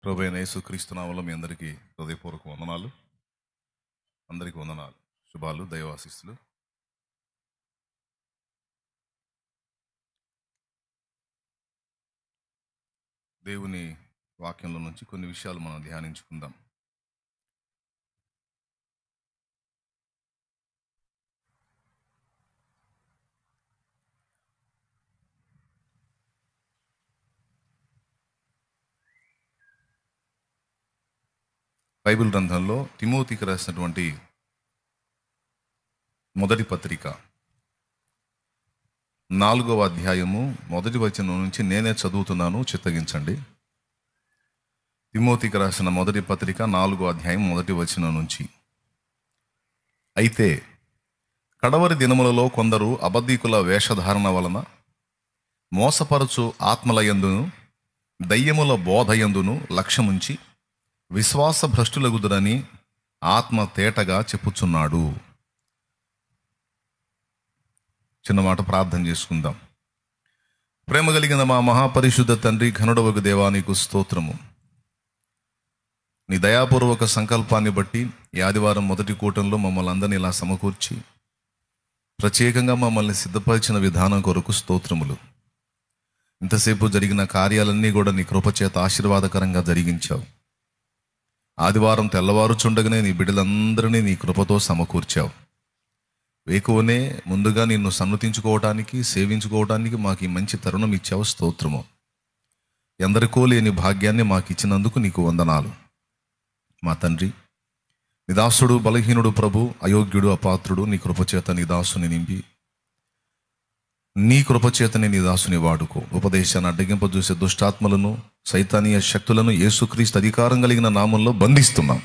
ప్రభువైన యేసుక్రీస్తు నామములో మీ అందరికీ హృదయపూర్వక వందనాలు. అందరికీ వందనాలు, శుభాలు, దైవాశీస్సులు. దేవుని వాక్యంలో నుంచి కొన్ని విషయాలు మనం ధ్యానించుకుందాం. బైబిల్ గ్రంథంలో తిమోతికి రాసినటువంటి మొదటి పత్రిక 4వ అధ్యాయము 1వ వచనం నుంచి నేనే చదువుతున్నాను, చిత్తగించండి. తిమోతికి రాసిన మొదటి పత్రిక 4వ అధ్యాయం 1వ వచనం నుంచి. అయితే కడవరి దినములలో కొందరు అబద్ధీకుల వేషధారణ వలన మోసపరచు ఆత్మలయందును దయ్యముల బోధయందును లక్ష్యముంచి విశ్వాస భ్రష్టులగుదురని ఆత్మ తేటగా చెప్పుచున్నాడు. చిన్నమాట ప్రార్థన చేసుకుందాం. ప్రేమ కలిగిన మా మహాపరిశుద్ధ తండ్రి, ఘనుడవగు దేవా, నీకు స్తోత్రము. నీ దయాపూర్వక సంకల్పాన్ని బట్టి ఈ ఆదివారం మొదటి కూటంలో మమ్మల్ని అందరినీ ఇలా సమకూర్చి ప్రత్యేకంగా మమ్మల్ని సిద్ధపరిచిన విధానం కొరకు స్తోత్రములు. ఇంతసేపు జరిగిన కార్యాలన్నీ కూడా నీ కృపచేత ఆశీర్వాదకరంగా జరిగించావు. ఆదివారం తెల్లవారుచుండగానే నీ బిడ్డలందరినీ నీ కృపతో సమకూర్చావు. వేకువనే ముందుగా నిన్ను సన్నతించుకోవటానికి, సేవించుకోవటానికి మాకు ఈ మంచి తరుణం ఇచ్చావు. స్తోత్రము. ఎందరికో లేని భాగ్యాన్ని మాకు ఇచ్చినందుకు నీకు వందనాలు. మా తండ్రి, నీ దాసుడు బలహీనుడు, ప్రభు అయోగ్యుడు, అపాత్రుడు, నీ కృపచేత నీ దాసుని నింపి నీ కృపచేతనే నీ దాసుని వాడుకో. ఉపదేశాన్ని అడ్డగింపజూసే దుష్టాత్మలను, సైతానీయ శక్తులను యేసుక్రీస్తు అధికారం కలిగిన నామంలో బంధిస్తున్నాం.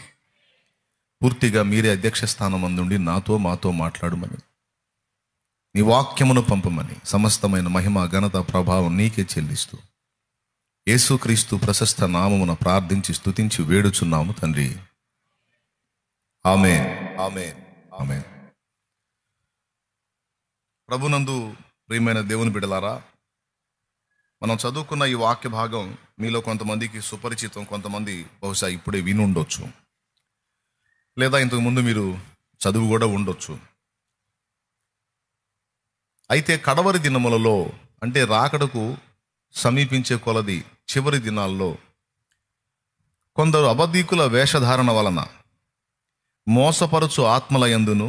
పూర్తిగా మీరే అధ్యక్ష స్థానం అందుండి నాతో మాతో మాట్లాడమని, నీ వాక్యమును పంపమని సమస్తమైన మహిమ, ఘనత, ప్రభావం నీకే చెల్లిస్తూ యేసుక్రీస్తు ప్రశస్త నామమున ప్రార్థించి స్తుతించి వేడుచున్నాము తండ్రి. ఆమేన్, ఆమేన్, ఆమేన్. ప్రభునందు ప్రియమైన దేవుని బిడ్డలారా, మనం చదువుకున్న ఈ వాక్య భాగం మీలో కొంతమందికి సుపరిచితం, కొంతమంది బహుశా ఇప్పుడే విని ఉండొచ్చు, లేదా ఇంతకు ముందు మీరు చదువు కూడా ఉండొచ్చు. అయితే కడవరి దినములలో, అంటే రాకడకు సమీపించే కొలది చివరి దినాల్లో కొందరు అబద్ధీకుల వేషధారణ వలన మోసపరచు ఆత్మలయందును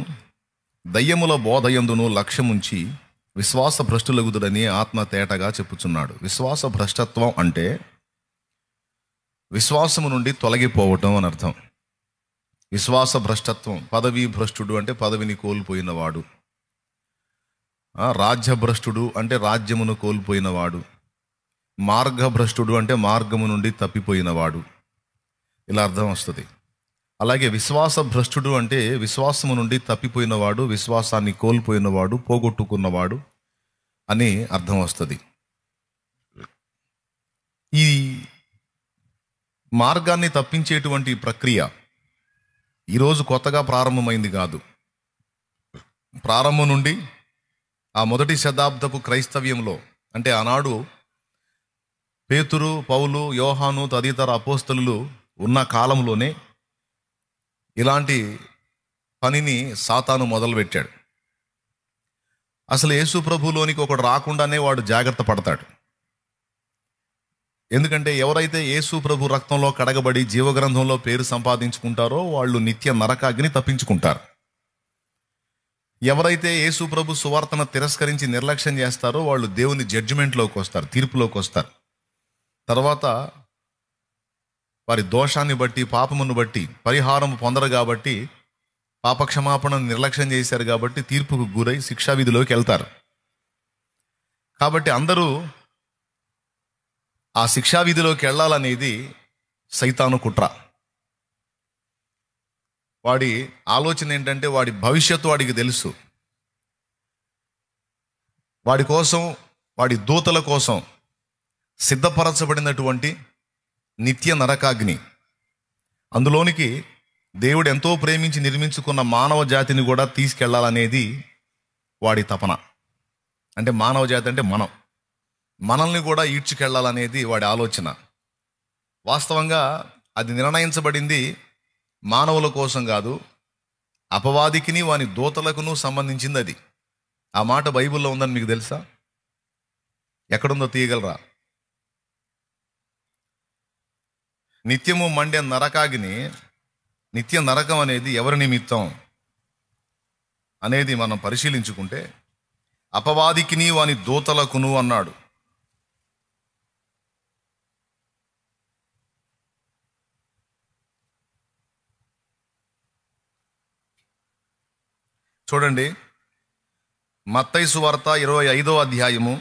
దయ్యముల బోధయందును లక్ష్యముంచి విశ్వాస భ్రష్టులగుదురని ఆత్మ తేటగా చెప్పుచున్నాడు. విశ్వాస భ్రష్టత్వం అంటే విశ్వాసము నుండి తొలగిపోవటం అని అర్థం. విశ్వాస భ్రష్టత్వం, పదవీ భ్రష్టుడు అంటే పదవిని కోల్పోయినవాడు, రాజ్యభ్రష్టుడు అంటే రాజ్యమును కోల్పోయినవాడు, మార్గభ్రష్టుడు అంటే మార్గము నుండి తప్పిపోయినవాడు, ఇలా అర్థం వస్తుంది. అలాగే విశ్వాస భ్రష్టుడు అంటే విశ్వాసము నుండి తప్పిపోయినవాడు, విశ్వాసాన్ని కోల్పోయినవాడు, పోగొట్టుకున్నవాడు అని అర్థం వస్తుంది. ఈ మార్గాన్ని తప్పించేటువంటి ప్రక్రియ ఈరోజు కొత్తగా ప్రారంభమైంది కాదు. ప్రారంభం నుండి ఆ మొదటి శతాబ్దపు క్రైస్తవ్యంలో, అంటే ఆనాడు పేతురు, పౌలు, యోహాను తదితర అపోస్తలులు ఉన్న కాలంలోనే ఇలాంటి పనిని సాతాను మొదలుపెట్టాడు. అసలు యేసు ప్రభులోనికి ఒకడు రాకుండానే వాడు జాగ్రత్త పడతాడు. ఎందుకంటే ఎవరైతే యేసు ప్రభు రక్తంలో కడగబడి జీవగ్రంథంలో పేరు సంపాదించుకుంటారో వాళ్ళు నిత్య నరకాగ్ని తప్పించుకుంటారు. ఎవరైతే యేసు ప్రభు సువార్తను తిరస్కరించి నిర్లక్ష్యం చేస్తారో వాళ్ళు దేవుని జడ్జిమెంట్లోకి వస్తారు, తీర్పులోకి వస్తారు. తర్వాత వారి దోషాన్ని బట్టి, పాపమును బట్టి పరిహారం పొందరు కాబట్టి, పాపక్షమాపణ నిర్లక్ష్యం చేశారు కాబట్టి తీర్పుకు గురై శిక్షా విధిలోకి వెళ్తారు. కాబట్టి అందరూ ఆ శిక్షా విధిలోకి వెళ్ళాలనేది సైతాను కుట్ర. వాడి ఆలోచన ఏంటంటే, వాడి భవిష్యత్తు వాడికి తెలుసు. వాడి కోసం, వాడి దూతల కోసం సిద్ధపరచబడినటువంటి నిత్య నరకాగ్ని, అందులోనికి దేవుడు ఎంతో ప్రేమించి నిర్మించుకున్న మానవ జాతిని కూడా తీసుకెళ్లాలనేది వాడి తపన. అంటే మానవ జాతి అంటే మనల్ని కూడా ఈడ్చుకెళ్లాలనేది వాడి ఆలోచన. వాస్తవంగా అది నిర్ణయించబడింది మానవుల కోసం కాదు, అపవాదికిని వాని దూతలకును సంబంధించింది అది. ఆ మాట బైబిల్లో ఉందని మీకు తెలుసా? ఎక్కడుందో తీయగలరా? నిత్యము మండే నరకాగ్ని, నిత్య నరకం అనేది ఎవరి నిమిత్తం అనేది మనం పరిశీలించుకుంటే అపవాదికిని వాని దూతలకును అన్నాడు. చూడండి, మత్తయి సువార్త 25వ అధ్యాయము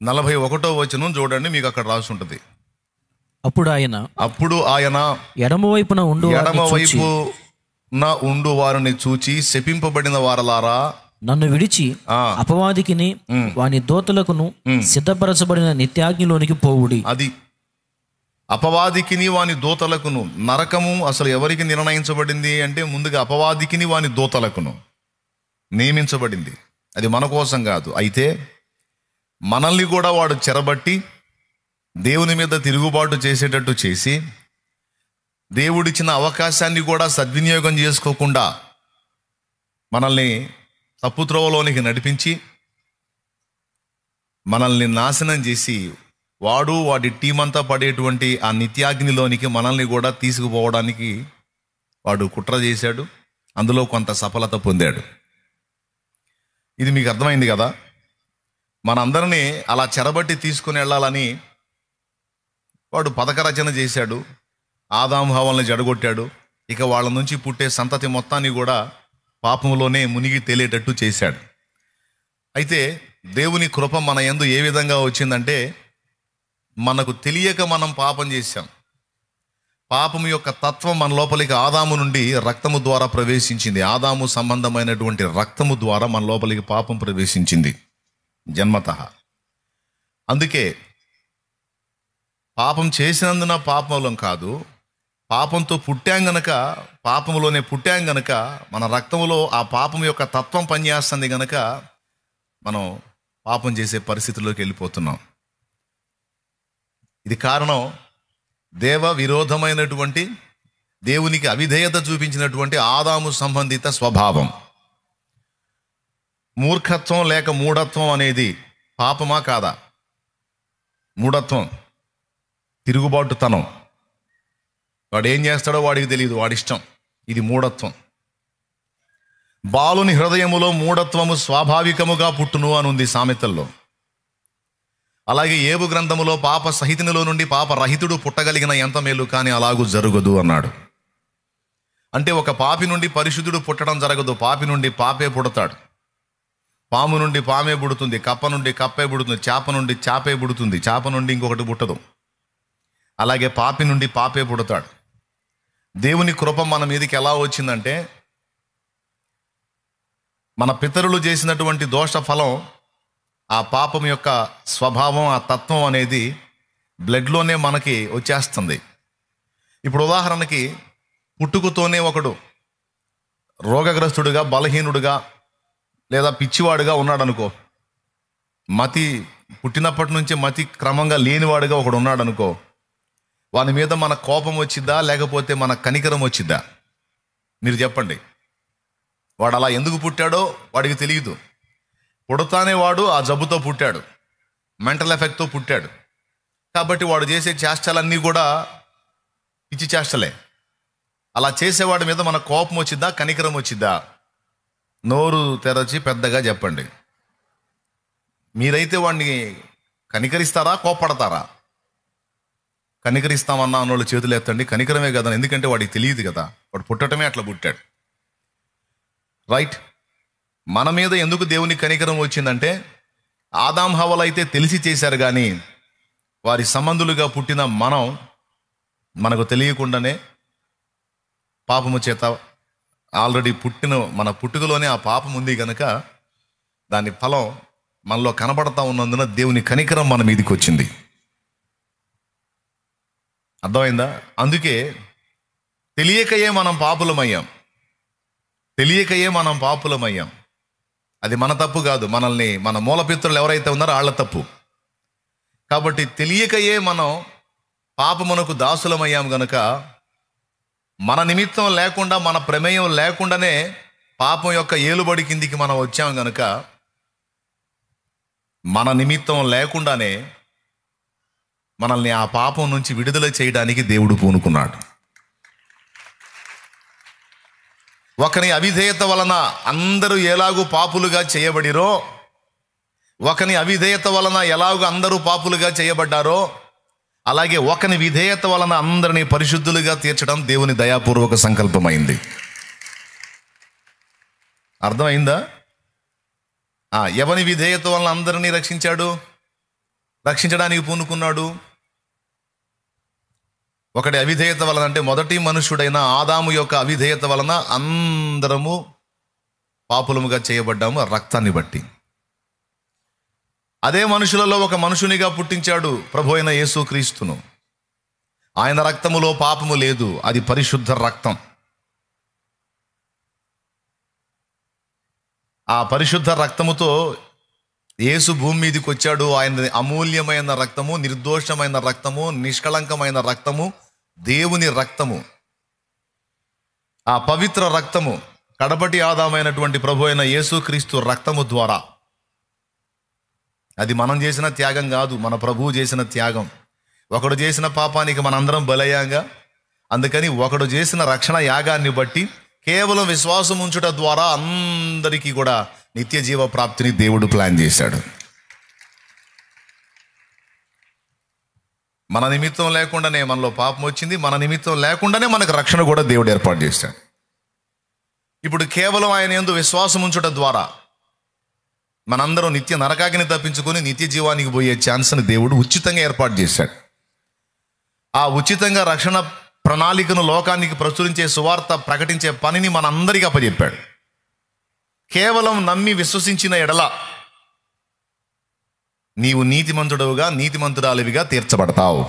41వ వచనం చూడండి, మీకు అక్కడ రాసి ఉంటుంది. అప్పుడు ఆయన ఎడమవైపున ఉండు వారిని చూచి, శపింపబడిన వారలారా, నన్ను విడిచి అపవాదికిని వాని దూతలకును సిద్ధపరచబడిన నిత్యాగ్నిలోనికి పోవుడి. అది అపవాదికిని వాని దూతలకును. నరకము అసలు ఎవరికి నిర్ణయించబడింది అంటే ముందుగా అపవాదికిని వాని దూతలకును నియమించబడింది. అది మన కోసం కాదు. అయితే మనల్ని కూడా వాడు చెరబట్టి దేవుని మీద తిరుగుబాటు చేసేటట్టు చేసి, దేవుడిచ్చిన అవకాశాన్ని కూడా సద్వినియోగం చేసుకోకుండా మనల్ని తప్పుత్రోవలోనికి నడిపించి మనల్ని నాశనం చేసి, వాడి టీం అంతా పడేటువంటి ఆ నిత్యాగ్నిలోనికి మనల్ని కూడా తీసుకుపోవడానికి వాడు కుట్ర చేశాడు. అందులో కొంత సఫలత పొందాడు. ఇది మీకు అర్థమైంది కదా? మనందరినీ అలా చెరబట్టి తీసుకుని వెళ్ళాలని వాడు పథక రచన చేశాడు. ఆదాము హవ్వల్ని జడగొట్టాడు. ఇక వాళ్ళ నుంచి పుట్టే సంతతి మొత్తాన్ని కూడా పాపంలోనే మునిగి తేలేటట్టు చేశాడు. అయితే దేవుని కృప మన యందు ఏ విధంగా వచ్చిందంటే, మనకు తెలియక మనం పాపం చేశాం. పాపము యొక్క తత్వం మన లోపలికి ఆదాము నుండి రక్తము ద్వారా ప్రవేశించింది. ఆదాము సంబంధమైనటువంటి రక్తము ద్వారా మన లోపలికి పాపం ప్రవేశించింది జన్మతః. అందుకే పాపం చేసినందున పాపములం కాదు, పాపంతో పుట్టాం గనక, పాపములోనే పుట్టాం గనక, మన రక్తములో ఆ పాపం యొక్క తత్వం పనిచేస్తుంది గనక మనం పాపం చేసే పరిస్థితిలోకి వెళ్ళిపోతున్నాం. ఇది కారణం దేవ విరోధమైనటువంటి, దేవునికి అవిధేయత చూపించినటువంటి ఆదాము సంబంధిత స్వభావం. మూర్ఖత్వం లేక మూఢత్వం అనేది పాపమా కాదా? మూఢత్వం, తిరుగుబాటుతనం. వాడు ఏం చేస్తాడో వాడికి తెలియదు, వాడిష్టం. ఇది మూఢత్వం. బాలుని హృదయములో మూఢత్వము స్వాభావికముగా పుట్టును అని ఉంది సామెతల్లో. అలాగే ఏబు గ్రంథములో పాప సహితునిలో నుండి పాపరహితుడు పుట్టగలిగిన ఎంత మేలు, కానీ అలాగూ జరగదు అన్నాడు. అంటే ఒక పాపి నుండి పరిశుద్ధుడు పుట్టడం జరగదు, పాపి నుండి పాపే పుడతాడు. పాము నుండి పామే పుడుతుంది, కప్ప నుండి కప్పే పుడుతుంది, చేప నుండి చేపే పుడుతుంది, చేప నుండి ఇంకొకటి పుట్టదు. అలాగే పాపి నుండి పాపే పుడతాడు. దేవుని కృప మన మీదకి ఎలా వచ్చిందంటే, మన పితరులు చేసినటువంటి దోష ఫలం, ఆ పాపం యొక్క స్వభావం, ఆ తత్వం అనేది బ్లడ్లోనే మనకి వచ్చేస్తుంది. ఇప్పుడు ఉదాహరణకి, పుట్టుకతోనే ఒకడు రోగగ్రస్తుడుగా, బలహీనుడుగా లేదా పిచ్చివాడుగా ఉన్నాడు అనుకో, మతి పుట్టినప్పటి నుంచి మతి క్రమంగా లేనివాడుగా ఒకడు ఉన్నాడు అనుకో, వాని మీద మన కోపం వచ్చిద్దా లేకపోతే మన కనికరం వచ్చిద్దా? మీరు చెప్పండి. వాడు అలా ఎందుకు పుట్టాడో వాడికి తెలియదు. పుడతానే వాడు ఆ జబ్బుతో పుట్టాడు, మెంటల్ ఎఫెక్ట్తో పుట్టాడు. కాబట్టి వాడు చేసే చేష్టలన్నీ కూడా పిచ్చి చేష్టలే. అలా చేసేవాడి మీద మన కోపం వచ్చిద్దా, కనికరం వచ్చిద్దా? నోరు తెరచి పెద్దగా చెప్పండి. మీరైతే వాడిని కనికరిస్తారా, కోపడతారా? కనికరిస్తామన్నా అన్నోళ్ళు చేతులు ఎత్తండి. కనికరమే కదా, ఎందుకంటే వాడికి తెలియదు కదా, వాడు పుట్టటమే అట్లా పుట్టాడు. రైట్? మన మీద ఎందుకు దేవుని కనికరం వచ్చిందంటే, ఆదాం హవ్వలు అయితే తెలిసి చేశారు, కానీ వారి సంబంధులుగా పుట్టిన మనకు తెలియకుండానే పాపము చేత ఆల్రెడీ మన పుట్టుకలోనే ఆ పాపం ఉంది కనుక దాని ఫలం మనలో కనబడతా ఉన్నందున దేవుని కనికరం మన మీదకి వచ్చింది. అర్థమైందా? అందుకే తెలియకయే మనం పాపులమయ్యాం. అది మన తప్పు కాదు. మన మూలపిత్రులు ఎవరైతే ఉన్నారో వాళ్ళ తప్పు. కాబట్టి తెలియకయే మనం పాపమునకు దాసులమయ్యాం గనుక, మన నిమిత్తం లేకుండా, మన ప్రమేయం లేకుండానే పాపం యొక్క ఏలుబడి కిందికి మనం వచ్చాం గనుక, మన నిమిత్తం లేకుండానే మనల్ని ఆ పాపం నుంచి విడుదల చేయడానికి దేవుడు పూనుకున్నాడు. ఒకని అవిధేయత వలన అందరూ ఎలాగూ పాపులుగా చేయబడిరో, ఒకని అవిధేయత వలన ఎలాగూ అందరూ పాపులుగా చేయబడ్డారో, అలాగే ఒకని విధేయత వలన అందరినీ పరిశుద్ధులుగా తీర్చడం దేవుని దయాపూర్వక సంకల్పమైంది. అర్థమైందా? ఎవని విధేయత వలన అందరినీ రక్షించడానికి పూనుకున్నాడు? ఒకటి అవిధేయత వలన అంటే మొదటి మనుషుడైన ఆదాము యొక్క అవిధేయత వలన అందరము పాపులముగా చేయబడ్డాము రక్తాన్ని బట్టి. అదే మనుషులలో ఒక మనుషునిగా పుట్టించాడు ప్రభు అయిన యేసుక్రీస్తును. ఆయన రక్తములో పాపము లేదు, అది పరిశుద్ధ రక్తం. ఆ పరిశుద్ధ రక్తముతో యేసు భూమి మీదకి వచ్చాడు. ఆయన అమూల్యమైన రక్తము, నిర్దోషమైన రక్తము, నిష్కళంకమైన రక్తము, దేవుని రక్తము. ఆ పవిత్ర రక్తము కడపటి ఆదామైనటువంటి ప్రభు అయిన యేసుక్రీస్తు రక్తము ద్వారా, అది మనం చేసిన త్యాగం కాదు, మన ప్రభువు చేసిన త్యాగం. ఒకడు చేసిన పాపానికి మనందరం బలయ్యాంగా, అందుకని ఒకడు చేసిన రక్షణ యాగాన్ని బట్టి కేవలం విశ్వాసం ఉంచుట ద్వారా అందరికీ కూడా నిత్య జీవ ప్రాప్తిని దేవుడు ప్లాన్ చేశాడు. మన నిమిత్తం లేకుండానే మనలో పాపం వచ్చింది, మన నిమిత్తం లేకుండానే మనకు రక్షణ కూడా దేవుడు ఏర్పాటు చేశాడు. ఇప్పుడు కేవలం ఆయన యందు విశ్వాసం ఉంచుట ద్వారా మనందరం నిత్య నరకాగ్ని తప్పించుకొని నిత్య జీవానికి పోయే ఛాన్స్ని దేవుడు ఉచితంగా ఏర్పాటు చేశాడు. ఆ ఉచితంగా రక్షణ ప్రణాళికను లోకానికి ప్రచురించే, సువార్త ప్రకటించే పనిని మనందరికీ అప్పచెప్పాడు. కేవలం నమ్మి విశ్వసించిన ఎడల నీవు నీతిమంతుడవుగా, నీతిమంతురాలివిగా తీర్చబడతావు.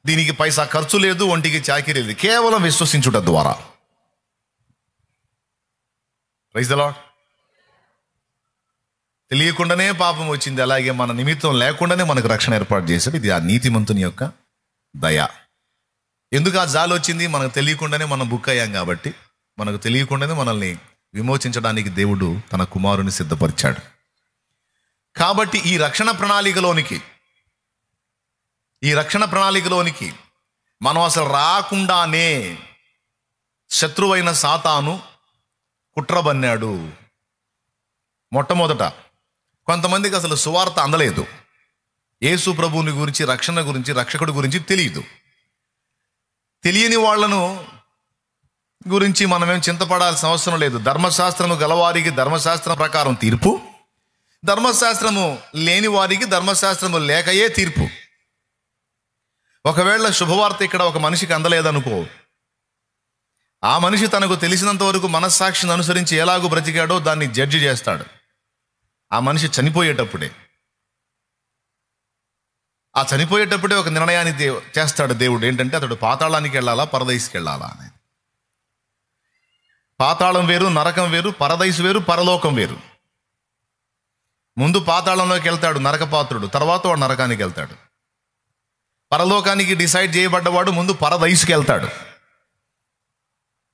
దీనికి పైసా ఖర్చు లేదు, ఒంటికి చాకిరీ లేదు, కేవలం విశ్వసించుట ద్వారా. Praise the Lord. తెలియకుండానే పాపం వచ్చింది, అలాగే మన నిమిత్తం లేకుండానే మనకు రక్షణ ఏర్పాటు చేశాడు. ఇది ఆ నీతిమంతుని యొక్క దయ. ఎందుకు ఆ జాలి వచ్చింది? మనకు తెలియకుండానే మనం బుక్ అయ్యాం కాబట్టి, మనకు తెలియకుండానే మనల్ని విమోచించడానికి దేవుడు తన కుమారుని సిద్ధపరిచాడు. కాబట్టి ఈ రక్షణ ప్రణాళికలోనికి మనం అసలు రాకుండానే శత్రువైన సాతాను కుట్రబన్నాడు. మొట్టమొదట కొంతమందికి అసలు సువార్త అందలేదు. యేసు ప్రభువుని గురించి, రక్షణ గురించి, రక్షకుడి గురించి తెలియదు. తెలియని వాళ్లను గురించి మనమేం చింతపడాల్సిన అవసరం లేదు. ధర్మశాస్త్రము గలవారికి ధర్మశాస్త్రం ప్రకారం తీర్పు, ధర్మశాస్త్రము లేని వారికి ధర్మశాస్త్రము లేకయే తీర్పు. ఒకవేళ శుభవార్త ఇక్కడ ఒక మనిషికి అందలేదనుకో, ఆ మనిషి తనకు తెలిసినంత వరకు మనస్సాక్షిని అనుసరించి ఎలాగూ బ్రతికాడో దాన్ని జడ్జి చేస్తాడు. ఆ మనిషి చనిపోయేటప్పుడే ఒక నిర్ణయాన్ని చేస్తాడు దేవుడు. ఏంటంటే అతడు పాతాళానికి వెళ్ళాలా, పరదైసుకి వెళ్ళాలా అని. పాతాళం వేరు, నరకం వేరు, పరదైసు వేరు, పరలోకం వేరు. ముందు పాతాళంలోకి వెళ్తాడు నరకపాత్రుడు, తర్వాత వాడు నరకానికి వెళ్తాడు. పరలోకానికి డిసైడ్ చేయబడ్డవాడు ముందు పరదైసుకి వెళ్తాడు.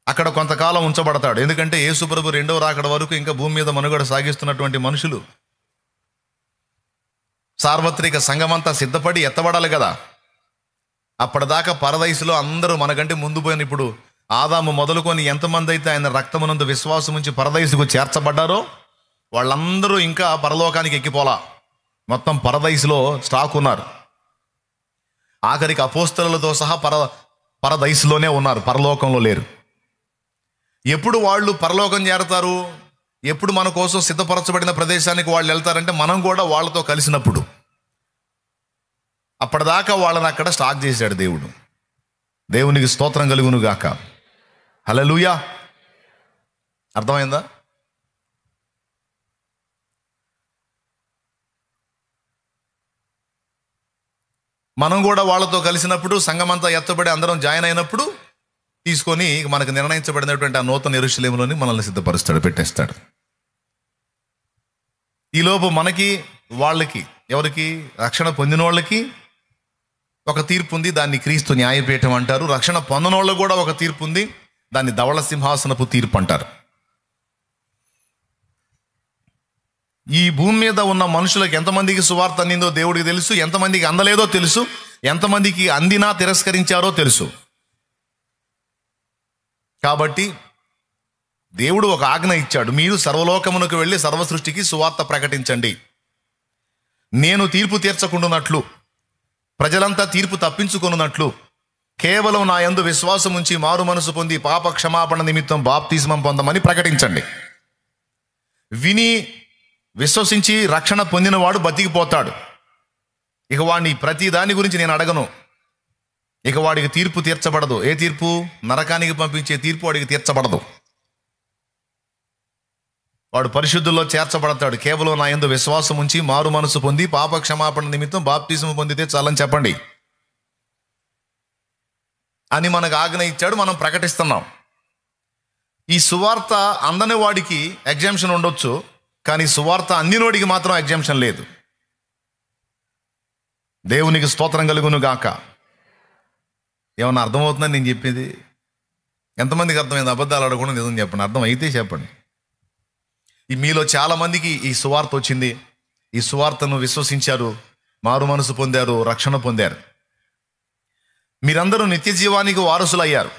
అక్కడ కొంతకాలం ఉంచబడతాడు. ఎందుకంటే యేసు ప్రభు రెండవ రాకడ వరకు ఇంకా భూమి మీద మనుగడ సాగిస్తున్నటువంటి మనుషులు, సార్వత్రిక సంఘమంతా సిద్ధపడి ఎత్తబడాలి కదా. అప్పటిదాకా పరదైసులో అందరూ మనకంటే ముందు పోయిన, ఇప్పుడు ఆదాము మొదలుకొని ఎంతమంది అయితే ఆయన రక్తమునందు విశ్వాసం ఉంచి పరదైసుకు చేర్చబడ్డారో వాళ్ళందరూ ఇంకా పరలోకానికి ఎక్కిపోలా. మొత్తం పరదైసులో స్టాక్ ఉన్నారు. ఆఖరికి అపోస్తలులతో సహా పరదైసులోనే ఉన్నారు, పరలోకంలో లేరు. ఎప్పుడు వాళ్ళు పరలోకం చేరతారు? ఎప్పుడు మన కోసం సిద్ధపరచబడిన ప్రదేశానికి వాళ్ళు వెళ్తారంటే మనం కూడా వాళ్ళతో కలిసినప్పుడు. అప్పటిదాకా వాళ్ళని అక్కడ స్టాక్ చేశాడు దేవుడు. దేవునికి స్తోత్రం కలుగును గాక. హల్లెలూయా. అర్థమైందా? మనం కూడా వాళ్ళతో కలిసినప్పుడు, సంఘమంతా ఎత్తబడి అందరం జాయిన్ అయినప్పుడు తీసుకొని మనకు నిర్ణయించబడినటువంటి ఆ నూతన యెరూషలేములోని మనల్ని సిద్ధపరుస్తాడు, పెట్టేస్తాడు. ఈలోపు మనకి వాళ్ళకి ఎవరికి? రక్షణ పొందిన వాళ్ళకి ఒక తీర్పు ఉంది, దాన్ని క్రీస్తు న్యాయపీఠం అంటారు. రక్షణ పొందనోళ్ళకు కూడా ఒక తీర్పు ఉంది, దాన్ని ధవళ సింహాసనపు తీర్పు అంటారు. ఈ భూమి మీద ఉన్న మనుషులకు ఎంతమందికి సువార్త అందిందో దేవుడికి తెలుసు, ఎంతమందికి అందలేదో తెలుసు, ఎంతమందికి అందినా తిరస్కరించారో తెలుసు. కాబట్టి దేవుడు ఒక ఆజ్ఞ ఇచ్చాడు, మీరు సర్వలోకమునకు వెళ్ళి సర్వ సృష్టికి సువార్త ప్రకటించండి. నేను తీర్పు తీర్చకుండానట్లు, ప్రజలంతా తీర్పు తప్పించుకున్నట్లు, కేవలం నా యందు విశ్వాసం ఉంచి మారు మనసు పొంది పాప క్షమాపణ నిమిత్తం బాప్తిస్మం పొందమని ప్రకటించండి. విని విశ్వసించి రక్షణ పొందినవాడు బతికిపోతాడు. ఇక వాడిని ప్రతి దాని గురించి నేను అడగను. ఇక వాడికి తీర్పు తీర్చబడదు. ఏ తీర్పు? నరకానికి పంపించే తీర్పు వాడికి తీర్చబడదు. వాడు పరిశుద్ధుల్లో చేర్చబడతాడు. కేవలం నా యందు విశ్వాసం ఉంచి మారు మనసు పొంది పాప క్షమాపణ నిమిత్తం బాప్తిస్మం పొందితే చాలని చెప్పండి అని మనకు ఆజ్ఞ ఇచ్చాడు. మనం ప్రకటిస్తున్నాం. ఈ సువార్త అందని వాడికి ఎగ్జామ్షన్ ఉండొచ్చు, కానీ సువార్త అందినోడికి మాత్రం ఎగ్జామ్షన్ లేదు. దేవునికి స్తోత్రం కలుగును గాక. ఏమన్నా అర్థమవుతుందని నేను చెప్పేది? ఎంతమందికి అర్థమైంది? అబద్ధాలు అడగకుండా నిజం చెప్పండి. అర్థం అయితే చెప్పండి. ఈ మీలో చాలామందికి ఈ సువార్త వచ్చింది, ఈ సువార్తను విశ్వసించారు, మారు మనసు పొందారు, రక్షణ పొందారు. మీరందరూ నిత్య జీవానికి వారసులయ్యారు.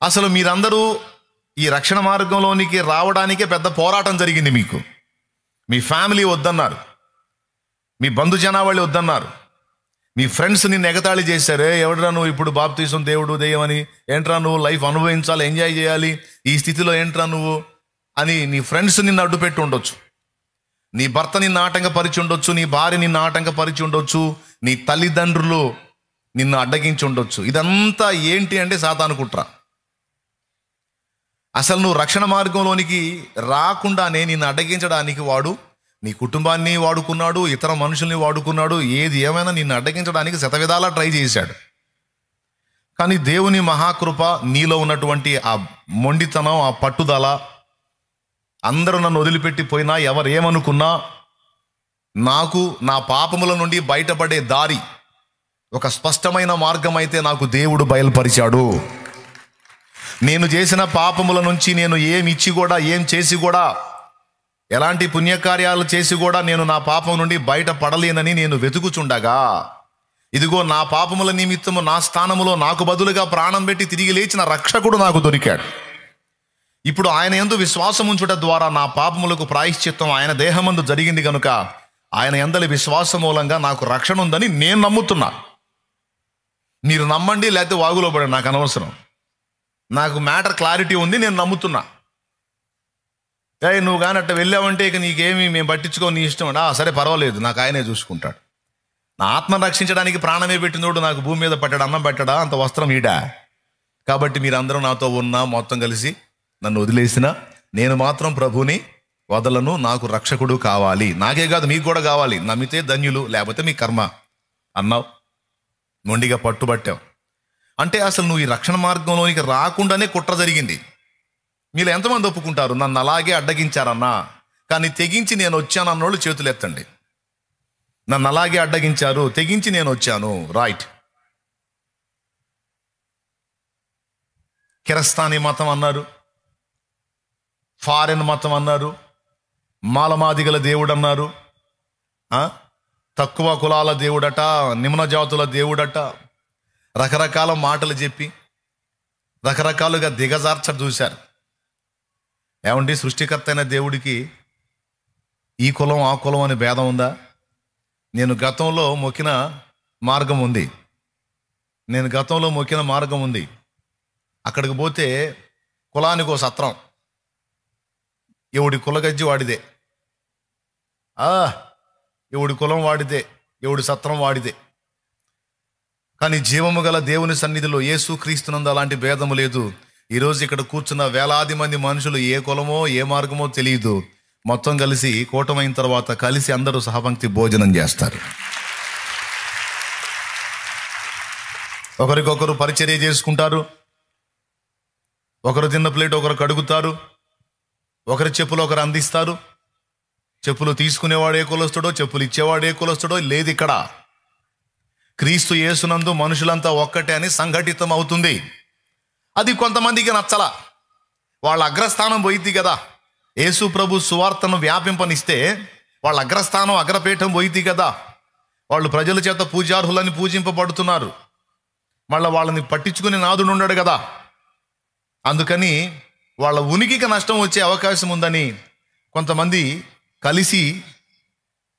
అసలు మీరందరూ ఈ రక్షణ మార్గంలోనికి రావడానికే పెద్ద పోరాటం జరిగింది. మీకు మీ ఫ్యామిలీ వద్దన్నారు, మీ బంధు జనావళి వద్దన్నారు, మీ ఫ్రెండ్స్ నిన్ను ఎగతాళి చేశారే, ఎవడరా నువ్వు ఇప్పుడు బాప్తిసం దేవుడు దెయ్యమని, ఏంట్రా నువ్వు లైఫ్ అనుభవించాలి, ఎంజాయ్ చేయాలి, ఈ స్థితిలో ఏంట్రా నువ్వు అని నీ ఫ్రెండ్స్ నిన్ను అడ్డుపెట్టి ఉండొచ్చు, నీ భర్త నిన్ను ఆటంకపరిచి ఉండొచ్చు, నీ భార్య నిన్ను ఆటంకపరిచి ఉండొచ్చు, నీ తల్లిదండ్రులు నిన్ను అడ్డగించి ఉండొచ్చు. ఇదంతా ఏంటి అంటే సాతాను కుట్ర. అసలు నువ్వు రక్షణ మార్గంలోనికి రాకుండానే నిన్ను అడ్డగించడానికి వాడు నీ కుటుంబాన్ని వాడుకున్నాడు, ఇతర మనుషుల్ని వాడుకున్నాడు. ఏది ఏమైనా నిన్ను అడ్డగించడానికి శతవిధాలా ట్రై చేశాడు. కానీ దేవుని మహాకృప, నీలో ఉన్నటువంటి ఆ మొండితనం, ఆ పట్టుదల, అందరూ నన్ను వదిలిపెట్టి పోయినా, ఎవరు ఏమనుకున్నా, నాకు నా పాపముల నుండి బయటపడే దారి, ఒక స్పష్టమైన మార్గం అయితే నాకు దేవుడు బయలుపరిచాడు. నేను చేసిన పాపముల నుంచి నేను ఏమి ఇచ్చి కూడా, ఏం చేసి కూడా, ఎలాంటి పుణ్యకార్యాలు చేసి కూడా నేను నా పాపం నుండి బయటపడలేనని నేను వెతుకుచుండగా, ఇదిగో నా పాపముల నిమిత్తము నా స్థానములో నాకు బదులుగా ప్రాణం పెట్టి తిరిగి లేచిన రక్షకుడు నాకు దొరికాడు. ఇప్పుడు ఆయన యందు విశ్వాసం ఉంచుట ద్వారా నా పాపములకు ప్రాయశ్చిత్తం ఆయన దేహమందు జరిగింది కనుక ఆయన యందలి విశ్వాసం మూలంగా నాకు రక్షణ ఉందని నేను నమ్ముతున్నా. మీరు నమ్మండి లేకపోతే వాగులో పడండి, నాకు అనవసరం. నాకు మ్యాటర్ క్లారిటీ ఉంది, నేను నమ్ముతున్నా. నువ్వు కానీ అట్ట వెళ్ళావంటే ఇక నీకేమి మేము పట్టించుకో, నీ ఇష్టం. సరే పర్వాలేదు, నాకు ఆయనే చూసుకుంటాడు. నా ఆత్మను రక్షించడానికి ప్రాణమే పెట్టినోడు నాకు భూమి మీద పట్టాడు, అన్నం పెట్టడా, అంత వస్త్రం ఈడా. కాబట్టి మీరందరూ నాతో ఉన్నా, మొత్తం కలిసి నన్ను వదిలేసిన నేను మాత్రం ప్రభుని వదలను. నాకు రక్షకుడు కావాలి. నాకే కాదు, మీకు కూడా కావాలి. నమ్మితే ధన్యులు, లేకపోతే మీ కర్మ అన్నావు. మొండిగా పట్టుబట్టావు. అంటే అసలు నువ్వు ఈ రక్షణ మార్గంలోనికి రాకుండానే కుట్ర జరిగింది. మీరు ఎంతమంది ఒప్పుకుంటారు నన్ను అలాగే అడ్డగించారన్నా, కానీ తెగించి నేను వచ్చాను అన్నోళ్ళు చేతులు ఎత్తండి. నన్ను అలాగే అడ్డగించారు, తెగించి నేను వచ్చాను. రైట్. కిరస్తానీ మతం అన్నారు, ఫారెన్ మతం అన్నారు, మాలమాదిగల దేవుడు అన్నారు, తక్కువ కులాల దేవుడట, నిమ్న జాతుల దేవుడట, రకరకాల మాటలు చెప్పి రకరకాలుగా దిగజార్చ చూశారు. ఏమండి, సృష్టికర్త అయిన దేవుడికి ఈ కులం ఆ కులం అనే భేదం ఉందా? నేను గతంలో మొక్కిన మార్గం ఉంది. అక్కడికి పోతే కులానికి ఓ సత్రం, ఎవడి కులగజ్జి వాడిదే, ఎవడి కులం వాడిదే, ఎవడి సత్రం వాడిదే. కానీ జీవము గల దేవుని సన్నిధిలో యేసుక్రీస్తునందు అలాంటి భేదము లేదు. ఈరోజు ఇక్కడ కూర్చున్న వేలాది మంది మనుషులు ఏ కులమో ఏ మార్గమో తెలియదు, మొత్తం కలిసి కూటమైన తర్వాత కలిసి అందరూ సహపంక్తి భోజనం చేస్తారు. ఒకరికొకరు పరిచర్య చేసుకుంటారు. ఒకరు తిన్న ప్లేట్ ఒకరు కడుగుతారు, ఒకరి చెప్పులు ఒకరు అందిస్తారు. చెప్పులు తీసుకునేవాడు ఏ కులస్తుడో, చెప్పులు ఇచ్చేవాడు ఏ కులస్తుడో లేదు. ఇక్కడ క్రీస్తు యేసునందు మనుషులంతా ఒక్కటే అని సంఘటితం అవుతుంది. అది కొంతమందికి నచ్చల. వాళ్ళ అగ్రస్థానం పోయిద్ది కదా. యేసు ప్రభు సువార్తను వ్యాపింపనిస్తే వాళ్ళ అగ్రస్థానం, అగ్రపీఠం పోయిద్ది కదా. వాళ్ళు ప్రజల చేత పూజార్హులని పూజింపబడుతున్నారు. మళ్ళీ వాళ్ళని పట్టించుకునే నాదుడు ఉండడు కదా. అందుకని వాళ్ళ ఉనికికి నష్టం వచ్చే అవకాశం ఉందని కొంతమంది కలిసి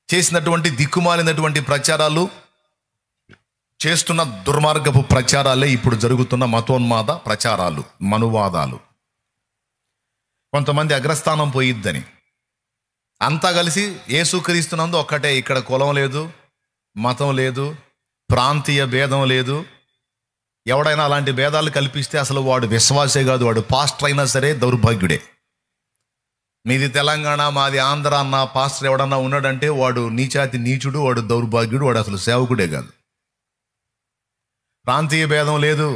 చేసినటువంటి దిక్కుమాలినటువంటి ప్రచారాలు, చేస్తున్న దుర్మార్గపు ప్రచారాలే ఇప్పుడు జరుగుతున్న మతోన్మాద ప్రచారాలు, మనువాదాలు. కొంతమంది అగ్రస్థానం పోయిద్దని అంతా కలిసి యేసుక్రీస్తునందు ఒక్కటే, ఇక్కడ కులం లేదు, మతం లేదు, ప్రాంతీయ భేదం లేదు. ఎవడైనా అలాంటి భేదాలు కల్పిస్తే అసలు వాడు విశ్వాసే కాదు, వాడు పాస్టర్ అయినా సరే దౌర్భాగ్యుడే. మీది తెలంగాణ, మాది ఆంధ్ర అన్న పాస్టర్ ఎవడన్నా ఉన్నాడంటే వాడు నీచాతి నీచుడు, వాడు దౌర్భాగ్యుడు, వాడు అసలు సేవకుడే కాదు. ప్రాంతీయ భేదం లేదు,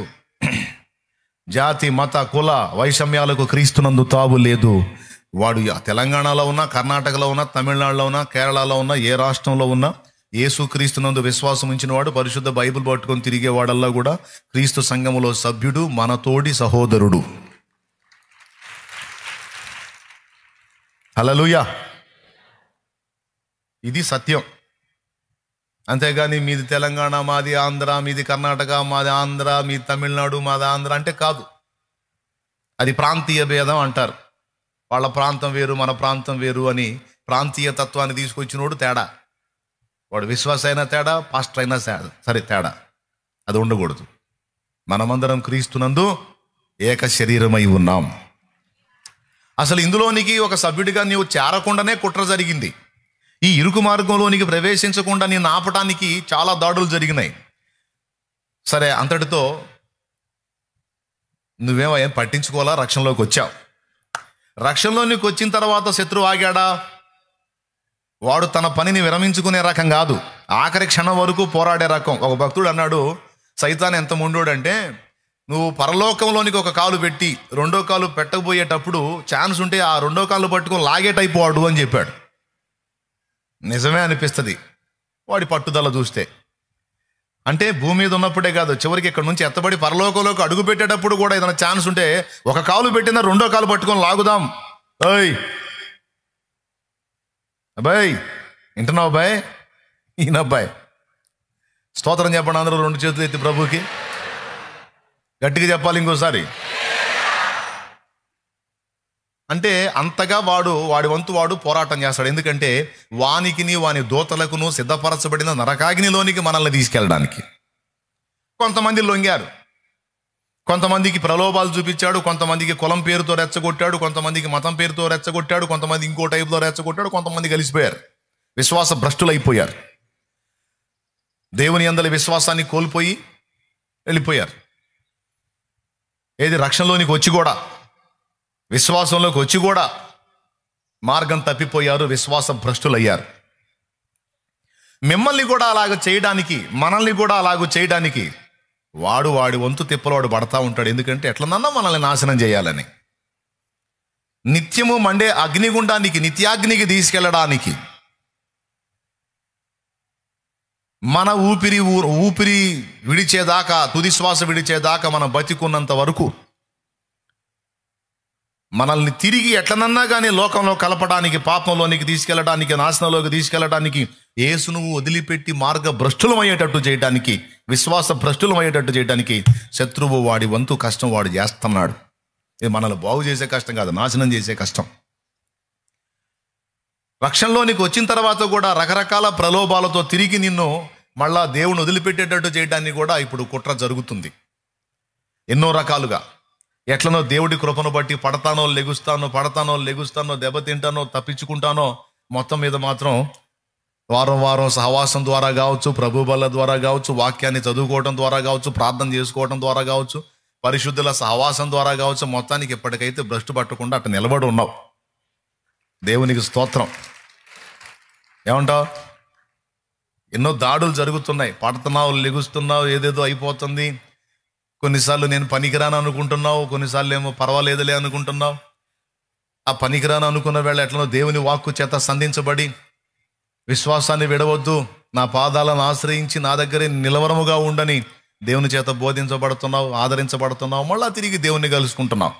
జాతి మత కుల వైషమ్యాలకు క్రీస్తునందు తావు లేదు. వాడు తెలంగాణలో ఉన్నా, కర్ణాటకలో ఉన్నా, తమిళనాడులో ఉన్నా, కేరళలో ఉన్నా, ఏ రాష్ట్రంలో ఉన్నా యేసుక్రీస్తునందు విశ్వాసం ఉంచిన వాడు, పరిశుద్ధ బైబిల్ పట్టుకొని తిరిగేవాడల్లా కూడా క్రీస్తు సంఘములో సభ్యుడు, మన తోడి సహోదరుడు. హల్లెలూయా. ఇది సత్యం. అంతేగాని మీది తెలంగాణ, మాది ఆంధ్ర, మీది కర్ణాటక, మాది ఆంధ్ర, మీది తమిళనాడు, మాది ఆంధ్ర అంటే కాదు. అది ప్రాంతీయ భేదం అంటారు. వాళ్ళ ప్రాంతం వేరు, మన ప్రాంతం వేరు అని ప్రాంతీయ తత్వాన్ని తీసుకొచ్చినోడు తేడా. వాడు విశ్వాస అయినా తేడా, పాస్టర్ అయినా సరే తేడా. అది ఉండకూడదు. మనమందరం క్రీస్తునందు ఏక శరీరమై ఉన్నాం. అసలు ఇందులోనికి ఒక సభ్యుడిగా నీవు చేరకుండానే కుట్ర జరిగింది. ఈ ఇరుకు మార్గంలోనికి ప్రవేశించకుండా నేను ఆపటానికి చాలా దాడులు జరిగినాయి. సరే, అంతటితో నువ్వేమో పట్టించుకోవాలా, రక్షణలోకి వచ్చావు. రక్షణలోనికి వచ్చిన తర్వాత శత్రువు ఆగాడా? వాడు తన పనిని విరమించుకునే రకం కాదు, ఆఖరి క్షణం వరకు పోరాడే రకం. ఒక భక్తుడు అన్నాడు, సైతాన్ ఎంత ముండోడంటే, నువ్వు పరలోకంలోనికి ఒక కాలు పెట్టి రెండో కాలు పెట్టకపోయేటప్పుడు ఛాన్స్ ఉంటే ఆ రెండో కాలు పట్టుకొని లాగేటైపోవాడు అని చెప్పాడు. నిజమే అనిపిస్తుంది వాడి పట్టుదల చూస్తే. అంటే భూమి మీద ఉన్నప్పుడే కాదు, చివరికి ఇక్కడ నుంచి ఎత్తబడి పరలోకంలోకి అడుగు పెట్టేటప్పుడు కూడా ఏదైనా ఛాన్స్ ఉంటే ఒక కాలు పెట్టినా రెండో కాలు పట్టుకొని లాగుదాం. ఓయ్ అబ్బాయి, వింటున్నావు అబ్బాయి? ఈయన అబ్బాయి స్తోత్రం చెప్పండి అందరూ, రెండు చేతులు ఎత్తి ప్రభుకి గట్టిగా చెప్పాలి ఇంకోసారి. అంటే అంతగా వాడి వంతు వాడు పోరాటం చేస్తాడు. ఎందుకంటే వానికిని వాని దూతలకును సిద్ధపరచబడిన నరకాగ్నిలోనికి మనల్ని తీసుకెళ్ళడానికి. కొంతమంది లొంగారు, కొంతమందికి ప్రలోభాలు చూపించాడు, కొంతమందికి కులం పేరుతో రెచ్చగొట్టాడు, కొంతమందికి మతం పేరుతో రెచ్చగొట్టాడు, కొంతమంది ఇంకో టైపులో రెచ్చగొట్టాడు, కొంతమంది కలిసిపోయారు, విశ్వాస భ్రష్టులైపోయారు, దేవుని యందలి విశ్వాసాన్ని కోల్పోయి వెళ్ళిపోయారు. ఏది రక్షణలోనికి వచ్చి కూడా, విశ్వాసంలోకి వచ్చి కూడా మార్గం తప్పిపోయారు, విశ్వాస భ్రష్టులయ్యారు. మిమ్మల్ని కూడా అలాగ చేయడానికి, మనల్ని కూడా అలాగ చేయడానికి వాడి వంతు తిప్పలు పడతా ఉంటాడు. ఎందుకంటే ఎట్లనన్నా మనల్ని నాశనం చేయాలని. నిత్యము మండే అగ్నిగుండానికి, నిత్యాగ్నికి తీసుకెళ్ళడానికి, మన ఊపిరి విడిచేదాకా, తుది శ్వాస విడిచేదాకా మనం బతికున్నంత వరకు మనల్ని తిరిగి ఎట్లనన్నా కానీ లోకంలో కలపడానికి, పాపంలోనికి తీసుకెళ్ళడానికి, నాశనంలోకి తీసుకెళ్ళడానికి, యేసును వదిలిపెట్టి మార్గ భ్రష్టులం అయ్యేటట్టు చేయడానికి, విశ్వాస భ్రష్టులం అయ్యేటట్టు చేయడానికి శత్రువు వాడి వంతు కష్టం వాడు చేస్తున్నాడు. ఇది మనల్ని బాగు చేసే కష్టం కాదు, నాశనం చేసే కష్టం. రక్షణలోనికి వచ్చిన తర్వాత కూడా రకరకాల ప్రలోభాలతో తిరిగి నిన్ను మళ్ళా దేవుని వదిలిపెట్టేటట్టు చేయడానికి కూడా ఇప్పుడు కుట్ర జరుగుతుంది. ఎన్నో రకాలుగా ఎట్లనో దేవుడి కృపను బట్టి పడతానో లెగుస్తానో దెబ్బతింటానో తప్పించుకుంటానో, మొత్తం మీద మాత్రం వారం సహవాసం ద్వారా కావచ్చు, ప్రభు బల్ల ద్వారా కావచ్చు, వాక్యాన్ని చదువుకోవడం ద్వారా కావచ్చు, ప్రార్థన చేసుకోవడం ద్వారా కావచ్చు, పరిశుద్ధుల సహవాసం ద్వారా కావచ్చు, మొత్తానికి ఎప్పటికైతే భ్రష్టు పట్టకుండా అట్లా నిలబడి ఉన్నావు. దేవునికి స్తోత్రం. ఏమంటావు? ఎన్నో దాడులు జరుగుతున్నాయి, పడుతున్నావు, లెగుస్తున్నావు, ఏదేదో అయిపోతుంది. కొన్నిసార్లు నేను పనికిరాను అనుకుంటున్నావు, కొన్నిసార్లు ఏమో పర్వాలేదులే అనుకుంటున్నావు. ఆ పనికిరాను అనుకున్న వేళ ఎట్లనో దేవుని వాక్కు చేత సంధించబడి విశ్వాసాన్ని విడవద్దు, నా పాదాలను ఆశ్రయించి నా దగ్గరే నిలవరముగా ఉండని దేవుని చేత బోధించబడుతున్నావు, ఆదరించబడుతున్నావు, మళ్ళా తిరిగి దేవుణ్ణి కలుసుకుంటున్నావు.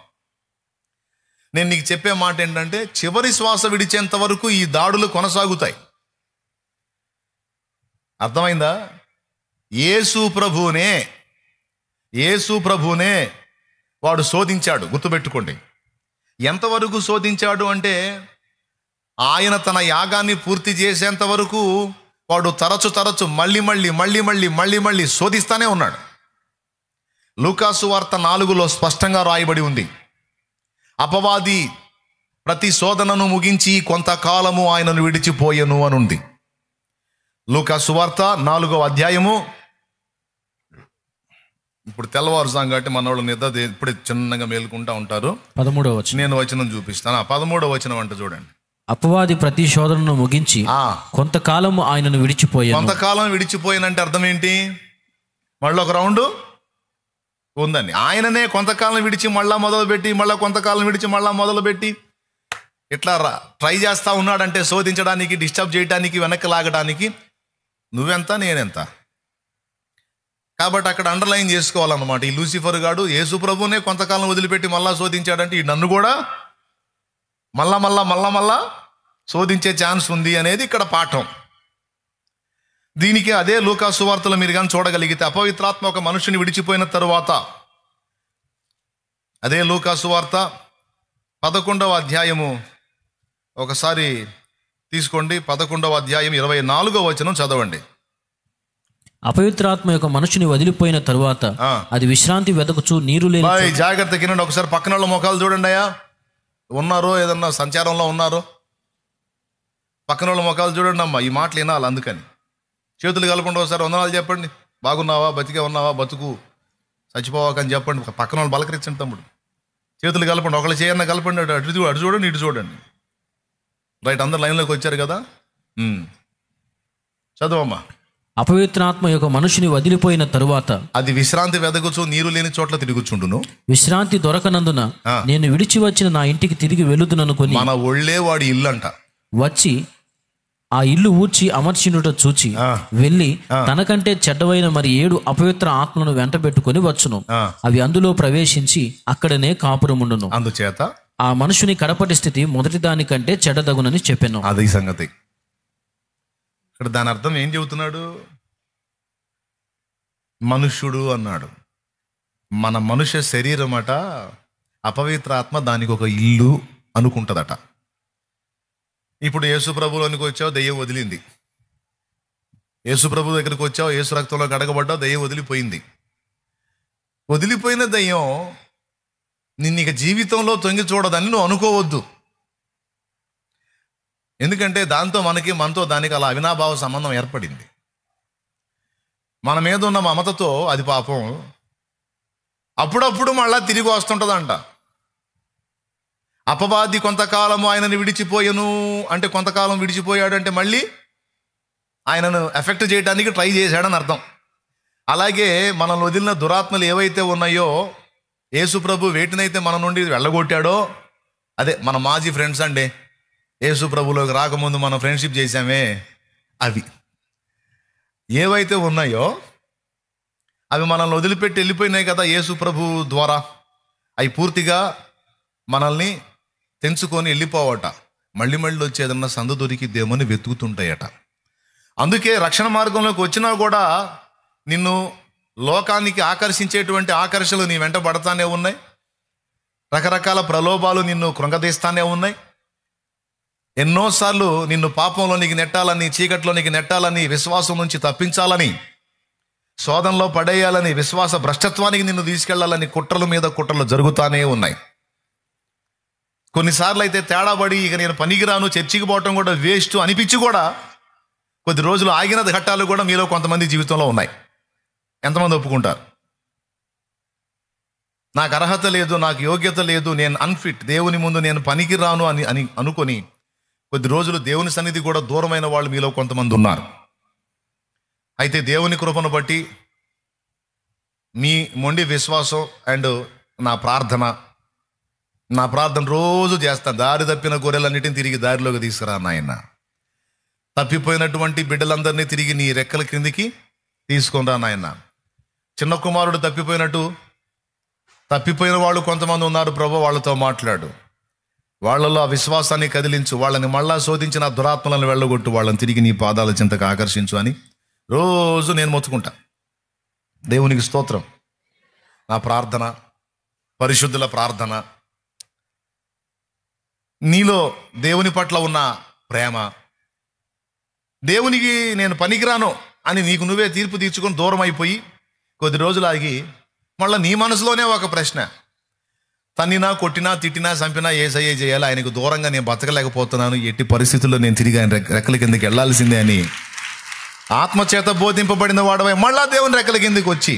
నేను నీకు చెప్పే మాట ఏంటంటే, చివరి శ్వాస విడిచేంత వరకు ఈ దాడులు కొనసాగుతాయి. అర్థమైందా? యేసు ప్రభువునే వాడు శోధించాడు. గుర్తుపెట్టుకోండి. ఎంతవరకు శోధించాడు అంటే, ఆయన తన యాగాన్ని పూర్తి చేసేంత వరకు వాడు తరచు మళ్ళీ శోధిస్తానే ఉన్నాడు. లూకాసు వార్త 4లో స్పష్టంగా రాయబడి ఉంది, అపవాది ప్రతి శోధనను ముగించి కొంతకాలము ఆయనను విడిచిపోయెను అని ఉంది. లూకాసు వార్త 4వ అధ్యాయము. ఇప్పుడు తెల్లవారుజాము కాబట్టి మన వాళ్ళు నిద్ర ఇప్పుడే చిన్నగా మేలుకుంటా ఉంటారు. 13వ వచనం నేను వచనం చూపిస్తాను. 13వ వచనం అంటే చూడండి, అపవాది ప్రతి శోధనను ముగించి కొంతకాలము ఆయనను విడిచిపోయాను. కొంతకాలం విడిచిపోయినంటే అర్థం ఏంటి? మళ్ళీ ఒక రౌండ్ ఉందని. ఆయననే కొంతకాలం విడిచి మళ్ళా మొదలుపెట్టి, మళ్ళీ కొంతకాలం విడిచి మళ్ళా మొదలుపెట్టి ఇట్లా ట్రై చేస్తా ఉన్నాడంటే, శోధించడానికి, డిస్టర్బ్ చేయడానికి, వెనక్కి లాగడానికి. నువ్వెంత నేనెంత? కాబట్టి అక్కడ అండర్లైన్ చేసుకోవాలన్నమాట. ఈ లూసిఫర్ గాడు యేసు ప్రభునే కొంతకాలం వదిలిపెట్టి మళ్ళా శోధించాడంటే, ఈ నన్ను కూడా మళ్ళా శోధించే ఛాన్స్ ఉంది అనేది ఇక్కడ పాఠం. దీనికి అదే లూకా సువార్తలో మీరు కానీ చూడగలిగితే, అపవిత్రాత్మ ఒక మనుషుని విడిచిపోయిన తరువాత, అదే లూకా సువార్త 11వ అధ్యాయము ఒకసారి తీసుకోండి. 11వ అధ్యాయం 24వ వచనం చదవండి. అపవిత్రాత్మ యొక్క మనుషుని వదిలిపోయిన తరువాత అది విశ్రాంతి వెదకుచు నీరు లేని. జాగ్రత్త కినండి. ఒకసారి పక్కన వాళ్ళ ముఖాలు చూడండి. అయ్యా ఉన్నారో, ఏదన్నా సంచారంలో ఉన్నారో, పక్కన వాళ్ళ ముఖాలు చూడండి. అమ్మా ఈ మాటలు వినాలి. అందుకని చేతులు కలపండి. ఒకసారి వందనాలు చెప్పండి. బాగున్నావా, బతికే ఉన్నావా, బతుకు చచ్చిపోవాకని చెప్పండి. పక్కన వాళ్ళు బలకరించండి. తమ్ముడు చేతులు కలపండి. ఒకళ్ళు చేయన్న కలపండి. అటు చూడండి, ఇటు చూడండి. రైట్, అందరు లైన్లోకి వచ్చారు కదా. చదవమ్మా. అపవిత్రాత్మ యొక్క మనుషుని వదిలిపోయిన తరువాత అది విశ్రాంతి వెదకుచు నీరు లేని చోట్ల తిరుగుచుండును. విశ్రాంతి దొరకనందున నేను విడిచి వచ్చిన నా ఇంటికి తిరిగి వెళుదుననుకొని, మన ఒళ్ళే వాడి ఇల్లు అంట, వచ్చి ఆ ఇల్లు ఊడ్చి అమర్చినుట చూచి వెళ్ళి తనకంటే చెడ్డవైన మరి 7 అపవిత్ర ఆత్మలను వెంట పెట్టుకుని వచ్చును. అవి అందులో ప్రవేశించి అక్కడనే కాపురముండును. అందుచేత ఆ మనుషుని కడపటి స్థితి మొదటి దానికంటే చెడ్డదగునని చెప్పాను. అది సంగతి. ఇక్కడ దాని అర్థం ఏం చెబుతున్నాడు? మనుష్యుడు అన్నాడు. మన మనుష్య శరీరం అట అపవిత్రాత్మ దానికి ఒక ఇల్లు అనుకుంటుందట. ఇప్పుడు యేసు ప్రభులోనికి వచ్చావు, దెయ్యం వదిలింది. యేసు ప్రభు దగ్గరికి వచ్చావు, యేసు రక్తంలో కడగబడ్డావు, దెయ్యం వదిలిపోయింది. వదిలిపోయిన దెయ్యం నిన్ను ఇక జీవితంలో తొంగి చూడదని నువ్వు అనుకోవద్దు. ఎందుకంటే మనతో దానికి అలా అవినాభావ సంబంధం ఏర్పడింది. మన మీద ఉన్న మమతతో అది పాపం అప్పుడప్పుడు మళ్ళా తిరిగి వస్తుంటుందంట. అపవాది కొంతకాలము ఆయనను విడిచిపోయెను అంటే, కొంతకాలం విడిచిపోయాడు అంటే మళ్ళీ ఆయనను ఎఫెక్ట్ చేయడానికి ట్రై చేశాడని అర్థం. అలాగే మనల్ని వదిలిన దురాత్మలు ఏవైతే ఉన్నాయో, యేసు ప్రభు వేటినైతే మన నుండి వెళ్ళగొట్టాడో, అదే మన మాజీ ఫ్రెండ్స్ అండి, యేసు ప్రభులోకి రాకముందు మనం ఫ్రెండ్షిప్ చేశామే, అవి ఏవైతే ఉన్నాయో అవి మనల్ని వదిలిపెట్టి వెళ్ళిపోయినాయి కదా యేసు ప్రభు ద్వారా. అవి పూర్తిగా మనల్ని తెంచుకొని వెళ్ళిపోవట. మళ్ళీ వచ్చేదన్నా సందు దొరికిద్దేమని వెతుకుతుంటాయట. అందుకే రక్షణ మార్గంలోకి వచ్చినా కూడా నిన్ను లోకానికి ఆకర్షించేటువంటి ఆకర్షణలు నీ వెంట పడతానే ఉన్నాయి. రకరకాల ప్రలోభాలు నిన్ను కృంగదీస్తానే ఉన్నాయి. ఎన్నోసార్లు నిన్ను పాపంలోనికి నెట్టాలని, చీకట్లోనికి నెట్టాలని, విశ్వాసం నుంచి తప్పించాలని, శోధనలో పడేయాలని, విశ్వాస భ్రష్టత్వానికి నిన్ను తీసుకెళ్లాలని కుట్రల మీద కుట్రలు జరుగుతానే ఉన్నాయి. కొన్నిసార్లు అయితే తేడాబడి ఇక నేను పనికిరాను, చర్చికి పోవటం కూడా వేస్ట్ అనిపించి కూడా కొద్ది రోజులు ఆగిన ఘట్టాలు కూడా మీలో కొంతమంది జీవితంలో ఉన్నాయి. ఎంతమంది ఒప్పుకుంటారు? నాకు అర్హత లేదు, నాకు యోగ్యత లేదు, నేను అన్ఫిట్, దేవుని ముందు నేను పనికిరాను అని అనుకొని కొద్ది రోజులు దేవుని సన్నిధి కూడా దూరమైన వాళ్ళు మీలో కొంతమంది ఉన్నారు. అయితే దేవుని కృపను బట్టి మీ మొండి విశ్వాసం అండ్ నా ప్రార్థన నా ప్రార్థన రోజు చేస్తాను. దారి తప్పిన గొర్రెలన్నిటిని తిరిగి దారిలోకి తీసుకురా నాయన. తప్పిపోయినటువంటి బిడ్డలందరినీ తిరిగి నీ రెక్కల క్రిందికి తీసుకొని రా నాయన. చిన్న కుమారుడు తప్పిపోయినట్టు తప్పిపోయిన వాళ్ళు కొంతమంది ఉన్నారు ప్రభు, వాళ్ళతో మాట్లాడు. వాళ్ళలో ఆ విశ్వాసాన్ని కదిలించు. వాళ్ళని మళ్ళా శోధించిన దురాత్మలను వెళ్ళగొట్టు. వాళ్ళని తిరిగి నీ పాదాల చింతకు ఆకర్షించు అని రోజు నేను మొత్తుకుంటా. దేవునికి స్తోత్రం. నా ప్రార్థన, పరిశుద్ధుల ప్రార్థన, నీలో దేవుని పట్ల ఉన్న ప్రేమ, దేవునికి నేను పనికిరాను అని నీకు నువ్వే తీర్పు తీర్చుకొని దూరం అయిపోయి కొద్ది రోజులు ఆగి మళ్ళీ నీ మనసులోనే ఒక ప్రశ్న, తన్నినా కొట్టినా తిట్టినా చంపినా ఏసయ్యే చేయాలి, ఆయనకు దూరంగా నేను బతకలేకపోతున్నాను, ఎట్టి పరిస్థితుల్లో నేను తిరిగి ఆయన రెక్కల కిందకి వెళ్ళాల్సిందే అని ఆత్మచేత బోధింపబడిన వాడవై మళ్ళా దేవుని రెక్కల కిందకి వచ్చి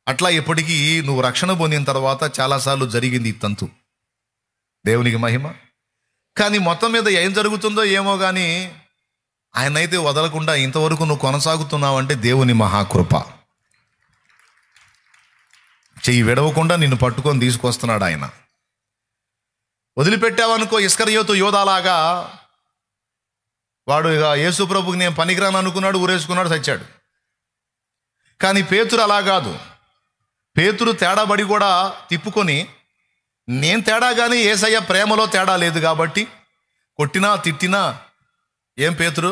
అట్లా ఎప్పటికీ నువ్వు రక్షణ పొందిన తర్వాత చాలాసార్లు జరిగింది ఈ తంతు. దేవునికి మహిమ. కానీ మొత్తం మీద ఏం జరుగుతుందో ఏమో కానీ ఆయనైతే వదలకుండా ఇంతవరకు నువ్వు కొనసాగుతున్నావంటే దేవుని మహాకృప. చెయ్యి విడవకుండా నిన్ను పట్టుకొని తీసుకొస్తున్నాడు ఆయన. వదిలిపెట్టావనుకో ఇస్కరియోతు యోధాలాగా, వాడు ఇక యేసు ప్రభుకి నేను పనికిరాను అనుకున్నాడు, ఊరేసుకున్నాడు, చచ్చాడు. కానీ పేతురు అలా కాదు. పేతురు తేడాబడి కూడా తిప్పుకొని నేను తేడా కానీ యేసయ్య ప్రేమలో తేడా లేదు కాబట్టి కొట్టినా తిట్టినా, ఏం పేతురు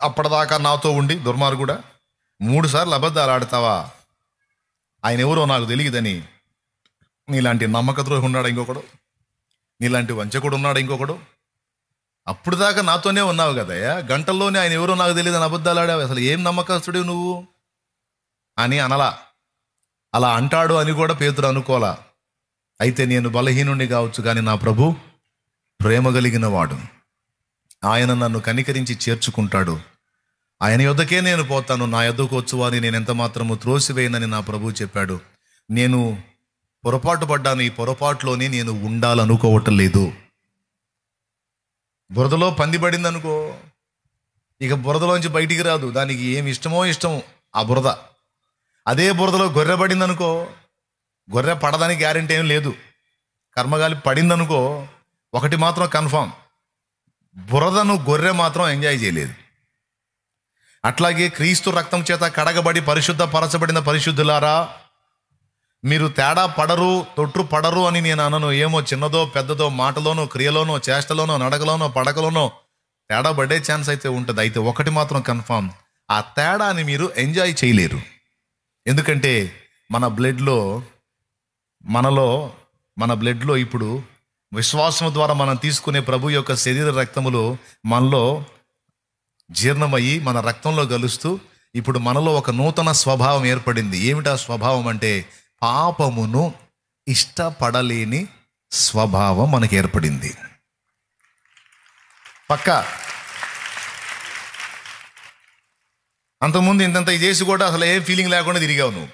అప్పటిదాకా నాతో ఉండి దుర్మార్గుడా 3 సార్లు అబద్ధాలు ఆడతావా, ఆయన ఎవరో నాకు తెలియదని, నీలాంటి నమ్మక ద్రోహి ఉన్నాడు ఇంకొకడు, నీలాంటి వంచకుడు ఉన్నాడు ఇంకొకడు, అప్పుడు దాకా నాతోనే ఉన్నావు కదయ్యా, గంటల్లోనే ఆయన ఎవరో నాకు తెలియదని అబద్ధాలు ఆడావు, అసలు ఏం నమ్మకస్తుడివి నువ్వు అని అనలా. అలా అంటాడు అని కూడా పేతురు అనుకోలా. అయితే నేను బలహీనుణ్ణి కావచ్చు కానీ నా ప్రభు ప్రేమ కలిగిన వాడు, ఆయన నన్ను కనికరించి చేర్చుకుంటాడు, ఆయన యొద్దకే నేను పోతాను, నా యొద్దకు వచ్చువాని నేను ఎంత మాత్రము త్రోసివేయనని నా ప్రభు చెప్పాడు. నేను పొరపాటు పడ్డాను, ఈ పొరపాటులోనే నేను ఉండాలనుకోవటం లేదు. బురదలో పంది పడింది అనుకో, ఇక బురదలోంచి బయటికి రాదు, దానికి ఏమి ఇష్టమో ఇష్టం ఆ బురద. అదే బురదలో గొర్రె పడింది అనుకో, గొర్రె పడడానికి గ్యారెంటీ ఏం లేదు. కర్మగాలి పడిందనుకో, ఒకటి మాత్రం కన్ఫామ్, బురదను గొర్రె మాత్రం ఎంజాయ్ చేయలేదు. అట్లాగే క్రీస్తు రక్తం చేత కడగబడి పరిశుద్ధ పరచబడిన పరిశుద్ధులారా, మీరు తేడా పడరు, తొట్టు పడరు అని నేను అనను. ఏమో చిన్నదో పెద్దదో, మాటలోనో క్రియలోనో చేష్టలోనో నడకలోనో పడకలోనో తేడా పడే ఛాన్స్ అయితే ఉంటుంది. అయితే ఒకటి మాత్రం కన్ఫామ్, ఆ తేడాని మీరు ఎంజాయ్ చేయలేరు. ఎందుకంటే మన బ్లడ్లో ఇప్పుడు విశ్వాసం ద్వారా మనం తీసుకునే ప్రభు యొక్క శరీర రక్తములు మనలో జీర్ణమయ్యి మన రక్తంలో కలుస్తూ ఇప్పుడు మనలో ఒక నూతన స్వభావం ఏర్పడింది. ఏమిటా స్వభావం అంటే పాపమును ఇష్టపడలేని స్వభావం మనకి ఏర్పడింది. పక్కా అంతకుముందు ఇంతంత చేసి కూడా అసలు ఏం ఫీలింగ్ లేకుండా తిరిగావు. నువ్వు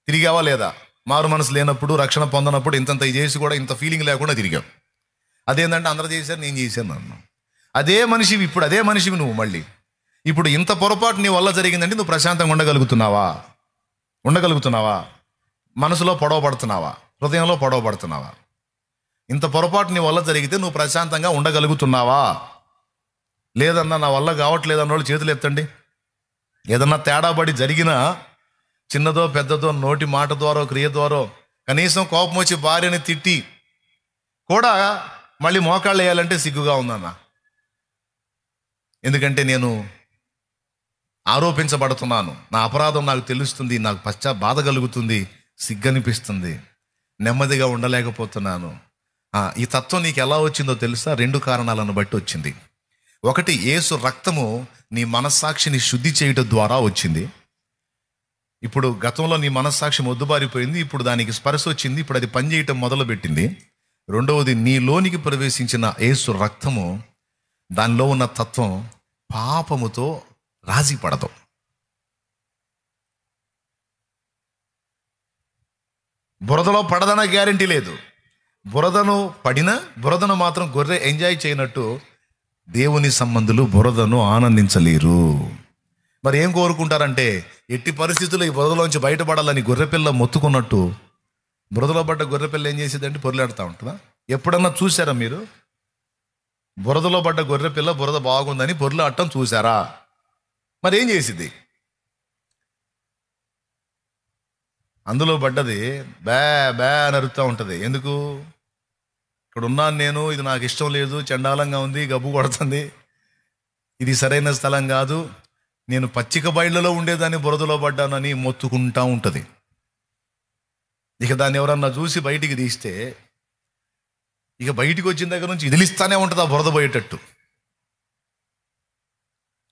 తిరిగావా లేదా? మారు మనసు లేనప్పుడు, రక్షణ పొందనప్పుడు ఇంతంత చేసి కూడా ఇంత ఫీలింగ్ లేకుండా తిరిగావు. అదేంటంటే అందరూ చేశారు, నేను చేశాను అన్నాను. అదే మనిషివి ఇప్పుడు, అదే మనిషివి నువ్వు మళ్ళీ. ఇప్పుడు ఇంత పొరపాటు నీ వల్ల జరిగిందంటే నువ్వు ప్రశాంతంగా ఉండగలుగుతున్నావా? మనసులో పొడవ పడుతున్నావా? హృదయంలో పొడవ పడుతున్నావా? ఇంత పొరపాటు నీ వల్ల జరిగితే నువ్వు ప్రశాంతంగా ఉండగలుగుతున్నావా? లేదన్నా నా వల్ల కావట్లేదు అన్న వాళ్ళు చేతులు ఎత్తండి. ఏదన్నా తేడా పడి జరిగినా, చిన్నదో పెద్దదో, నోటి మాట ద్వారా క్రియ ద్వారా, కనీసం కోపం వచ్చి భార్యని తిట్టి కూడా మళ్ళీ మోకాళ్ళు వేయాలంటే సిగ్గుగా ఉందన్న. ఎందుకంటే నేను ఆరోపించబడుతున్నాను, నా అపరాధం నాకు తెలుస్తుంది, నాకు బాధ కలుగుతుంది, సిగ్గనిపిస్తుంది, నెమ్మదిగా ఉండలేకపోతున్నాను. ఈ తత్వం నీకు ఎలా వచ్చిందో తెలుసా? 2 కారణాలను బట్టి వచ్చింది. ఒకటి, యేసు రక్తము నీ మనస్సాక్షిని శుద్ధి చేయడం ద్వారా వచ్చింది. ఇప్పుడు గతంలో నీ మనస్సాక్షి మొద్దుబారిపోయింది, ఇప్పుడు దానికి స్పర్శ వచ్చింది, ఇప్పుడు అది పనిచేయటం మొదలుపెట్టింది. రెండవది, నీలోనికి ప్రవేశించిన యేసు రక్తము, దానిలో ఉన్న తత్వం పాపముతో రాజీ పడదు. బురదలో పడదన గ్యారెంటీ లేదు. బురదను మాత్రం గొర్రె ఎంజాయ్ చేయనట్టు దేవుని సంబంధులు బురదను ఆనందించలేరు. మరి ఏం కోరుకుంటారంటే, ఎట్టి పరిస్థితుల్లో ఈ బురదలోంచి బయటపడాలని గొర్రెపిల్ల మొత్తుకున్నట్టు బురదలో పడ్డ గొర్రెపిల్ల ఏం చేసేదంటే పొర్లాడుతూ ఉంటుందా? ఎప్పుడన్నా చూసారా మీరు? బురదలో పడ్డ గొర్రెపిల్ల బురద బాగుందని పొర్లాడటం చూసారా? మరి ఏం చేసింది? అందులో పడ్డది బ్యా బ్యా అని అరుస్తూ ఉంటుంది. ఎందుకు? ఇక్కడ ఉన్నాను నేను, ఇది నాకు ఇష్టం లేదు, చండాలంగా ఉంది, గబ్బు కొడుతుంది, ఇది సరైన స్థలం కాదు, నేను పచ్చిక బయళ్ళలో ఉండేదాన్ని బురదలో పడ్డానని మొత్తుకుంటా ఉంటుంది. ఇక దాన్ని ఎవరన్నా చూసి బయటికి తీస్తే ఇక బయటికి వచ్చిన దగ్గర నుంచి ఇదిలిస్తానే ఉంటుంది ఆ బురద పోయేటట్టు.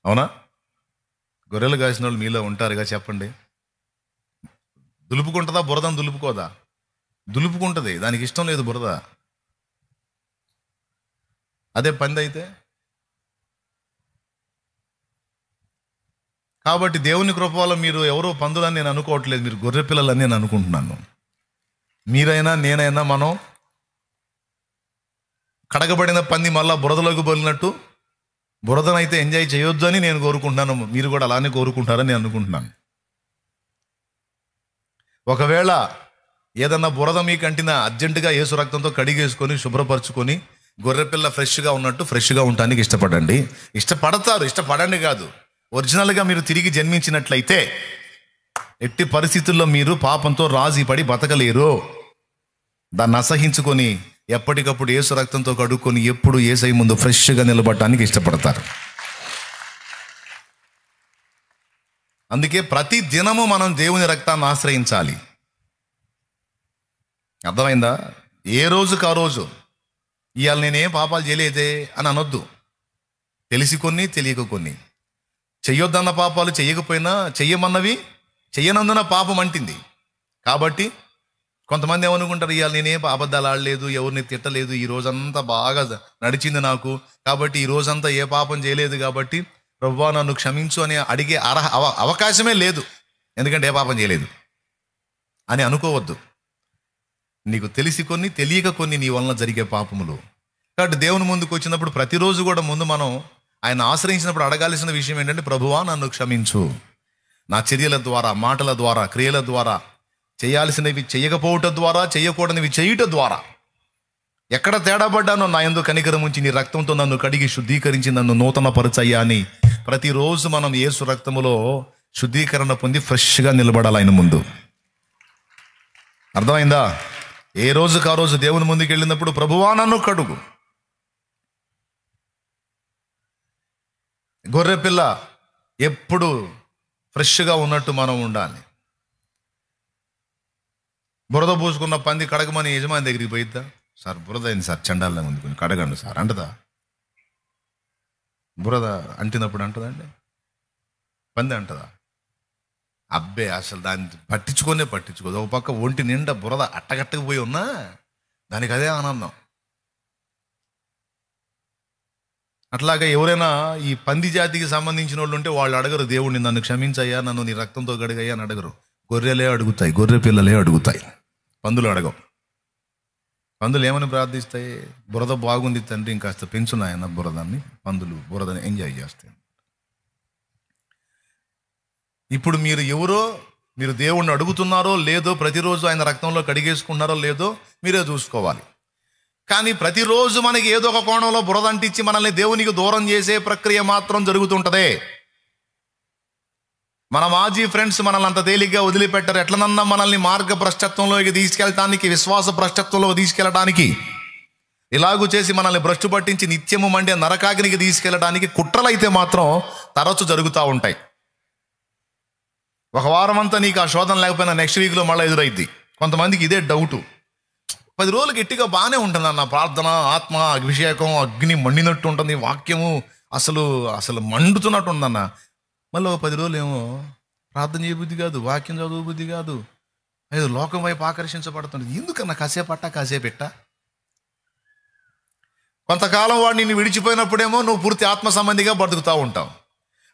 అవునా? గొర్రెలు కాసిన వాళ్ళు మీలో ఉంటారుగా, చెప్పండి. దులుపుకుంటుందా బురదను? దులుపుకోదా? దులుపుకుంటుంది, దానికి ఇష్టం లేదు బురద. అదే పంది అయితే. కాబట్టి దేవుని కృప వల్ల మీరు ఎవరో పందులని నేను అనుకోవట్లేదు, మీరు గొర్రె పిల్లలని నేను అనుకుంటున్నాను. మీరైనా నేనైనా మనం కడగబడిన పంది మళ్ళా బురదలోకి బలినట్టు బురదనైతే ఎంజాయ్ చేయొద్దు అని నేను కోరుకుంటున్నాను. మీరు కూడా అలానే కోరుకుంటారని నేను అనుకుంటున్నాను. ఒకవేళ ఏదన్నా బురద మీకు అంటినా అర్జెంటుగా యేసు రక్తంతో కడిగేసుకొని శుభ్రపరచుకొని గొర్రెపిల్ల ఫ్రెష్గా ఉన్నట్టు ఫ్రెష్గా ఉండటానికి ఇష్టపడండి. ఇష్టపడతారు, ఇష్టపడండి కాదు. ఒరిజినల్గా మీరు తిరిగి జన్మించినట్లయితే ఎట్టి పరిస్థితుల్లో మీరు పాపంతో రాజీ పడి బతకలేరు. దాన్ని అసహించుకొని ఎప్పటికప్పుడు యేసు రక్తంతో కడుక్కొని ఎప్పుడు యేసయ్య ముందు ఫ్రెష్గా నిలబడటానికి ఇష్టపడతారు. అందుకే ప్రతి దినము మనం దేవుని రక్తాన్ని ఆశ్రయించాలి. అర్థమైందా? ఏ రోజుకు ఆ రోజు ఇవాళ నేనేం పాపాలు చేయలేదే అని అనొద్దు. తెలిసి కొన్ని, తెలియక కొన్ని. చెయ్యొద్దన్న పాపాలు చెయ్యకపోయినా చెయ్యమన్నవి చెయ్యనందున పాపం అంటింది. కాబట్టి కొంతమంది ఏమనుకుంటారు, ఇవాళ నేనేం అబద్ధాలు ఆడలేదు, ఎవరిని తిట్టలేదు, ఈ రోజంతా బాగా నడిచింది నాకు, కాబట్టి ఈ రోజంతా ఏ పాపం చేయలేదు, కాబట్టి ప్రభువా నన్ను క్షమించు అని అడిగే అవకాశమే లేదు. ఎందుకంటే ఏ పాపం చేయలేదు అని అనుకోవద్దు. నీకు తెలిసి కొన్ని, తెలియక కొన్ని నీ వలన జరిగే పాపములు. కాబట్టి దేవుని ముందుకు వచ్చినప్పుడు ప్రతిరోజు కూడా ముందు మనం ఆయన ఆశ్రయించినప్పుడు అడగాల్సిన విషయం ఏంటంటే, ప్రభువా నన్ను క్షమించు. నా చర్యల ద్వారా, మాటల ద్వారా, క్రియల ద్వారా, చేయాల్సినవి చేయకపోవటం ద్వారా, చేయకూడనివి చేయుట ద్వారా ఎక్కడ తేడా పడ్డానో నా యందు కనికరం ఉంచి నీ రక్తంతో నన్ను కడిగి శుద్ధీకరించి నన్ను నూతన పరచయ్యా అని ప్రతిరోజు మనం యేసు రక్తములో శుద్ధీకరణ పొంది ఫ్రెష్గా నిలబడాలి ఆయన ముందు. అర్థమైందా? ఏ రోజుకు ఆ రోజు దేవుని ముందుకు వెళ్ళినప్పుడు ప్రభువా నన్ను కడుగు. గొర్రెపిల్ల ఎప్పుడు ఫ్రెష్గా ఉన్నట్టు మనం ఉండాలి. బురద పూసుకున్న పంది కడగమని యజమాని దగ్గరికి పోయిద్దా? సార్ బురద అయింది సార్, చండాలంగా ఉంది, కొంచెం కడగండి సార్ అంటదా? బురద అంటినప్పుడు అంటదండి? పంది అంటదా? అబ్బే, అసలు దాన్ని పట్టించుకోదు. ఒక పక్క ఒంటి నిండా బురద అట్టగట్టకు పోయి ఉన్నా దానికి అదే ఆనందం. అట్లాగా ఎవరైనా ఈ పంది జాతికి సంబంధించిన వాళ్ళు ఉంటే వాళ్ళు అడగరు దేవుడిని, నన్ను క్షమించయ్యా, నన్ను నీ రక్తంతో కడిగయ్యా అని అడగరు. గొర్రెలే అడుగుతాయి, గొర్రె పిల్లలే అడుగుతాయి, పందులు అడగవు. పందులు ఏమని ప్రార్థిస్తాయి? బురద బాగుంది తండ్రి, ఇంకాస్త పెంచు నాయన బురదాన్ని. పందులు బురదని ఎంజాయ్ చేస్తాయి. ఇప్పుడు మీరు ఎవరో, మీరు దేవుణ్ణి అడుగుతున్నారో లేదో, ప్రతిరోజు ఆయన రక్తంలో కడిగేసుకున్నారో లేదో మీరే చూసుకోవాలి. కానీ ప్రతిరోజు మనకి ఏదో ఒక కోణంలో బురద అంటించి మనల్ని దేవునికి దూరం చేసే ప్రక్రియ మాత్రం జరుగుతుంటదే. మన మాజీ ఫ్రెండ్స్ మనల్ని అంత తేలిగ్గా వదిలిపెట్టారు. ఎట్లనన్నా మనల్ని మార్గ భ్రష్టత్వంలోకి తీసుకెళ్ళటానికి, విశ్వాస భ్రష్టత్వంలోకి తీసుకెళ్ళడానికి, ఇలాగూ చేసి మనల్ని భ్రష్టు పట్టించి నిత్యము మండే నరకాగ్నికి తీసుకెళ్ళడానికి కుట్రలు అయితే మాత్రం తరచు జరుగుతూ ఉంటాయి. ఒక వారం అంతా నీకు ఆ శోధన లేకపోయినా నెక్స్ట్ వీక్లో మళ్ళీ ఎదురైద్ది. కొంతమందికి ఇదే డౌటు. 10 రోజులు గట్టిగా బాగానే ఉంటుంది అన్న ప్రార్థన, ఆత్మ అభిషేకం, అగ్ని మండినట్టు ఉంటుంది, వాక్యము అసలు అసలు మండుతున్నట్టు ఉందన్న. మళ్ళీ ఒక 10 రోజులు ఏమో ప్రార్థన చేయబుద్ధి కాదు, వాక్యం చదువు బుద్ధి కాదు, ఏదో లోకం వైపు ఆకర్షించబడుతుంది. ఎందుకన్నా కాసేపెట్ట. కొంతకాలం వాడు నిన్ను విడిచిపోయినప్పుడేమో నువ్వు పూర్తి ఆత్మ సంబంధిగా బతుకుతూ ఉంటావు.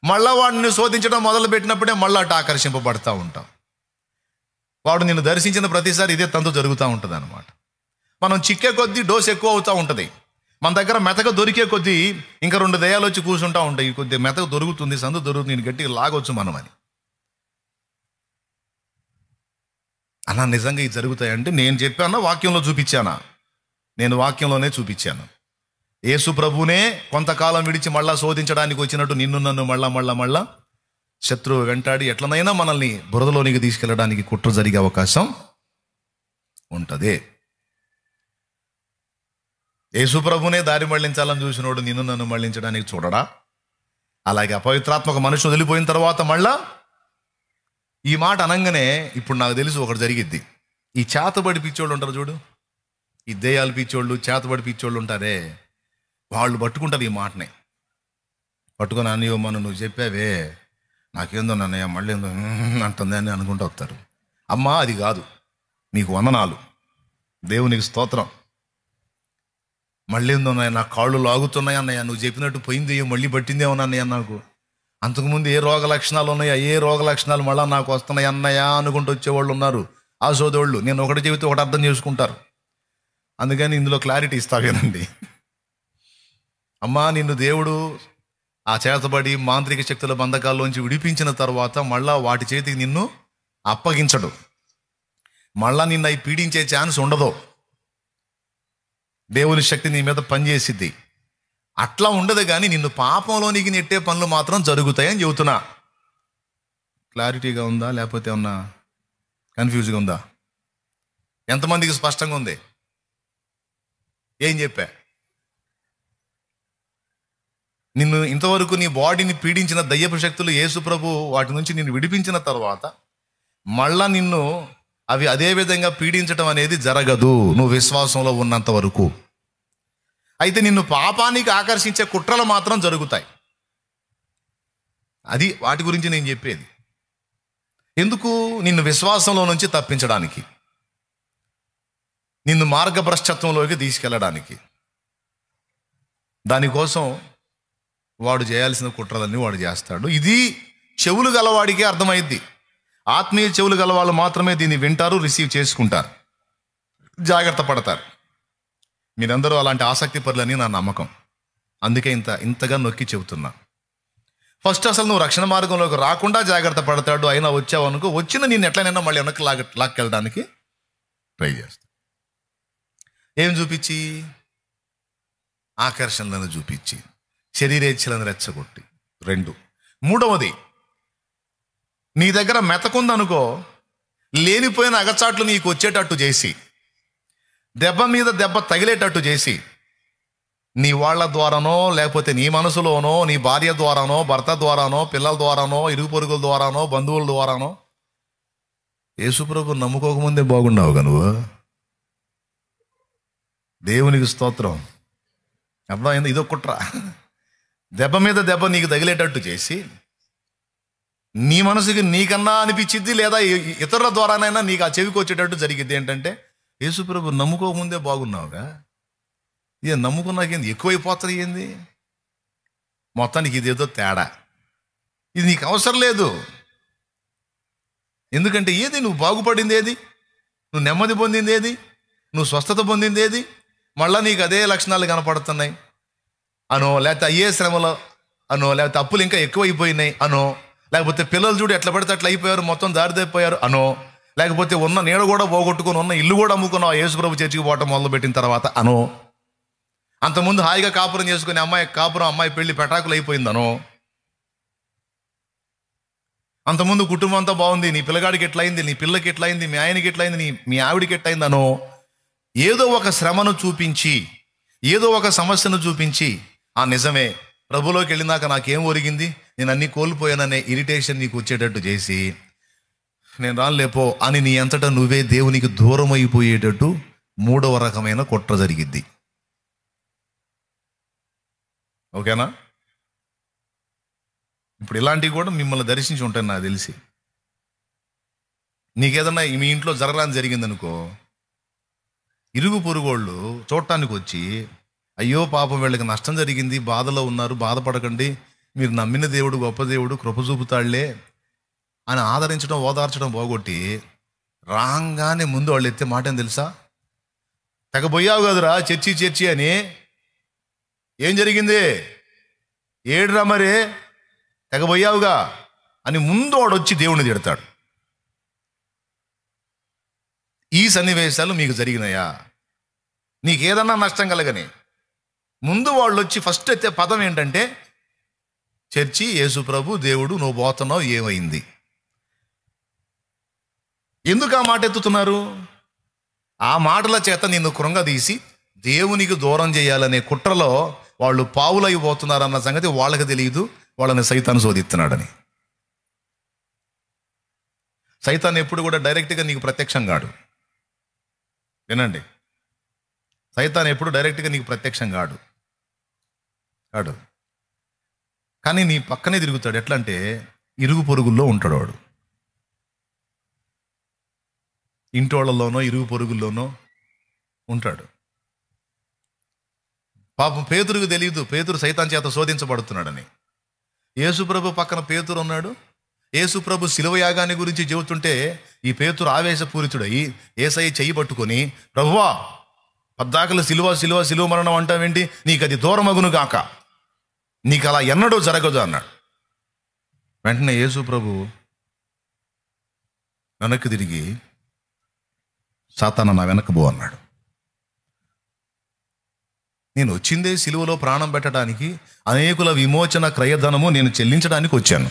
మళ్ళా వాడిని శోధించడం మొదలు పెట్టినప్పుడే మళ్ళీ అటు ఆకర్షింపబడుతూ ఉంటావు. వాడు నిన్ను దర్శించిన ప్రతిసారి ఇదే తంతు జరుగుతూ ఉంటుంది అన్నమాట. మనం చిక్కే కొద్దీ డోస్ ఎక్కువ అవుతూ ఉంటుంది. మన దగ్గర మెతక దొరికే కొద్దీ ఇంకా 2 దయ్యాలు వచ్చి కూర్చుంటూ ఉంటాయి. కొద్దిగా మెతక దొరుకుతుంది, సందు దొరుకుతుంది, నేను గట్టిగా లాగొచ్చు మనం అని. అలా నిజంగా ఇది జరుగుతాయంటే నేను చెప్పానా వాక్యంలో చూపించానా? నేను వాక్యంలోనే చూపించాను. యేసు ప్రభునే కొంతకాలం విడిచి మళ్ళా శోధించడానికి వచ్చినట్టు నిన్ను నన్ను మళ్ళా శత్రువు వెంటాడి ఎట్లనైనా మనల్ని బురదలోనికి తీసుకెళ్ళడానికి కుట్ర జరిగే అవకాశం ఉంటుంది. యేసు ప్రభునే దారి మళ్లించాలని చూసినోడు నిన్ను నన్ను మళ్లించడానికి చూడడా? అలాగే అపవిత్రాత్మక మనుషులు వదిలిపోయిన తర్వాత మళ్ళా ఈ మాట అనగానే ఇప్పుడు నాకు తెలుసు ఒకటి జరిగిద్ది. ఈ చేతబడి పిచ్చోళ్ళు ఉంటారు చూడు, ఈ దెయ్యాలు పిచ్చోళ్ళు, చేతబడి పిచ్చోళ్ళు ఉంటారే, వాళ్ళు పట్టుకుంటారు ఈ మాటని. పట్టుకొని అన్నయ్యో నువ్వు చెప్పావే, నాకేందో అన్నయ్య మళ్ళీ ఏందో అంటుంది అని అనుకుంటూ వస్తారు. అమ్మా అది కాదు, నీకు వందనాలు, దేవునికి స్తోత్రం. మళ్ళీ ఏందో అన్నయ్య నా కాళ్ళు లాగుతున్నాయి అన్నయ్య, నువ్వు చెప్పినట్టు పోయింది మళ్ళీ పట్టిందేమో అన్నయ్య, నాకు అంతకుముందు ఏ రోగ లక్షణాలు ఉన్నాయా, ఏ రోగ లక్షణాలు మళ్ళీ నాకు వస్తున్నాయి అన్నయ్య అనుకుంటూ వచ్చేవాళ్ళు ఉన్నారు. ఆ సోదోళ్ళు నేను ఒకటి చెబితే ఒకటి అర్థం చేసుకుంటారు. అందుకని ఇందులో క్లారిటీ ఇస్తావేనండి. అమ్మా నిన్ను దేవుడు ఆ చేతబడి మాంత్రిక శక్తుల బంధకాల్లోంచి విడిపించిన తర్వాత మళ్ళా వాటి చేతికి నిన్ను అప్పగించడు, మళ్ళా నిన్ను అవి పీడించే ఛాన్స్ ఉండదు. దేవుని శక్తి నీ మీద పనిచేసిద్ది. అట్లా ఉండదు, కానీ నిన్ను పాపంలోనికి నెట్టే పనులు మాత్రం జరుగుతాయని చెబుతున్నా. క్లారిటీగా ఉందా లేకపోతే ఏమన్నా కన్ఫ్యూజ్గా ఉందా? ఎంతమందికి స్పష్టంగా ఉంది? ఏం చెప్పా? నిన్ను ఇంతవరకు నీ బాడీని పీడించిన దయ్యపు శక్తులు యేసు ప్రభు వాటి నుంచి నిన్ను విడిపించిన తర్వాత మళ్ళా నిన్ను అవి అదే విధంగా పీడించడం అనేది జరగదు నువ్వు విశ్వాసంలో ఉన్నంత వరకు. అయితే నిన్ను పాపానికి ఆకర్షించే కుట్రలు మాత్రం జరుగుతాయి. అది వాటి గురించి నేను చెప్పేది. ఎందుకు? నిన్ను విశ్వాసంలో నుంచి తప్పించడానికి, నిన్ను మార్గభ్రష్టత్వంలోకి తీసుకెళ్ళడానికి. దానికోసం వాడు చేయాల్సిన కుట్రలన్నీ వాడు చేస్తాడు. ఇది చెవులు గలవాడికే అర్థమైద్ది. ఆత్మీయ చెవులు గలవాళ్ళు మాత్రమే దీన్ని వింటారు, రిసీవ్ చేసుకుంటారు, జాగ్రత్త పడతారు. మీరందరూ అలాంటి ఆసక్తి పరులని నా నమ్మకం. అందుకే ఇంతగా నొక్కి చెబుతున్నా. ఫస్ట్ అసలు నువ్వు రక్షణ మార్గంలోకి రాకుండా జాగ్రత్త పడతాడు. అయినా వచ్చావు అనుకో, వచ్చిన నేను ఎట్లనైనా మళ్ళీ వెనక్కి లాక్కెళ్ళడానికి ట్రై చేస్తా. ఏం చూపించి? ఆకర్షణలను చూపించి, శరీరేచ్ఛలను రెచ్చగొట్టి. 2. మూడవది, నీ దగ్గర మెతకుందనుకో, లేనిపోయిన అగచాట్లు నీకు వచ్చేటట్టు చేసి, దెబ్బ మీద దెబ్బ తగిలేటట్టు చేసి, నీ వాళ్ళ ద్వారానో లేకపోతే నీ మనసులోనో, నీ భార్య ద్వారానో, భర్త ద్వారానో, పిల్లల ద్వారానో, ఇరుగు పొరుగుల ద్వారానో, బంధువుల ద్వారానో. యేసుప్రభు నమ్ముకోకముందే బాగున్నావుగా నువ్వు. దేవునికి స్తోత్రం. అర్థమైంది? ఇదో కుట్ర. దెబ్బ మీద దెబ్బ నీకు తగిలేటట్టు చేసి, నీ మనసుకి నీకన్నా అనిపించిద్ది, లేదా ఇతరుల ద్వారానైనా నీకు ఆ చెవికి వచ్చేటట్టు జరిగిద్ది. ఏంటంటే యేసుప్రభు నమ్ముకోకముందే బాగున్నావుగా, ఇక నమ్ముకున్నాకేంది ఎక్కువైపోతుంది ఏంది? మొత్తానికి ఇదేదో తేడా. ఇది నీకు అవసరం లేదు. ఎందుకంటే ఏది నువ్వు బాగుపడింది, ఏది నువ్వు నెమ్మది పొందింది, ఏది నువ్వు స్వస్థత పొందింది, ఏది మళ్ళీ నీకు అదే లక్షణాలు కనపడుతున్నాయి అనో, లేకపోతే అయ్యే శ్రమలో అనో, లేకపోతే అప్పులు ఇంకా ఎక్కువైపోయినాయి అనో, లేకపోతే పిల్లలు చూడు ఎట్లా పడితే అట్లా అయిపోయారు, మొత్తం దారిదైపోయారు అనో, లేకపోతే ఉన్న నీడ కూడా పోగొట్టుకుని ఉన్న ఇల్లు కూడా అమ్ముకున్నావు యేసుప్రభు చర్చికి పోవటం మొదలుపెట్టిన తర్వాత అనో, అంతకుముందు హాయిగా కాపురం చేసుకుని అమ్మాయి పెళ్లి పెటాకులు అయిపోయిందనో, అంతకుముందు కుటుంబం అంతా బాగుంది, నీ పిల్లగాడికి ఎట్లయింది, నీ పిల్లకి ఎట్లయింది, మీ ఆయనకి ఎట్లయింది, మీ ఆవిడికి ఎట్లయిందనో, ఏదో ఒక శ్రమను చూపించి, ఏదో ఒక సమస్యను చూపించి, ఆ నిజమే ప్రభులోకి వెళ్ళినాక నాకేం ఒరిగింది, నేను అన్నీ కోల్పోయాననే ఇరిటేషన్ నీకు వచ్చేటట్టు చేసి, నేను రానులేపో అని నీ అంతటా నువ్వే దేవునికి దూరం అయిపోయేటట్టు 3వ రకమైన కుట్ర జరిగిద్ది. ఓకేనా? ఇప్పుడు ఇలాంటివి కూడా మిమ్మల్ని దర్శించి ఉంటాను నాకు తెలిసి. నీకేదన్నా మీ ఇంట్లో జరగరాని జరిగిందనుకో, ఇరుగు పొరుగోళ్ళు చూడటానికి వచ్చి, అయ్యో పాపం వీళ్ళకి నష్టం జరిగింది, బాధలో ఉన్నారు, బాధపడకండి, మీరు నమ్మిన దేవుడు గొప్ప దేవుడు, కృప చూపుతాళ్లే అని ఆదరించడం, ఓదార్చడం పోగొట్టి రాగానే ముందు వాళ్ళు ఎత్తే మాట ఏం తెలుసా? తెగబోయావు కదురా చర్చి అని, ఏం జరిగింది, ఏడురా మరి, తెగబోయావుగా అని ముందు వాడు వచ్చి దేవుడిని తిడతాడు. ఈ సన్నివేశాలు మీకు జరిగినాయా? నీకేదన్నా నష్టం కలగని ముందు వాళ్ళు వచ్చి ఫస్ట్ అయితే పదం ఏంటంటే, చర్చి, యేసు ప్రభు, దేవుడు, నువ్వు పోతున్నావు, ఏమైంది? ఎందుకు ఆ మాట ఎత్తుతున్నారు? ఆ మాటల చేత నిన్ను కృంగదీసి దేవునికి దూరం చేయాలనే కుట్రలో వాళ్ళు పావులైపోతున్నారన్న సంగతి వాళ్ళకి తెలియదు. వాళ్ళని సైతాను శోధిస్తున్నాడని. సైతాన్ ఎప్పుడు కూడా డైరెక్ట్గా నీకు ప్రత్యక్షం కాడు. వినండి, సైతాన్ ఎప్పుడు డైరెక్ట్గా నీకు ప్రత్యక్షం కాడు. కానీ నీ పక్కనే తిరుగుతాడు. ఎట్లా అంటే ఇరుగు పొరుగుల్లో ఉంటాడు వాడు. ఇంటోళ్లలోనో ఇరుగు పొరుగుల్లోనో ఉంటాడు. పాపం పేతురుకు తెలియదు పేతురు సైతాన్ చేత శోధించబడుతున్నాడని. యేసుప్రభు పక్కన పేతురు ఉన్నాడు. యేసుప్రభు శిలువ యాగాన్ని గురించి చెబుతుంటే ఈ పేతురు ఆవేశపూరితుడయి యేసయ్య చెయ్యి పట్టుకొని, ప్రభువా, పద్దాకలు సిలువ మరణం అంటావేంటి? నీకు అది దూరమగును గాక, నీకు అలా ఎన్నడూ జరగదు అన్నాడు. వెంటనే యేసుప్రభు వెనక్కి తిరిగి, సాతానా, నా వెనక్కి పో అన్నాడు. నేను వచ్చిందే సిలువలో ప్రాణం పెట్టడానికి, అనేకుల విమోచన క్రయధనము నేను చెల్లించడానికి వచ్చాను.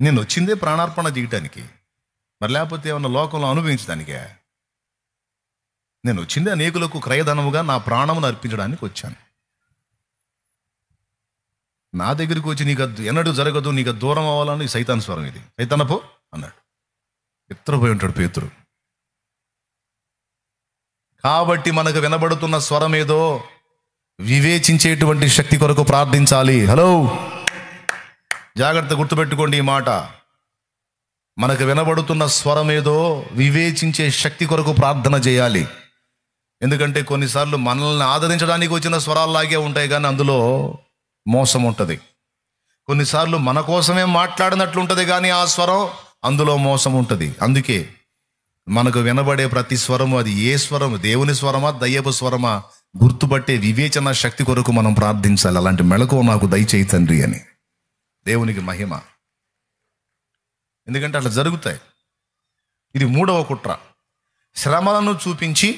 నేను వచ్చిందే ప్రాణార్పణ చేయటానికి, మరి లేకపోతే ఏమన్నా లోకంలో అనుభవించడానికే? నేను వచ్చిందే అనేకులకు క్రయధనముగా నా ప్రాణమును అర్పించడానికి వచ్చాను. నా దగ్గరికి వచ్చి నీకు ఎన్నడూ జరగదు, నీకు దూరం అవ్వాలని సైతాన్ స్వరం ఇది. సైతానపో అన్నాడు. ఎత్తరపోయి ఉంటాడు పేతురు. కాబట్టి మనకు వినబడుతున్న స్వరం ఏదో వివేచించేటువంటి శక్తి కొరకు ప్రార్థించాలి. హలో, జాగ్రత్త గుర్తుపెట్టుకోండి ఈ మాట. మనకు వినబడుతున్న స్వరం ఏదో వివేచించే శక్తి కొరకు ప్రార్థన చేయాలి. ఎందుకంటే కొన్నిసార్లు మనల్ని ఆదరించడానికి వచ్చిన స్వరాల్లాగే ఉంటాయి, కానీ అందులో మోసం ఉంటుంది. కొన్నిసార్లు మన కోసమే మాట్లాడినట్లు ఉంటుంది, కానీ ఆ స్వరం అందులో మోసం ఉంటుంది. అందుకే మనకు వినబడే ప్రతి స్వరము అది ఏ స్వరము, దేవుని స్వరమా దయ్యపు స్వరమా గుర్తుపట్టే వివేచన శక్తి కొరకు మనం ప్రార్థించాలి. అలాంటి మెళకువ నాకు దయచేయి తండ్రి అని. దేవునికి మహిమ. ఎందుకంటే అట్లా జరుగుతాయి. ఇది మూడవ కుట్ర, శ్రమలను చూపించి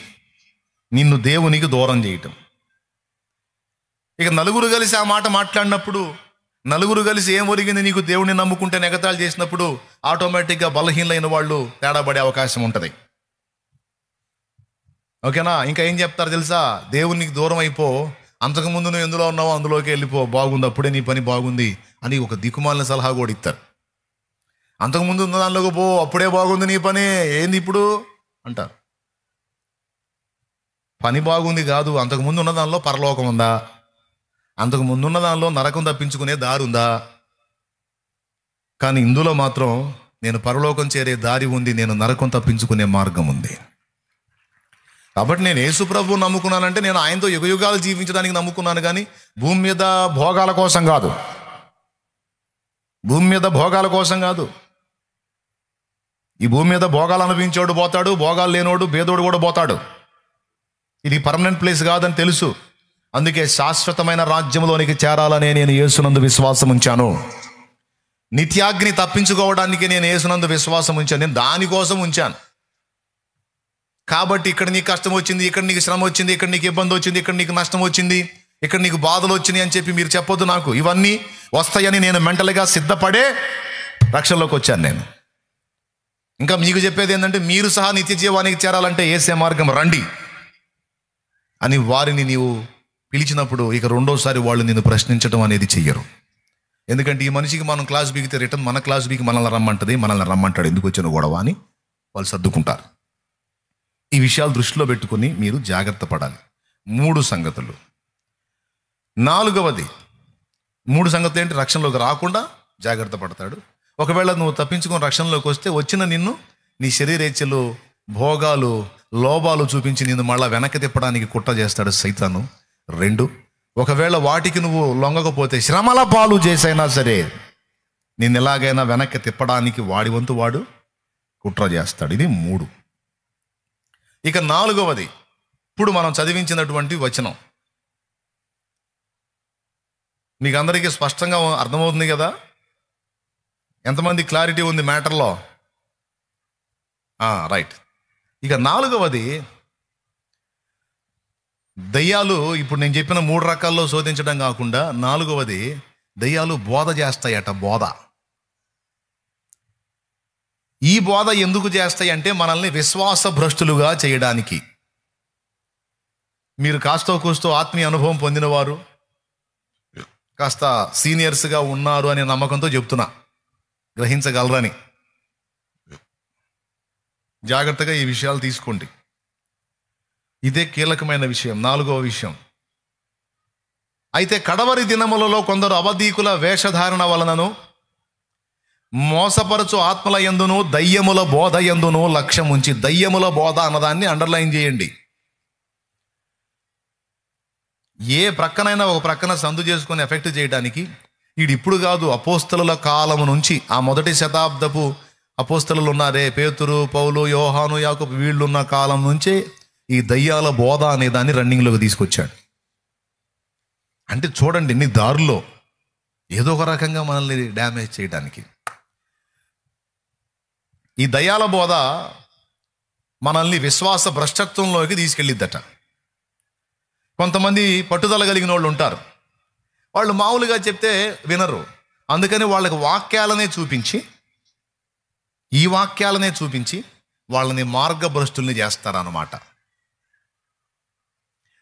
నిన్ను దేవునికి దూరం చేయటం. ఇక నలుగురు కలిసి ఆ మాట మాట్లాడినప్పుడు, నలుగురు కలిసి ఏం ఒరిగింది నీకు, దేవుడిని నమ్ముకుంటే ఎగతాళి చేసినప్పుడు ఆటోమేటిక్గా బలహీనలైన వాళ్ళు తేడా పడే అవకాశం ఉంటుంది. ఓకేనా? ఇంకా ఏం చెప్తారు తెలుసా? దేవునికి దూరం అయిపో, అంతకుముందు నువ్వు ఎందులో ఉన్నావో అందులోకి వెళ్ళిపో, బాగుంది, అప్పుడే నీ పని బాగుంది అని ఒక దిక్కుమాలిన సలహా కూడా ఇస్తారు. అంతకుముందు ఉన్న దానిలోకి పో, అప్పుడే బాగుంది నీ పని, ఏంది ఇప్పుడు అంటారు. పని బాగుంది కాదు, అంతకుముందు ఉన్న దానిలో పరలోకం ఉందా, అంతకు ముందున్న దానిలో నరకం తప్పించుకునే దారి ఉందా? కానీ ఇందులో మాత్రం నేను పరలోకం చేరే దారి ఉంది, నేను నరకం తప్పించుకునే మార్గం ఉంది. కాబట్టి నేను యేసు ప్రభువు నమ్ముకున్నానంటే నేను ఆయనతో యుగయుగాలు జీవించడానికి నమ్ముకున్నాను, కానీ భూమి మీద భోగాల కోసం కాదు. భూమి మీద భోగాల కోసం కాదు. ఈ భూమి మీద భోగాలు అనుభవించేవాడు పోతాడు, భోగాలు లేనోడు బేదోడు కూడా పోతాడు. ఇది పర్మనెంట్ ప్లేస్ కాదని తెలుసు. అందుకే శాశ్వతమైన రాజ్యంలోనికి చేరాలనే నేను యేసునందు విశ్వాసం ఉంచాను. నిత్యాగ్ని తప్పించుకోవడానికి నేను యేసునందు విశ్వాసం ఉంచాను. నేను దానికోసం ఉంచాను. కాబట్టి ఇక్కడ నీకు కష్టం వచ్చింది, ఇక్కడ నీకు శ్రమ వచ్చింది, ఇక్కడ నీకు ఇబ్బంది వచ్చింది, ఇక్కడ నీకు నష్టం వచ్చింది, ఇక్కడ నీకు బాధలు వచ్చినాయి అని చెప్పి మీరు చెప్పొద్దు నాకు. ఇవన్నీ వస్తాయని నేను మెంటల్గా సిద్ధపడే రక్షణలోకి వచ్చాను నేను. ఇంకా మీకు చెప్పేది ఏంటంటే, మీరు సహా నిత్య జీవానికి చేరాలంటే యేసే మార్గం రండి అని వారిని నీవు పిలిచినప్పుడు ఇక రెండోసారి వాళ్ళు నిన్ను ప్రశ్నించడం అనేది చెయ్యరు. ఎందుకంటే ఈ మనిషికి మనం క్లాస్ బీగితే రిటర్న్ మన క్లాస్ బీకి మనల్ని రమ్మంటాడు, ఎందుకు వచ్చిన గొడవ అని వాళ్ళు సర్దుకుంటారు. ఈ విషయాలు దృష్టిలో పెట్టుకుని మీరు జాగ్రత్త పడాలి. 3 సంగతులు. 4వది 3 సంగతులు ఏంటి? రక్షణలోకి రాకుండా జాగ్రత్త పడతాడు. ఒకవేళ నువ్వు తప్పించుకొని రక్షణలోకి వస్తే వచ్చిన నిన్ను నీ శరీరేచ్ఛలు, భోగాలు, లోభాలు చూపించి నిన్ను మళ్ళా వెనక్కి తిప్పడానికి కుట్ర చేస్తాడు సైతాను. 2, ఒకవేళ వాటికి నువ్వు లొంగకపోతే శ్రమల పాలు చేసైనా సరే నిన్ను ఎలాగైనా వెనక్కి తిప్పడానికి వాడి వంతు వాడు కుట్ర చేస్తాడు. ఇది 3. ఇక 4వది ఇప్పుడు మనం చదివించినటువంటి వచనం మీకు అందరికీ స్పష్టంగా అర్థమవుతుంది కదా? ఎంతమంది క్లారిటీ ఉంది మ్యాటర్లో? రైట్. ఇక నాలుగవది, దయ్యాలు ఇప్పుడు నేను చెప్పిన 3 రకాల్లో శోధించడం కాకుండా నాలుగవది, దయ్యాలు బోధ చేస్తాయట. బోధ. ఈ బోధ ఎందుకు చేస్తాయి అంటే మనల్ని విశ్వాస భ్రష్టులుగా చేయడానికి. మీరు కాస్తో కూస్తో ఆత్మీయ అనుభవం పొందినవారు, కాస్త సీనియర్స్గా ఉన్నారు అనే నమ్మకంతో చెప్తున్నా, గ్రహించగలరని. జాగ్రత్తగా ఈ విషయాలు తీసుకోండి. ఇదే కీలకమైన విషయం, 4వ విషయం. అయితే కడవరి దినములలో కొందరు అబద్ధీకుల వేషధారణ వలనను మోసపరచు ఆత్మల యందును దయ్యముల బోధ యందును లక్ష్యం ఉంచి, దయ్యముల బోధ అన్నదాన్ని అండర్లైన్ చేయండి. ఏ ప్రక్కనైనా ఒక ప్రక్కన సందు చేసుకొని ఎఫెక్ట్ చేయడానికి, ఇప్పుడు కాదు, అపోస్తలుల కాలము నుంచి, ఆ మొదటి శతాబ్దపు అపోస్తలులు ఉన్నారే, పేతురు, పౌలు, యోహాను, యాకోబు, వీళ్ళున్న కాలం నుంచే ఈ దయ్యాల బోధ అనే దాన్ని రన్నింగ్లోకి తీసుకొచ్చాడు. అంటే చూడండి, నీ దారుల్లో ఏదో ఒక రకంగా మనల్ని డ్యామేజ్ చేయడానికి ఈ దయ్యాల బోధ మనల్ని విశ్వాస భ్రష్టత్వంలోకి తీసుకెళ్ళిద్దట. కొంతమంది పట్టుదల కలిగిన వాళ్ళు ఉంటారు, వాళ్ళు మామూలుగా చెప్తే వినరు. అందుకని వాళ్ళకి ఈ వాక్యాలనే చూపించి వాళ్ళని మార్గభ్రష్టుల్ని చేస్తారన్నమాట.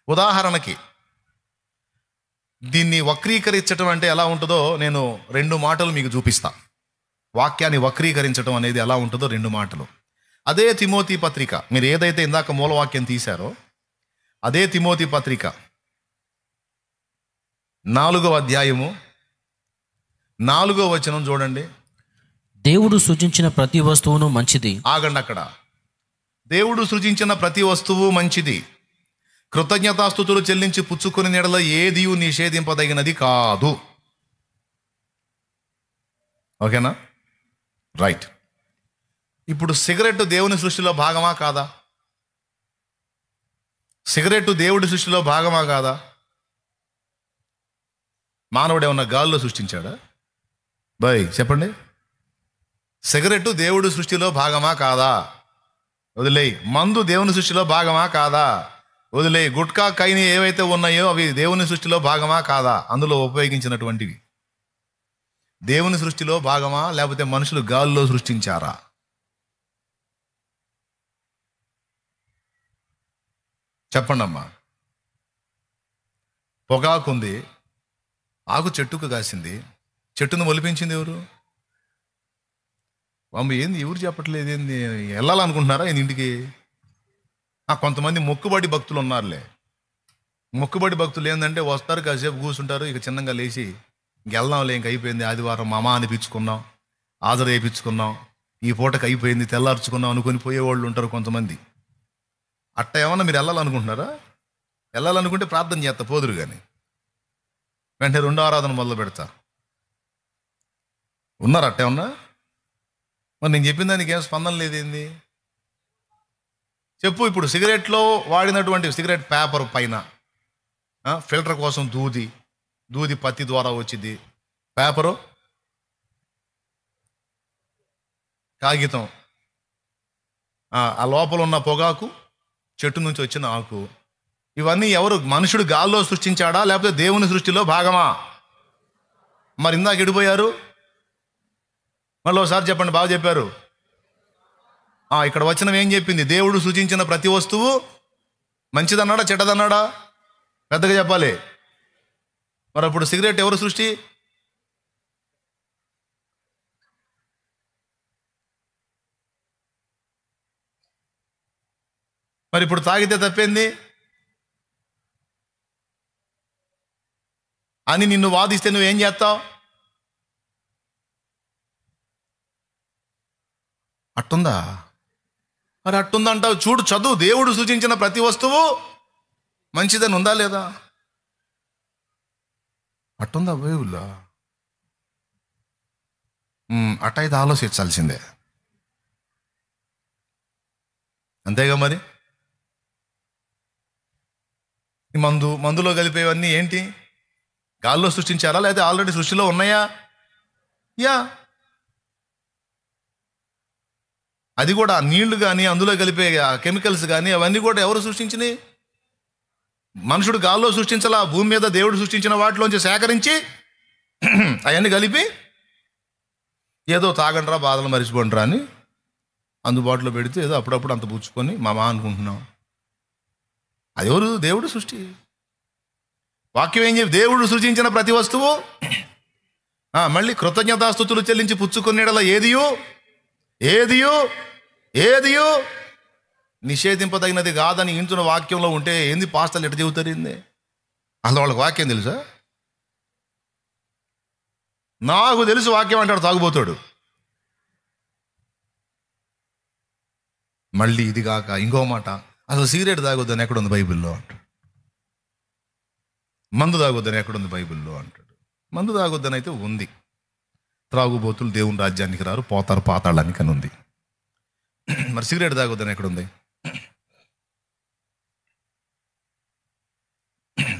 ఉదాహరణకి, దీన్ని వక్రీకరించడం అంటే ఎలా ఉంటుందో నేను 2 మాటలు మీకు చూపిస్తా. వాక్యాన్ని వక్రీకరించడం అనేది ఎలా ఉంటుందో 2 మాటలు. అదే తిమోతి పత్రిక, మీరు ఏదైతే ఇందాక మూలవాక్యం తీశారో అదే తిమోతి పత్రిక 4వ అధ్యాయము 4వ వచనం చూడండి. దేవుడు సృజించిన ప్రతి వస్తువును మంచిది. ఆగండి అక్కడ. దేవుడు సృజించిన ప్రతి వస్తువు మంచిది, కృతజ్ఞతాస్తుతులు చెల్లించి పుచ్చుకుని నీడలో ఏదియు నిషేధింపదగినది కాదు. ఓకేనా? రైట్. ఇప్పుడు సిగరెట్ దేవుని సృష్టిలో భాగమా కాదా? సిగరెట్ దేవుడి సృష్టిలో భాగమా కాదా? మానవుడు ఏమన్నా గాల్లో సృష్టించాడా? చెప్పండి. సిగరెట్ దేవుడి సృష్టిలో భాగమా కాదా? వదిలేయి. మందు దేవుని సృష్టిలో భాగమా కాదా? వదిలేయి. గుట్కా, కైని ఏవైతే ఉన్నాయో అవి దేవుని సృష్టిలో భాగమా కాదా? అందులో ఉపయోగించినటువంటివి దేవుని సృష్టిలో భాగమా, లేకపోతే మనుషులు గాల్లో సృష్టించారా? చెప్పండి అమ్మా. పొగాకుంది, ఆకు చెట్టుకు కాసింది, చెట్టును మొలిపించింది ఎవరు? ఏంది ఎవరు చెప్పట్లేదు? ఏంది వెళ్ళాలనుకుంటున్నారా ఏంది ఇంటికి? కొంతమంది మొక్కుబడి భక్తులు ఉన్నారులే. మొక్కుబడి భక్తులు ఏంటంటే వస్తారు, కాసేపు కూర్చుంటారు, ఇక చిన్నగా లేచి ఇంకెళ్దాంలే, ఇంక అయిపోయింది, ఆదివారం మామ అనిపించుకున్నాం, హాజరు వేయించుకున్నాం, ఈ పూటకి అయిపోయింది, తెల్లార్చుకున్నాం అనుకొని పోయేవాళ్ళు ఉంటారు కొంతమంది. అట్ట ఏమన్నా మీరు వెళ్ళాలనుకుంటున్నారా? వెళ్ళాలనుకుంటే ప్రార్థన చేస్తా, పోదురు కానీ వెంటనే 2వ ఆరాధన మొదలు పెడతా. ఉన్నారు అట్టే ఉన్నా? మరి నేను చెప్పిన దానికి ఏం స్పందన లేదేంది? చెప్పు. ఇప్పుడు సిగరెట్లో వాడినటువంటి సిగరెట్ పేపర్ పైన ఫిల్టర్ కోసం దూది పత్తి ద్వారా వచ్చింది, పేపరు, కాగితం, ఆ లోపల ఉన్న పొగాకు, చెట్టు నుంచి వచ్చిన ఆకు, ఇవన్నీ ఎవరు? మనుషుడు గాల్లో సృష్టించాడా, లేకపోతే దేవుని సృష్టిలో భాగమా? మరి ఇందాక ఎడిపోయారు? మళ్ళీ ఒకసారి చెప్పండి. బాగా చెప్పారు. ఇక్కడ వచనం ఏం చెప్పింది? దేవుడు సృజించిన ప్రతి వస్తువు మంచిదన్నాడా చెడ్డదన్నాడా? పెద్దగా చెప్పాలి. మరి అప్పుడు సిగరెట్ ఎవరు సృష్టి? మరి ఇప్పుడు తాగితే తప్పేంది అని నిన్ను వాదిస్తే నువ్వేం చేస్తావు? అట్టుందా? మరి అట్టుందంటావు. చూడు, చదువు. దేవుడు సూచించిన ప్రతి వస్తువు మంచిదని ఉందా లేదా? అట్టుందా బైబిల్లో? అట్టయితే ఆలోచించాల్సిందే, అంతేగా. మరి మందులో కలిపేవన్నీ ఏంటి? గాల్లో సృష్టించారా, లేదా ఆల్రెడీ సృష్టిలో ఉన్నాయా? యా. అది కూడా నీళ్లు కానీ అందులో కలిపే కెమికల్స్ కానీ అవన్నీ కూడా ఎవరు సృష్టించినాయి? మనుషుడు గాల్లో సృష్టించాలా, భూమి మీద దేవుడు సృష్టించిన వాటిలోంచి సేకరించి అవన్నీ కలిపి ఏదో తాగండ్రా బాధలు మరిచిపోండ్రా అని అందుబాటులో పెడితే ఏదో అప్పుడప్పుడు అంత పుచ్చుకొని మామా అనుకుంటున్నాం. అది ఎవరు? దేవుడు సృష్టి. వాక్యం ఏం చెప్పి దేవుడు సృష్టించిన ప్రతి వస్తువు మళ్ళీ కృతజ్ఞతాస్తుతులు చెల్లించి పుచ్చుకునేలా ఏదియో నిషేధింపదగినది కాదని ఇంటున్న వాక్యంలో ఉంటే ఏంది పాస్తలు ఎట్ట చెబుతారు? ఏంది అసలు వాళ్ళకి వాక్యం తెలుసా? నాకు తెలుసు వాక్యం అంటాడు తాగుబోతాడు. మళ్ళీ ఇది కాక ఇంకో మాట, అసలు సిగరెట్ తాగొద్దని ఎక్కడుంది బైబిల్లో అంటాడు. మందు తాగొద్దని ఎక్కడుంది బైబిల్లో అంటాడు. మందు తాగొద్దని అయితే ఉంది. త్రాగుబోతులు దేవుని రాజ్యానికి రారు, పోతారు పాతాళానికి అని ఉంది. మరి సిగరెట్ తాగొద్దని ఎక్కడుంది?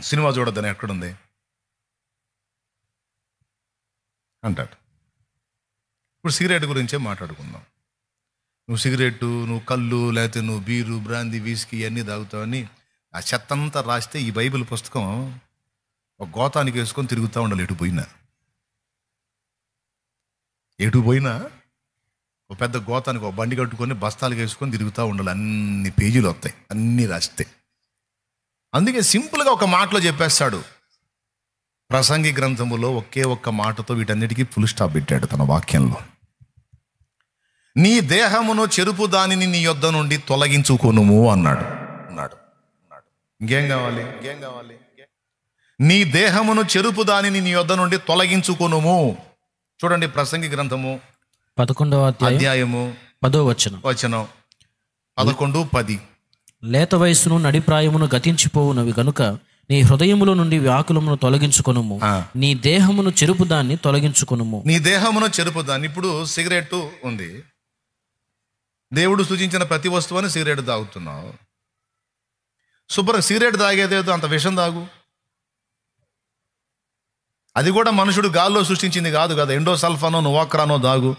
సినిమా చూడొద్దని ఎక్కడుంది అంటాడు. ఇప్పుడు సిగరెట్ గురించే మాట్లాడుకుందాం. నువ్వు సిగరెట్టు, నువ్వు కళ్ళు, లేకపోతే నువ్వు బీరు, బ్రాందీ, విస్కీ ఇవన్నీ తాగుతావని ఆ చెత్తంతా రాస్తే ఈ బైబిల్ పుస్తకం ఒక గోతానికి వేసుకొని తిరుగుతూ ఉండాలి. ఎటు పోయినా ఒక పెద్ద గోతానికి ఒక బండి కట్టుకొని బస్తాలకు వేసుకొని తిరుగుతూ ఉండాలి. అన్ని పేజీలు వస్తాయి అన్నీ రాస్తే. అందుకే సింపుల్గా ఒక మాటలో చెప్పేస్తాడు. ప్రసంగి గ్రంథములో ఒకే ఒక్క మాటతో వీటన్నిటికీ ఫుల్ స్టాప్ పెట్టాడు తన వాక్యంలో. నీ దేహమును చెరుపు దానిని నీ యొద్ద నుండి తొలగించుకొనుము అన్నాడు. ఇంకేం కావాలి? నీ దేహమును చెరుపు దానిని నీ యొద్ద నుండి తొలగించుకొనుము. చూడండి, ప్రసంగి గ్రంథము 11వ అధ్యాయము 10వ వచనం 11:10. లేత వయస్సును నడిప్రాయమును గతించిపోవునవి గనుక నీ హృదయములో నుండి వ్యాకులమును తొలగించుకొనుము, నీ దేహమును చెరుపు దాన్ని తొలగించుకొనుము. నీ దేహమును చెరుపు దాన్ని. ఇప్పుడు సిగరెట్ ఉంది, దేవుడు సూచించిన ప్రతి వస్తువుని సిగరెట్ తాగుతున్నావు. శుభ్ర సిగరెట్ తాగేదేదో అంత విషం తాగు. అది కూడా మనుషుడు గాల్లో సృష్టించింది కాదు కదా. ఎండోసల్ఫానో నోవాక్రానో దాగు.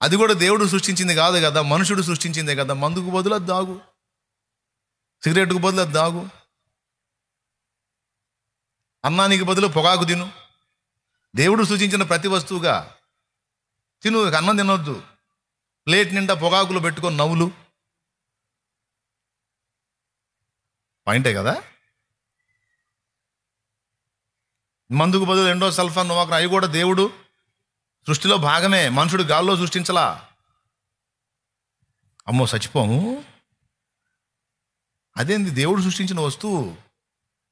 అది కూడా దేవుడు సృష్టించింది కాదు కదా, మనుషుడు సృష్టించిందే కదా. మందుకు బదులు అది దాగు, సిగరెట్కు బదులు అది దాగు. అన్నానికి బదులు పొగాకు తిను. దేవుడు సూచించిన ప్రతి వస్తువుగా తిను. అన్నం తినొద్దు, ప్లేట్ నిండా పొగాకులు పెట్టుకొని నవ్వులు. పాయింటే కదా. మందుకు బదులు ఎండోసల్ఫాన్ నోవాక్రా అవి కూడా దేవుడు సృష్టిలో భాగమే, మనుషుడు గాల్లో సృష్టించలా. అమ్మో చచ్చిపోము. అదేంది దేవుడు సృష్టించిన వస్తువు,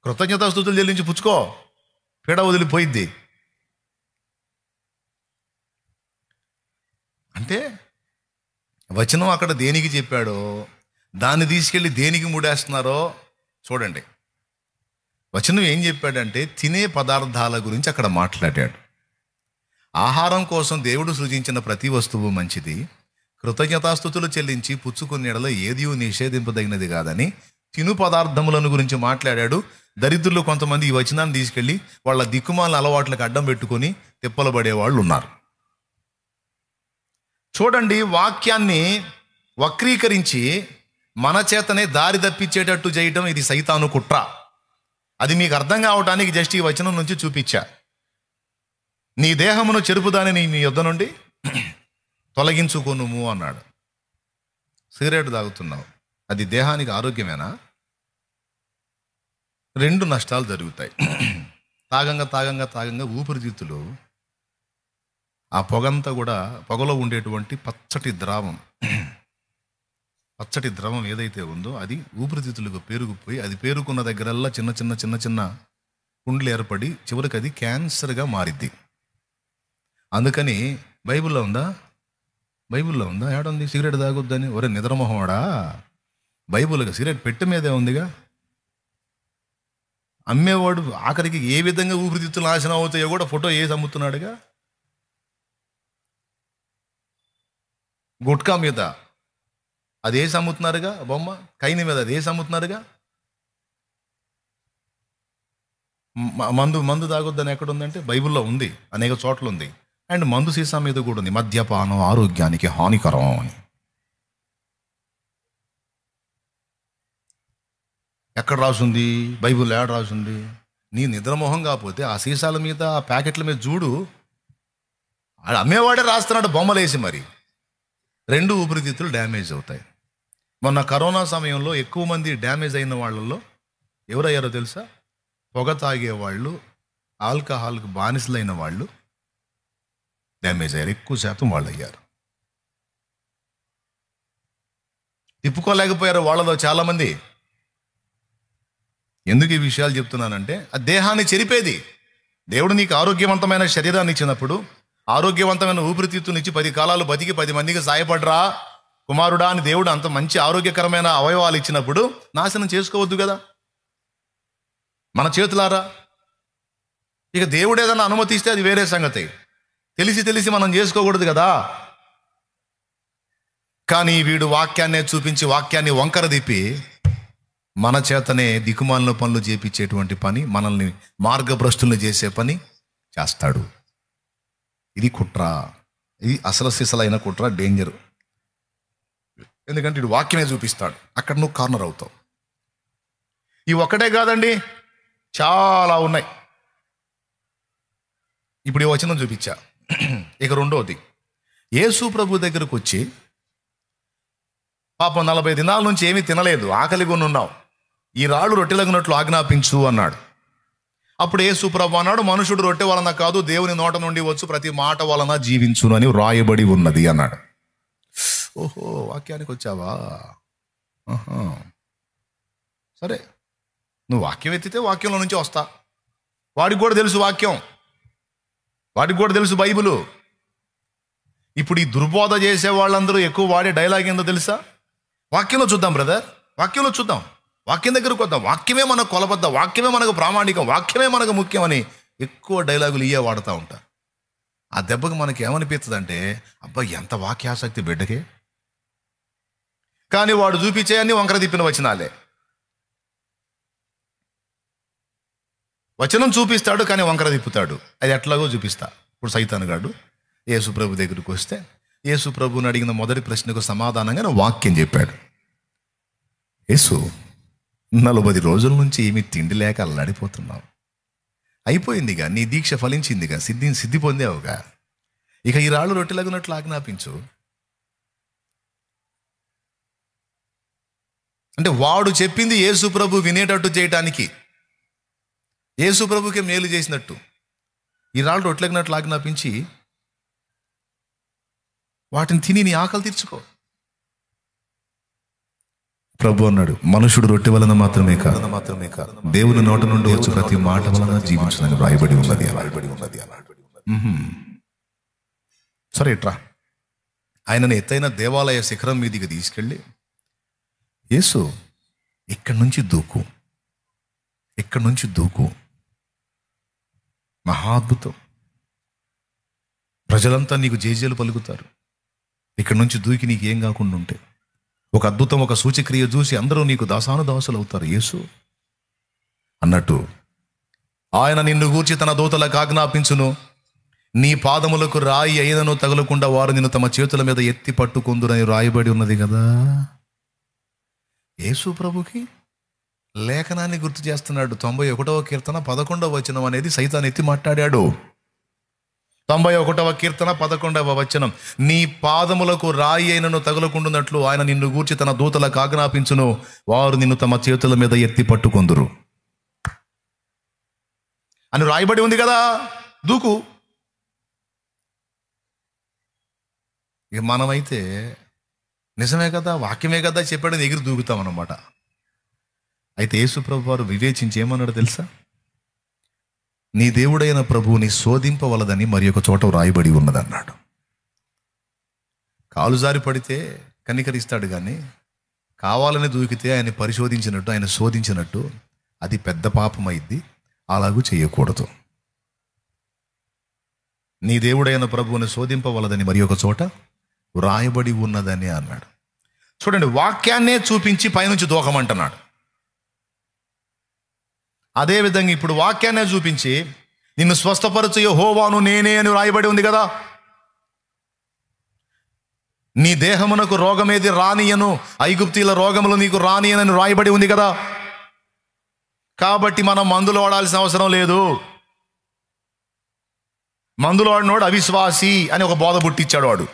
కృతజ్ఞతాస్తుతులు చెల్లించి పుచ్చుకో, పీడ వదిలిపోయిద్ది. అంటే వచనం అక్కడ దేనికి చెప్పాడో దాన్ని తీసుకెళ్ళి దేనికి ముడేస్తున్నారో చూడండి. వచనం ఏం చెప్పాడంటే తినే పదార్థాల గురించి అక్కడ మాట్లాడాడు. ఆహారం కోసం దేవుడు సృజించిన ప్రతి వస్తువు మంచిది, కృతజ్ఞతాస్తుతులు చెల్లించి పుచ్చుకునేడలో ఏది నిషేధింపదగినది కాదని తిను పదార్థములను గురించి మాట్లాడాడు. దరిద్రులు కొంతమంది ఈ వచనాన్ని తీసుకెళ్ళి వాళ్ళ దిక్కుమాల అలవాట్లకు అడ్డం పెట్టుకొని తిప్పలు పడేవాళ్ళు ఉన్నారు. చూడండి, వాక్యాన్ని వక్రీకరించి మన చేతనే దారి తప్పించేటట్టు చేయటం ఇది సైతాను కుట్ర. అది మీకు అర్థం కావటానికి జస్ట్ ఈ వచనం నుంచి చూపించా. నీ దేహమును చెరుపుదాని నీ యొద్ద నుండి తొలగించుకొనుము అన్నాడు. సిగరెట్ తాగుతున్నావు, అది దేహానికి ఆరోగ్యమేనా? రెండు నష్టాలు జరుగుతాయి. తాగంగా ఊపిరితిత్తులు ఆ పొగంతా కూడా పొగలో ఉండేటువంటి పచ్చటి ద్రవం ఏదైతే ఉందో అది ఊపిరితిత్తులకు పేరుకుపోయి అది పేరుకున్న దగ్గరల్లా చిన్న చిన్న కుండ్లు ఏర్పడి చివరికి అది క్యాన్సర్గా మారిద్ది. అందుకని బైబిల్లో ఉందా ఏడుంది సిగరెట్ తాగొద్దని? ఒరే నిద్రమోహవాడా, బైబిల్గా సిగరెట్ పెట్టె మీదే ఉందిగా. అమ్మేవాడు ఆఖరికి ఏ విధంగా ఊపిరితిత్తులు నాశనం అవుతాయో కూడా ఫోటో వేసి అమ్ముతున్నాడుగా. గుట్కా మీద అది వేసి అమ్ముతున్నారుగా, బొమ్మ కైని మీద అది వేసి అమ్ముతున్నారుగా. మందు తాగొద్దని ఎక్కడ ఉందంటే బైబిల్లో ఉంది, అనేక చోట్ల ఉంది. అండ్ మందు సీసా మీద కూడా ఉంది, మద్యపానం ఆరోగ్యానికి హానికరం అని. ఎక్కడ రాసుంది? బైబిల్ ఏడ రాసుంది? నీ నిద్రమోహం కాకపోతే ఆ సీసాల మీద, ఆ ప్యాకెట్ల మీద చూడు, అమ్మేవాడే రాస్తున్నాడు బొమ్మలు వేసి. మరి 2 ఊపిరితిత్తులు డ్యామేజ్ అవుతాయి. మొన్న కరోనా సమయంలో ఎక్కువ మంది డ్యామేజ్ అయిన వాళ్ళల్లో ఎవరయ్యారో తెలుసా? పొగ తాగేవాళ్ళు, ఆల్కహాల్కి బానిసలైన వాళ్ళు డ్యామేజ్ అయ్యారు. ఎక్కువ శాతం వాళ్ళు అయ్యారు. తిప్పుకోలేకపోయారు వాళ్ళలో చాలామంది. ఎందుకు ఈ విషయాలు చెప్తున్నానంటే, ఆ దేహాన్ని చెరిపేది. దేవుడు నీకు ఆరోగ్యవంతమైన శరీరాన్ని ఇచ్చినప్పుడు, ఆరోగ్యవంతమైన ఊపిరితిత్తులు ఇచ్చి 10 కాలాలు బతికి 10 మందికి సాయపడరా కుమారుడా అని దేవుడు అంత మంచి ఆరోగ్యకరమైన అవయవాలు ఇచ్చినప్పుడు నాశనం చేసుకోవద్దు కదా మన చేతులారా. ఇక దేవుడు ఏదైనా అనుమతిస్తే అది వేరే సంగతి. తెలిసి మనం చేసుకోకూడదు కదా. కానీ వీడు వాక్యాన్నే చూపించి వాక్యాన్ని వంకర తిప్పి మన చేతనే దిక్కుమాలిన పనులు చేపించేటువంటి పని, మనల్ని మార్గభ్రష్టుల్ని చేసే పని చేస్తాడు. ఇది కుట్ర, ఇది అసలు సిసలైన కుట్ర, డేంజర్. ఎందుకంటే ఇటు వాక్యమే చూపిస్తాడు, అక్కడ నువ్వు కార్నర్ అవుతావు. ఇవి ఒక్కటే కాదండి, చాలా ఉన్నాయి. ఇప్పుడు ఈ వచనం చూపించా. ఇక రెండోది, యేసు ప్రభు దగ్గరకు వచ్చి పాపం 40 దినాల నుంచి ఏమీ తినలేదు, ఆకలిగా ఉన్నావు, ఈ రాళ్ళు రొట్టెలగునట్లు ఆజ్ఞాపించు అన్నాడు. అప్పుడు యేసు ప్రభు అన్నాడు, మనుషుడు రొట్టె వలన కాదు దేవుని నోట నుండి వచ్చు ప్రతి మాట వలన జీవించును అని వ్రాయబడి ఉన్నది అన్నాడు. ఓహో, వాక్యానికి వచ్చావా? సరే, నువ్వు వాక్యం ఎత్తితే వాక్యంలో నుంచి వస్తా. వాడికి కూడా తెలుసు వాక్యం, వాడికి కూడా తెలుసు బైబిలు. ఇప్పుడు ఈ దుర్బోధ చేసే వాళ్ళందరూ ఎక్కువ వాడే డైలాగ్ ఏందో తెలుసా? వాక్యంలో చూద్దాం బ్రదర్, వాక్యంలో చూద్దాం, వాక్యం దగ్గరకు వద్దాం, వాక్యమే మనకు కొలబద్ద, వాక్యమే మనకు ప్రామాణికం, వాక్యమే మనకు ముఖ్యం అని ఎక్కువ డైలాగులు ఇవే వాడుతూ ఉంటారు. ఆ దెబ్బకి మనకి ఏమనిపిస్తుంది అంటే, అబ్బాయి ఎంత వాక్యాసక్తి బిడ్డకే. కానీ వాడు చూపించే అన్ని వంకర తిప్పిన వచనాలే. వచనం చూపిస్తాడు కానీ వంకర తిప్పుతాడు. అది ఎట్లాగో చూపిస్తా. ఇప్పుడు సైతానుగాడు యేసు ప్రభు దగ్గరికి వస్తే యేసు ప్రభుని అడిగిన మొదటి ప్రశ్నకు సమాధానంగా వాక్యం చెప్పాడు. యేసు, 40 రోజుల నుంచి ఏమీ తిండి లేక అల్లాడిపోతున్నావు, అయిపోయిందిగా, నీ దీక్ష ఫలించిందిగా, సిద్ధి పొందావుగా, ఇక ఈ రాళ్ళు రొట్టెలగునట్లు ఆజ్ఞాపించు. అంటే వాడు చెప్పింది యేసు ప్రభు వినేటట్టు చేయటానికి, యేసు ప్రభుకే మేలు చేసినట్టు ఈ రాళ్ళు రొట్టెలగునట్లు ఆజ్ఞాపించి వాటిని తిని నీ ఆకలి తీర్చుకో. ప్రభు అన్నాడు, మనుషుడు రొట్టె వలన మాత్రమే కాదు దేవుని నోట నుండి వచ్చు ప్రతి మాట వలన జీవించునని రాయబడి ఉన్నది. సరే ఇట్రా, ఆయనను ఎత్తైన దేవాలయ శిఖరం మీదికి తీసుకెళ్ళి, యేసు ఇక్కడి నుంచి దూకు, మహాద్భుతం, ప్రజలంతా నీకు జేజేలు పలుకుతారు, ఇక్కడి నుంచి దూకి నీకు ఏం కాకుండా ఉంటే, ఒక అద్భుతం, ఒక సూచక్రియ చూసి అందరూ నీకు దాసానుదాసులు అవుతారు యేసు అన్నట్టు, ఆయన నిన్ను గూర్చి తన దూతలకు ఆజ్ఞాపించును, నీ పాదములకు రాయి అయినను తగలకుండా వారు నిన్ను తమ చేతుల మీద ఎత్తి పట్టుకొందురని రాయబడి ఉన్నది కదా. యేసు ప్రభుకి లేఖనాన్ని గుర్తు చేస్తున్నాడు. 91వ కీర్తన 11వ వచనం అనేది సైతాన్ ఎత్తి మాట్లాడాడు. 91వ కీర్తన 11వ వచనం, నీ పాదములకు రాయి అయినను తగులకుండునట్లు ఆయన నిన్ను గూర్చి తన దూతలకు ఆజ్ఞాపించును, వారు నిన్ను తమ చేతుల మీద ఎత్తి పట్టుకొందురు అని రాయబడి ఉంది కదా. దూకు. ఇక మనమైతే నిజమే కదా, వాక్యమే కదా చెప్పాడని ఎగిరి దూకుతాం అన్నమాట. అయితే యేసు ప్రభు వారు వివేచించి ఏమన్నాడు తెలుసా? నీ దేవుడైన ప్రభువుని శోధింపవలదని మరి ఒక చోట రాయబడి ఉన్నదన్నాడు. కాలు జారి పడితే కనికరిస్తాడు, కానీ కావాలని దూకితే ఆయన పరిశోధించినట్టు, ఆయన శోధించినట్టు అది పెద్ద పాపం అయింది. అలాగూ చేయకూడదు. నీ దేవుడైన ప్రభువుని శోధింపవలదని మరి ఒక చోట వ్రాయబడి ఉన్నదని అన్నాడు. చూడండి, వాక్యాన్నే చూపించి పైనుంచి దూకమంటున్నాడు. అదేవిధంగా ఇప్పుడు వాక్యాన్నే చూపించి నిన్ను స్వస్థపరచు యెహోవాను నేనే అని రాయబడి ఉంది కదా. నీ దేహమునకు రోగమేది రానియను, ఐగుప్తీల రోగములు నీకు రానియనని రాయబడి ఉంది కదా. కాబట్టి మనం మందులు వాడాల్సిన అవసరం లేదు. మందులు వాడినోడు అవిశ్వాసి అని ఒక బోధ పుట్టించాడు వాడు.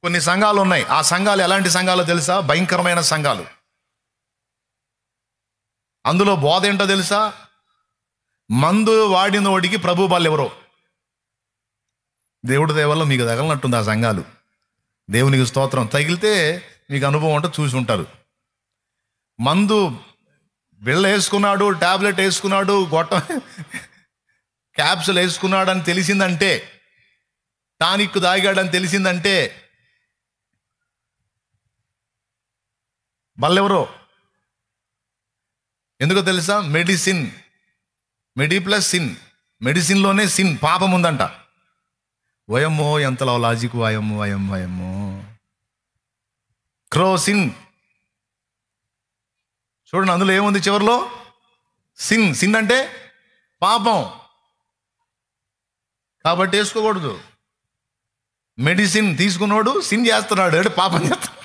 కొన్ని సంఘాలు ఉన్నాయి. ఆ సంఘాలు ఎలాంటి సంఘాలు తెలుసా? భయంకరమైన సంఘాలు. అందులో బోధ ఏంటో తెలుసా? మందు వాడినోడికి ప్రభు వాళ్ళు ఎవరో. దేవుడి దయ వల్ల మీకు తగలనట్టుంది ఆ సంఘాలు. దేవునికి స్తోత్రం. తగిలితే మీకు అనుభవం అంటే చూసి ఉంటారు. మందు బిళ్ళ వేసుకున్నాడు, టాబ్లెట్ వేసుకున్నాడు, గొట్టం క్యాప్సుల్ వేసుకున్నాడు అని తెలిసిందంటే, టానిక్ తాగాడని తెలిసిందంటే వాళ్ళెవరో. ఎందుకో తెలుసా? మెడిసిన్, మెడి ప్లస్ సిన్. మెడిసిన్లోనే సిన్, పాపం ఉందంట. వయమ్మో ఎంతలో లాజిక్, వయమ్మో వయమ్మో వయమ్మో. క్రోసిన్ చూడండి, అందులో ఏముంది చివరిలో? సిన్. సిన్ అంటే పాపం. కాబట్టి వేసుకోకూడదు. మెడిసిన్ తీసుకున్నాడు సిన్ చేస్తున్నాడు అంటే పాపం చేస్తున్నాడు.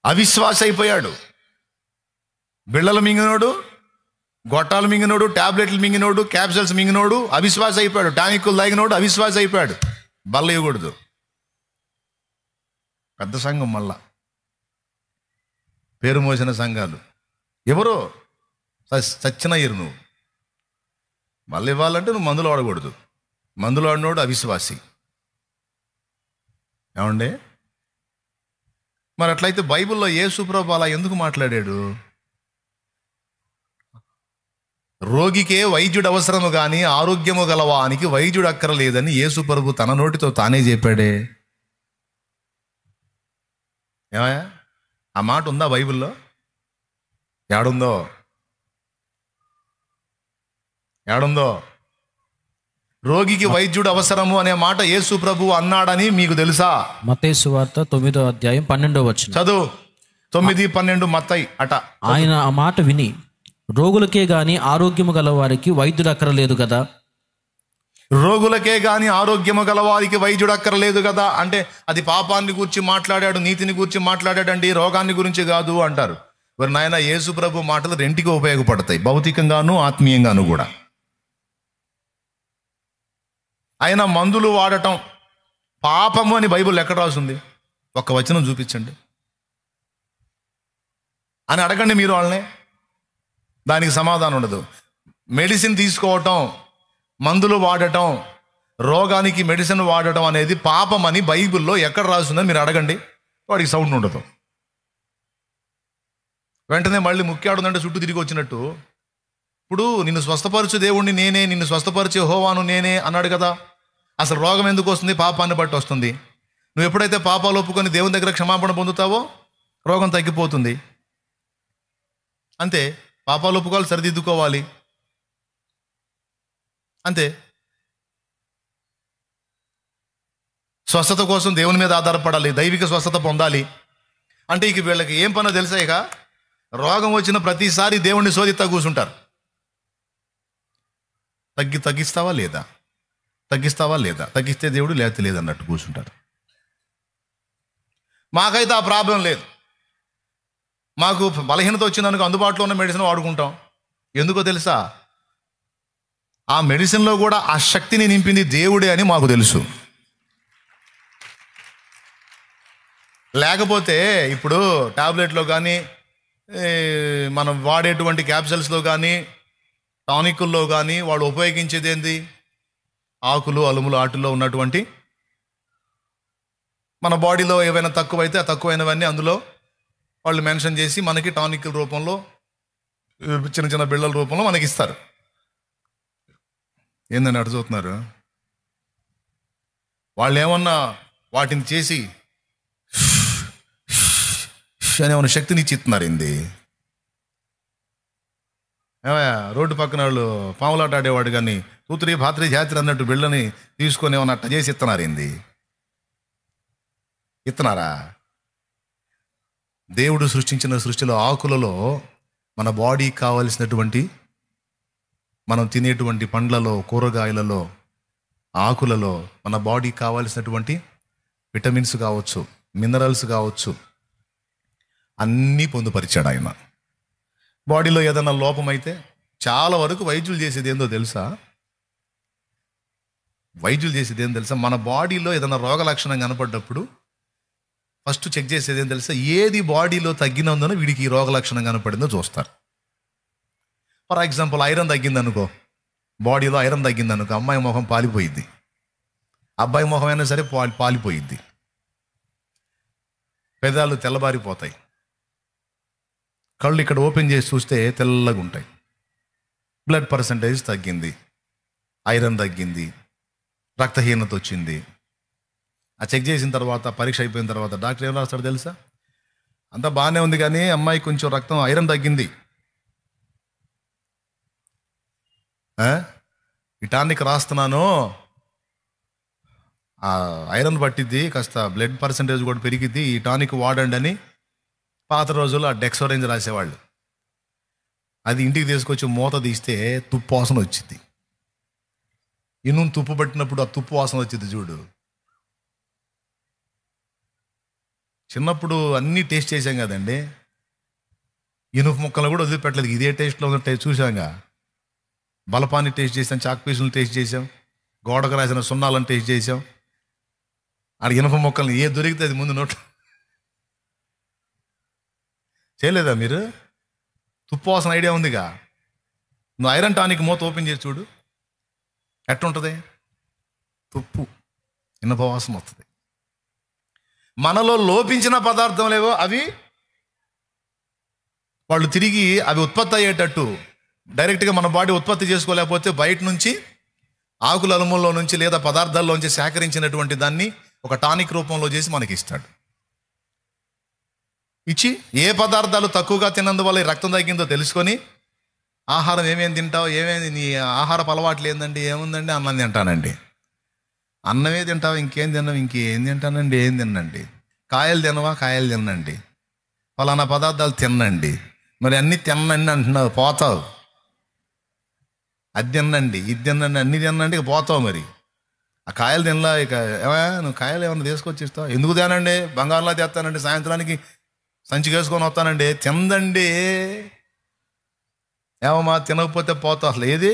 అవిశ్వాస అయిపోయాడు. బిళ్ళలు మింగినోడు, గొట్టాలు మింగినోడు, టాబ్లెట్లు మింగినోడు, క్యాప్సల్స్ మింగినోడు అవిశ్వాస అయిపోయాడు. టానిక్కులు తాగినోడు అవిశ్వాస అయిపోయాడు. బల్ల ఇవ్వకూడదు. పెద్ద సంఘం, మళ్ళా పేరు మోసిన సంఘాలు. ఎవరో చచ్చినయ్యరు. నువ్వు మళ్ళీ ఇవ్వాలంటే నువ్వు మందులు వాడకూడదు. మందులు వాడినోడు అవిశ్వాసి. ఏమండి? మరి అట్లయితే బైబిల్లో యేసు ప్రభువు అలా ఎందుకు మాట్లాడాడు? రోగికే వైద్యుడు అవసరము కానీ ఆరోగ్యము గలవానికి వైద్యుడు అక్కరలేదని యేసు ప్రభు తన నోటితో తానే చెప్పాడే. ఏమయ్యా, ఆ మాట ఉందా బైబిల్లో? ఏడుందో? రోగికి వైద్యుడు అవసరము అనే మాట యేసు ప్రభు అన్నాడని మీకు తెలుసా? మత్తయి సువార్త 9వ అధ్యాయం 12వ వచనం చదువు. 9:12 మత్తయి అట. ఆయన ఆ మాట విని, రోగులకే గాని ఆరోగ్యము గల వారికి వైద్యుడు అక్కరలేదు కదా. రోగులకే గాని ఆరోగ్యము గల వారికి వైద్యుడు అక్కర్లేదు కదా అంటే అది పాపాన్ని గురించి మాట్లాడాడు, నీతిని గురించి మాట్లాడాడండి, రోగాన్ని గురించి కాదు అంటారు. మరి నాయన, యేసు ప్రభు మాటలు రెంటికి ఉపయోగపడతాయి, భౌతికంగాను ఆత్మీయంగాను కూడా. ఆయన మందులు వాడటం పాపము అని బైబిల్ ఎక్కడ రాసింది? ఒక్క వచనం చూపించండి అని అడగండి మీరు వాళ్ళని. దానికి సమాధానం ఉండదు. మెడిసిన్ తీసుకోవటం, మందులు వాడటం, రోగానికి మెడిసిన్ వాడటం అనేది పాపం అని బైబిల్లో ఎక్కడ రాసిందని మీరు అడగండి. వాడికి సౌండ్ ఉండదు. వెంటనే మళ్ళీ ముఖ్యాడుందంటే చుట్టూ తిరిగి వచ్చినట్టు. ఇప్పుడు నిన్ను స్వస్థపరచు దేవుణ్ణి నేనే, నిన్ను స్వస్థపరిచే యెహోవాను నేనే అన్నాడు కదా. అసలు రోగం ఎందుకు వస్తుంది? పాపాన్ని బట్టి వస్తుంది. నువ్వు ఎప్పుడైతే పాపాలు ఒప్పుకొని దేవుని దగ్గర క్షమాపణ పొందుతావో రోగం తగ్గిపోతుంది. అంతే. పాపాలు ఒప్పుకోవాలి, సరిదిద్దుకోవాలి, అంతే. స్వస్థత కోసం దేవుని మీద ఆధారపడాలి, దైవిక స్వస్థత పొందాలి. అంటే ఇక వీళ్ళకి ఏం పనో తెలుసా? ఇక రోగం వచ్చిన ప్రతిసారి దేవుణ్ణి శోధిస్తా కూర్చుంటారు. తగ్గిస్తావా లేదా, తగ్గిస్తావా లేదా, తగ్గిస్తే దేవుడు లేకపోతే లేదన్నట్టు కూర్చుంటారు. మాకైతే ఆ ప్రాబ్లం లేదు. మాకు బలహీనత వచ్చినందుకు అందుబాటులో ఉన్న మెడిసిన్ వాడుకుంటాం. ఎందుకో తెలుసా? ఆ మెడిసిన్లో కూడా ఆ శక్తిని నింపింది దేవుడే అని మాకు తెలుసు. లేకపోతే ఇప్పుడు టాబ్లెట్లో కానీ, మనం వాడేటువంటి క్యాప్సల్స్లో కానీ, టానికుల్లో కానీ వాడు ఉపయోగించేది ఏంది? ఆకులు, అలుములు, వాటిల్లో ఉన్నటువంటి మన బాడీలో ఏవైనా తక్కువైతే ఆ తక్కువైనవన్నీ అందులో వాళ్ళు మెన్షన్ చేసి మనకి టానిక్ రూపంలో, చిన్న చిన్న బిళ్ళల రూపంలో మనకి ఇస్తారు. ఏందని అడుగుతున్నారు? వాళ్ళు ఏమన్నా వాటిని చేసి అని ఏమన్నా శక్తిని ఇచ్చిస్తున్నారు ఏంది? ఏమయ్యా, రోడ్డు పక్కన వాళ్ళు పాములాట ఆడేవాడు కానీ తూత్రి పాత్రి జాత్రి అన్నట్టు బిళ్ళని తీసుకొని ఏమన్నా అట్ట చేసి ఇస్తున్నారు ఏంది? ఇస్తున్నారా? దేవుడు సృష్టించిన సృష్టిలో ఆకులలో మన బాడీకి కావలసినటువంటి, మనం తినేటువంటి పండ్లలో, కూరగాయలలో, ఆకులలో మన బాడీకి కావలసినటువంటి విటమిన్స్ కావచ్చు, మినరల్స్ కావచ్చు, అన్నీ పొందుపరిచాడు ఆయన. బాడీలో ఏదైనా లోపమైతే చాలా వరకు వైద్యులు చేసేది ఏందో తెలుసా? మన బాడీలో ఏదైనా రోగ లక్షణం కనపడ్డప్పుడు ఫస్ట్ చెక్ చేసేది ఏం తెలుసా? ఏది బాడీలో తగ్గినందున వీడికి ఈ రోగ లక్షణం కనపడిందో చూస్తారు. ఫర్ ఎగ్జాంపుల్, ఐరన్ తగ్గిందనుకో, బాడీలో ఐరన్ తగ్గిందనుకో, అమ్మాయి ముఖం పాలిపోయిద్ది, అబ్బాయి ముఖం అయినా సరే పాలిపోయిద్ది, పెదాలు తెల్లబారిపోతాయి, కళ్ళు ఇక్కడ ఓపెన్ చేసి చూస్తే తెల్లగా ఉంటాయి. బ్లడ్ పర్సంటేజ్ తగ్గింది, ఐరన్ తగ్గింది, రక్తహీనత వచ్చింది. ఆ చెక్ చేసిన తర్వాత, పరీక్ష అయిపోయిన తర్వాత డాక్టర్ ఏం రాస్తాడు తెలుసా? అంతా బాగానే ఉంది కానీ అమ్మాయి కొంచెం రక్తం, ఐరన్ తగ్గింది, ఈ టానిక్ రాస్తున్నాను, ఆ ఐరన్ పట్టిద్ది, కాస్త బ్లడ్ పర్సంటేజ్ కూడా పెరిగిద్ది, ఈ టానిక్ వాడండి అని పాత రోజుల్లో ఆ డెక్సోరేంజ్ రాసేవాళ్ళు. అది ఇంటికి తీసుకొచ్చి మూత తీస్తే తుప్పు వాసన వచ్చింది. ఇనుము తుప్పు పట్టినప్పుడు ఆ తుప్పు వాసన వచ్చింది చూడు. చిన్నప్పుడు అన్నీ టేస్ట్ చేసాం కదండి, ఇనుపు ముక్కలు కూడా వదిలిపెట్టలేదు. ఇదే టేస్ట్లో ఉన్న టేస్ట్ చూసాంగా. బలపాన్ని టేస్ట్ చేసాం, చాక్ పీసులను టేస్ట్ చేసాం, గోడకు రాసిన సున్నాలను టేస్ట్ చేసాం. ఆడ ఇనుప మొక్కలను ఏ దొరికితే అది ముందు నోట్ చేయలేదా మీరు? తుప్పు వాసన ఐడియా ఉందిగా. నువ్వు ఐరన్ టానిక్ మూత ఓపెన్ చేసి చూడు, ఎట్టుంటుంది? తుప్పు, ఇనుప వాసన వస్తుంది. మనలో లోపించిన పదార్థం లేవో అవి వాళ్ళు తిరిగి అవి ఉత్పత్తి అయ్యేటట్టు డైరెక్ట్గా మన బాడీ ఉత్పత్తి చేసుకోలేకపోతే బయట నుంచి, ఆకుల అలుముల్లో నుంచి లేదా పదార్థాల్లోంచి సేకరించినటువంటి దాన్ని ఒక టానిక్ రూపంలో చేసి మనకి ఇస్తాడు. ఇచ్చి ఏ పదార్థాలు తక్కువగా తిన్నందువల్ల ఈ రక్తం తగ్గిందో తెలుసుకొని, ఆహారం ఏమేమి తింటావు, ఏమేమి నీ ఆహారపు అలవాట్లు ఏందండి, ఏముందండి, అన్నం తింటానండి. అన్నమే తింటావు, ఇంకేం తిన్నావు, ఇంకేం తింటానండి, ఏం తినండి. కాయలు తినవా, కాయలు తినండి. ఫలానా పదార్థాలు తినండి. మరి అన్నీ తినండి అంటున్నావు, పోతావు. అది తినండి, ఇది తినండి, అన్నీ తినండి, ఇక పోతావు. మరి ఆ కాయలు తినలా, ఇక నువ్వు కాయలు ఏమన్నా తీసుకొచ్చి ఇస్తావు? ఎందుకు తినండి, బంగారంలా తెస్తానండి, సాయంత్రానికి సంచి వేసుకొని వస్తానండి. తిందండి, ఏమమ్మా తినకపోతే పోతావు. అసలు ఏది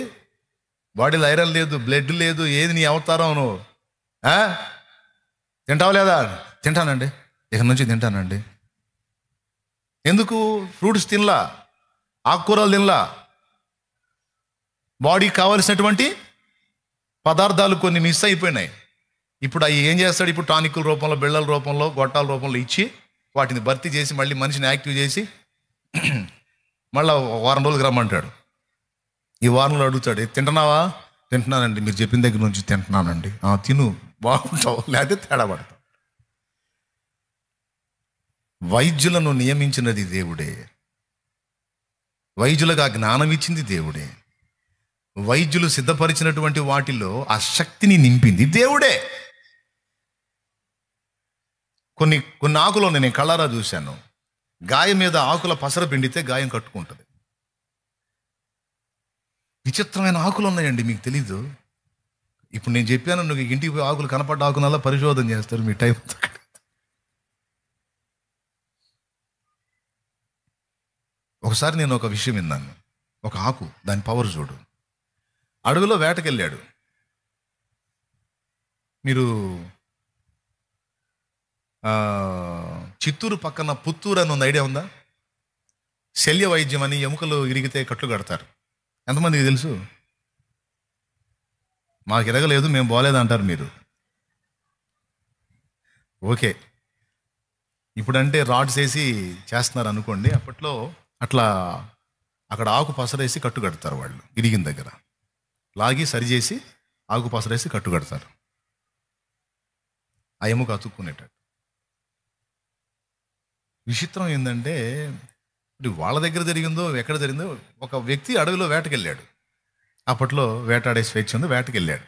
బాడీలో ఐరన్ లేదు, బ్లడ్ లేదు, ఏది నీ అవతారం? నువ్వు తింటావు లేదా? తింటానండి, ఇక నుంచి తింటానండి. ఎందుకు? ఫ్రూట్స్ తినలా, ఆకుకూరలు తినలా, బాడీకి కావలసినటువంటి పదార్థాలు కొన్ని మిస్ అయిపోయినాయి. ఇప్పుడు అవి ఏం చేస్తాడు? ఇప్పుడు టానిక్ల రూపంలో, బిళ్ళల రూపంలో, గొట్టాల రూపంలో ఇచ్చి వాటిని భర్తీ చేసి మళ్ళీ మనిషిని యాక్టివ్ చేసి మళ్ళీ వారం రోజులకు రమ్మంటాడు. ఈ వారంలో అడుగుతాడు, తింటున్నావా? తింటున్నానండి, మీరు చెప్పిన దగ్గర నుంచి తింటున్నానండి. తిను, బాగుంటావు, లేకపోతే తేడా పడతావు. వైద్యులను నియమించినది దేవుడే, వైద్యులకు ఆ జ్ఞానం ఇచ్చింది దేవుడే, వైద్యులు సిద్ధపరిచినటువంటి వాటిలో ఆ శక్తిని నింపింది దేవుడే. కొన్ని ఆకులు నేను కళ్ళారా చూశాను, గాయం మీద ఆకుల పసర పిండితే గాయం కట్టుకుంటుంది. విచిత్రమైన ఆకులు ఉన్నాయండి, మీకు తెలీదు. ఇప్పుడు నేను చెప్పాను, నువ్వు ఇంటికి పోయి ఆకులు కనపడ్డ ఆకునల్లా పరిశోధన చేస్తారు మీ టైం. ఒకసారి నేను ఒక విషయం విన్నాను, ఒక ఆకు, దాని పవర్ చూడు. అడవిలో వేటకెళ్ళాడు. మీరు చిత్తూరు పక్కన పుత్తూరు అని ఉంది, ఐడియా ఉందా? శల్య వైద్యం అని, ఎముకలు ఇరిగితే కట్లు కడతారు. ఎంతమందికి తెలుసు? మాకు ఇరగలేదు, మేము బాగలేదంటారు మీరు. ఓకే, ఇప్పుడంటే రాడ్స్ వేసి చేస్తున్నారు అనుకోండి. అప్పట్లో అట్లా అక్కడ ఆకు పసరేసి కట్టు కడతారు వాళ్ళు. ఇరిగిన దగ్గర లాగి సరిచేసి ఆకు పసరేసి కట్టు కడతారు, ఆ ఎముక అతుక్కునేటట్టు. విచిత్రం ఏంటంటే, వాళ్ళ దగ్గర జరిగిందో ఎక్కడ జరిగిందో, ఒక వ్యక్తి అడవిలో వేటకెళ్ళాడు. అప్పట్లో వేటాడే స్వేచ్ఛ ఉంది. వేటకెళ్ళాడు.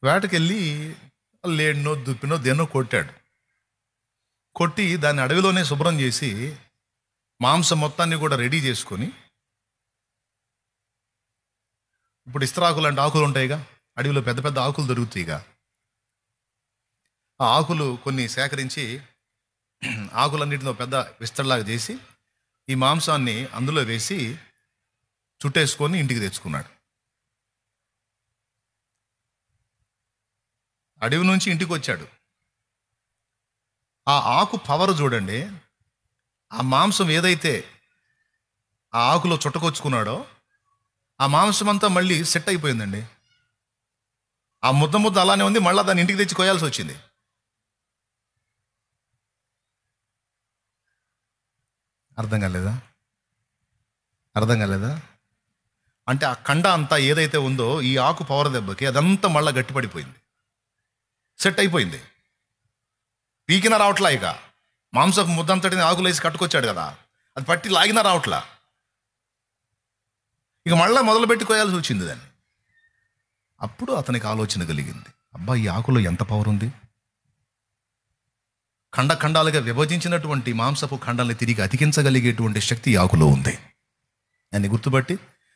వేటకెళ్ళి లేడినో దుప్పినో దేన్నో కొట్టాడు. కొట్టి దాన్ని అడవిలోనే శుభ్రం చేసి మాంసం మొత్తాన్ని కూడా రెడీ చేసుకొని, ఇప్పుడు ఇస్తరాకులు అంటే ఆకులు ఉంటాయిగా, అడవిలో పెద్ద పెద్ద ఆకులు దొరుకుతాయిగా, ఆ ఆకులు కొన్ని సేకరించి ఆకులన్నిటిలో పెద్ద విస్తరలాగా చేసి ఈ మాంసాన్ని అందులో వేసి చుట్టేసుకొని ఇంటికి తెచ్చుకున్నాడు. అడవి నుంచి ఇంటికి వచ్చాడు. ఆ ఆకు పవర్ చూడండి. ఆ మాంసం ఏదైతే ఆ ఆకులో చుట్టకొచ్చుకున్నాడో ఆ మాంసం అంతా మళ్ళీ సెట్ అయిపోయిందండి. ఆ ముద్ద అలానే ఉంది, మళ్ళీ దాన్ని ఇంటికి తెచ్చి కొయ్యాల్సి వచ్చింది. అర్థం కాలేదా? అంటే ఆ కండ అంతా ఏదైతే ఉందో ఈ ఆకు పవర్ దెబ్బకి అదంతా మళ్ళీ గట్టిపడిపోయింది, సెట్ అయిపోయింది. పీకినా రావట్లా, ఇక మాంసపు ముద్దంతటిని ఆకులు వేసి కట్టుకొచ్చాడు కదా, అది పట్టి లాగినా రావట్లా, ఇక మళ్ళీ మొదలుపెట్టి కొయ్యాల్సి వచ్చింది దాన్ని. అప్పుడు అతనికి ఆలోచన కలిగింది, అబ్బా ఈ ఆకులో ఎంత పవర్ ఉంది, ఖండాలుగా విభజించినటువంటి మాంసపు ఖండాలని తిరిగి అతికించగలిగేటువంటి శక్తి ఈ ఆకులో ఉంది అని గుర్తుపట్టి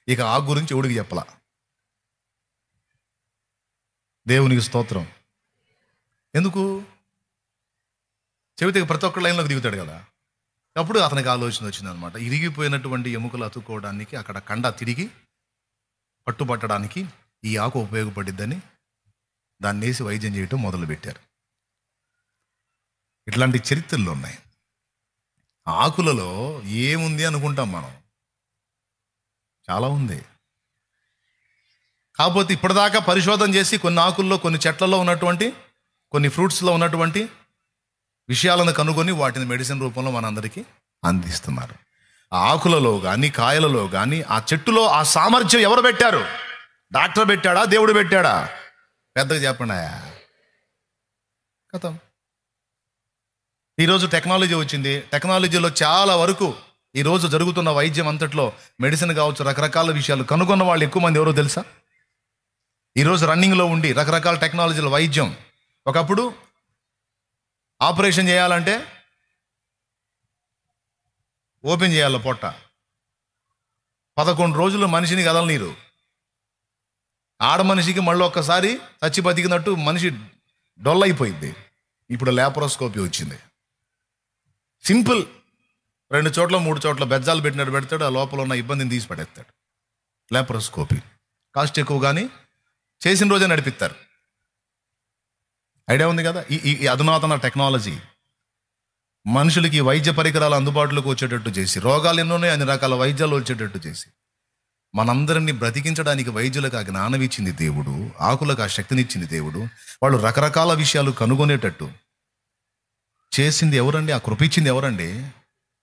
ఇక ఆకు గురించి ఎవడికి చెప్పలా. దేవునికి స్తోత్రం. ఎందుకు చెబితే ప్రతి ఒక్క లైన్లోకి దిగుతాడు కదా. అప్పుడు అతనికి ఆలోచన వచ్చింది అనమాట, ఇరిగిపోయినటువంటి ఎముకలు అతుక్కోవడానికి, అక్కడ కండ తిరిగి పట్టుబట్టడానికి ఈ ఆకు ఉపయోగపడిద్దని దాన్ని వేసి వైద్యం చేయటం మొదలుపెట్టారు. ఇట్లాంటి చరిత్రలు ఉన్నాయి. ఆకులలో ఏముంది అనుకుంటాం మనం, చాలా ఉంది. కాకపోతే ఇప్పటిదాకా పరిశోధన చేసి కొన్ని ఆకుల్లో, కొన్ని చెట్లలో ఉన్నటువంటి, కొన్ని ఫ్రూట్స్లో ఉన్నటువంటి విషయాలను కనుగొని వాటిని మెడిసిన్ రూపంలో మనందరికీ అందిస్తున్నారు. ఆ ఆకులలో కానీ కాయలలో కానీ ఆ చెట్టులో ఆ సామర్థ్యం ఎవరు పెట్టారు? డాక్టర్ పెట్టాడా, దేవుడు పెట్టాడా? పెద్దగా చెప్పండి. కథం. ఈరోజు టెక్నాలజీ వచ్చింది. టెక్నాలజీలో చాలా వరకు ఈరోజు జరుగుతున్న వైద్యం అంతట్లో మెడిసిన్ కావచ్చు, రకరకాల విషయాలు కనుగొన్న వాళ్ళు ఎక్కువ మంది ఎవరో తెలుసా? ఈరోజు రన్నింగ్లో ఉండి రకరకాల టెక్నాలజీల వైద్యం. ఒకప్పుడు ఆపరేషన్ చేయాలంటే ఓపెన్ చేయాలి పొట్ట, 11 రోజులు మనిషిని కదలనీరు. ఆడ మనిషికి మళ్ళీ ఒక్కసారి చచ్చి బతికినట్టు మనిషి డొల్లైపోయింది. ఇప్పుడు లాప్రోస్కోపీ వచ్చింది. సింపుల్, 2 చోట్ల 3 చోట్ల బెజ్జాలు పెట్టినట్టు పెడతాడు, ఆ లోపల ఉన్న ఇబ్బందిని తీసి పడేస్తాడు. లాప్రోస్కోపీ కాస్ట్ ఎక్కువ, కానీ చేసిన రోజే నడిపిస్తారు. ఐడియా ఉంది కదా? ఈ అధునాతన టెక్నాలజీ మనుషులకి వైద్య పరికరాలు అందుబాటులోకి వచ్చేటట్టు చేసి, రోగాలు ఎన్నోనే అన్ని రకాల వైద్యాలు వచ్చేటట్టు చేసి, మనందరినీ బ్రతికించడానికి వైద్యులకు ఆ జ్ఞానం ఇచ్చింది దేవుడు, ఆకులకు ఆ శక్తినిచ్చింది దేవుడు. వాళ్ళు రకరకాల విషయాలు కనుగొనేటట్టు చేసింది ఎవరండి? ఆ కృప ఇచ్చింది ఎవరండి?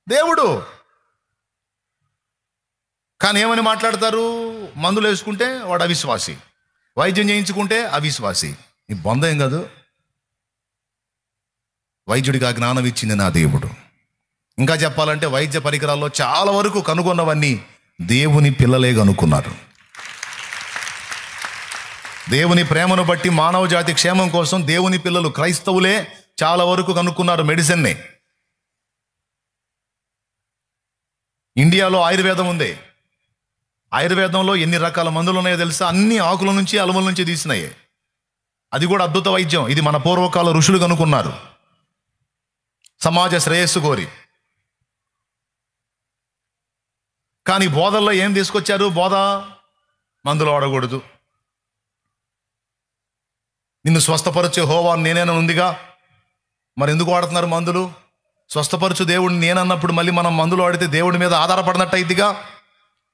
దేవుడు. కానీ ఏమని మాట్లాడతారు? మందులు వేసుకుంటే వాడు అవిశ్వాసి, వైద్యం చేయించుకుంటే అవిశ్వాసి. ఈ బొంద ఏం కాదు. వైద్యుడిగా జ్ఞానం ఇచ్చింది నా దేవుడు. ఇంకా చెప్పాలంటే వైద్య పరికరాల్లో చాలా వరకు కనుగొన్నవన్నీ దేవుని పిల్లలే కనుక్కున్నారు. దేవుని ప్రేమను బట్టి మానవ జాతి క్షేమం కోసం దేవుని పిల్లలు క్రైస్తవులే చాలా వరకు కనుక్కున్నారు మెడిసిన్ని. ఇండియాలో ఆయుర్వేదం ఉంది. ఆయుర్వేదంలో ఎన్ని రకాల మందులు ఉన్నాయో తెలుసా? అన్ని ఆకుల నుంచి, అలముల నుంచి తీసినాయి. అది కూడా అద్భుత వైద్యం. ఇది మన పూర్వకాల ఋషులు కనుక్కున్నారు, సమాజ శ్రేయస్సు కోరి. కానీ బోధల్లో ఏం తీసుకొచ్చారు? బోధ మందులు వాడకూడదు, నిన్ను స్వస్థపరచే హోవా నేనేనా ఉందిగా, మరి ఎందుకు వాడుతున్నారు మందులు? స్వస్థపరచు దేవుడిని నేనన్నప్పుడు మళ్ళీ మనం మందులు వాడితే దేవుడి మీద ఆధారపడినట్టు అయిద్దిగా,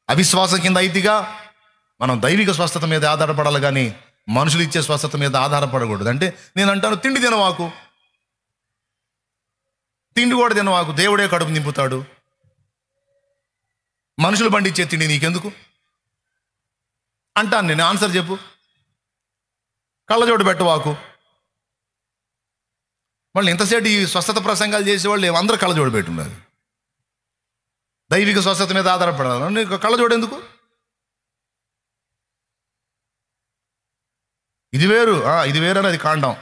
అవిశ్వాసం కింద అయిద్దిగా. మనం దైవిక స్వస్థత మీద ఆధారపడాలి, కానీ మనుషులు ఇచ్చే స్వస్థత మీద ఆధారపడకూడదు. అంటే నేను అంటాను, తిండి తినవాకు, తిండి కూడా తినవాకు, దేవుడే కడుపు నింపుతాడు. మనుషులు పండించే తిండి నీకెందుకు అంటాను నేను. ఆన్సర్ చెప్పు. కళ్ళజోడు పెట్టవాకు. వాళ్ళు ఇంతసేపు ఈ స్వస్థత ప్రసంగాలు చేసేవాళ్ళు అందరూ కళ్ళజోడు పెట్టున్నారు. దైవిక స్వస్థత మీద ఆధారపడాలి, నీకు కళ్ళజోడు ఎందుకు? ఇది వేరు, ఇది వేరు అని అది కాండం.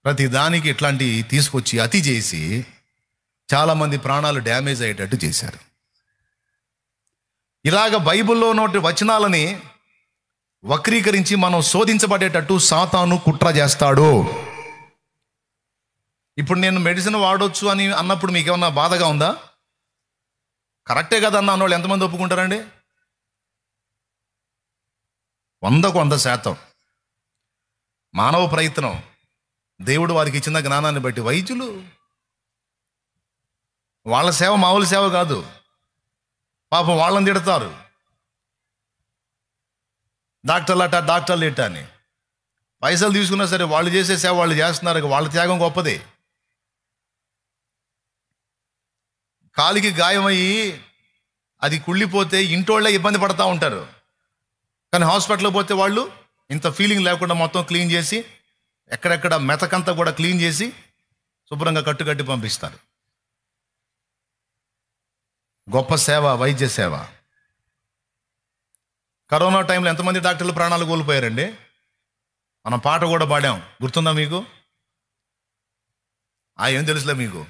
ప్రతి దానికి ఇట్లాంటి తీసుకొచ్చి అతి చేసి చాలామంది ప్రాణాలు డ్యామేజ్ అయ్యేటట్టు చేశారు. ఇలాగ బైబిల్లో నోటి వచనాలని వక్రీకరించి మనం శోధించబడేటట్టు సాతాను కుట్ర చేస్తాడు. ఇప్పుడు నేను మెడిసిన్ వాడొచ్చు అని అన్నప్పుడు మీకు ఏమన్నా బాధగా ఉందా? కరెక్టే కదా అన్న అన్నోళ్ళు ఎంతమంది ఒప్పుకుంటారండి? 100% మానవ ప్రయత్నం, దేవుడు వారికి ఇచ్చిన జ్ఞానాన్ని బట్టి. వైద్యులు వాళ్ళ సేవ మామూలు సేవ కాదు. పాపం వాళ్ళని తిడతారు, డాక్టర్లు ఎట్టా అని. పైసలు తీసుకున్నా సరే వాళ్ళు చేసే సేవ వాళ్ళు చేస్తున్నారు, వాళ్ళ త్యాగం గొప్పదే. కాలికి గాయమయ్యి అది కుళ్ళిపోతే ఇంటోళ్ళే ఇబ్బంది పడతా ఉంటారు, కానీ హాస్పిటల్కి పోతే వాళ్ళు ఇంత ఫీలింగ్ లేకుండా మొత్తం క్లీన్ చేసి, ఎక్కడెక్కడ మెతకంతా కూడా క్లీన్ చేసి శుభ్రంగా కట్టుకట్టి పంపిస్తారు. గొప్ప సేవ, వైద్య సేవ. కరోనా టైంలో ఎంతమంది డాక్టర్లు ప్రాణాలు కోల్పోయారండి? మనం పాట కూడా పాడాం, గుర్తుందా మీకు? ఏం తెలుసులే మీకు.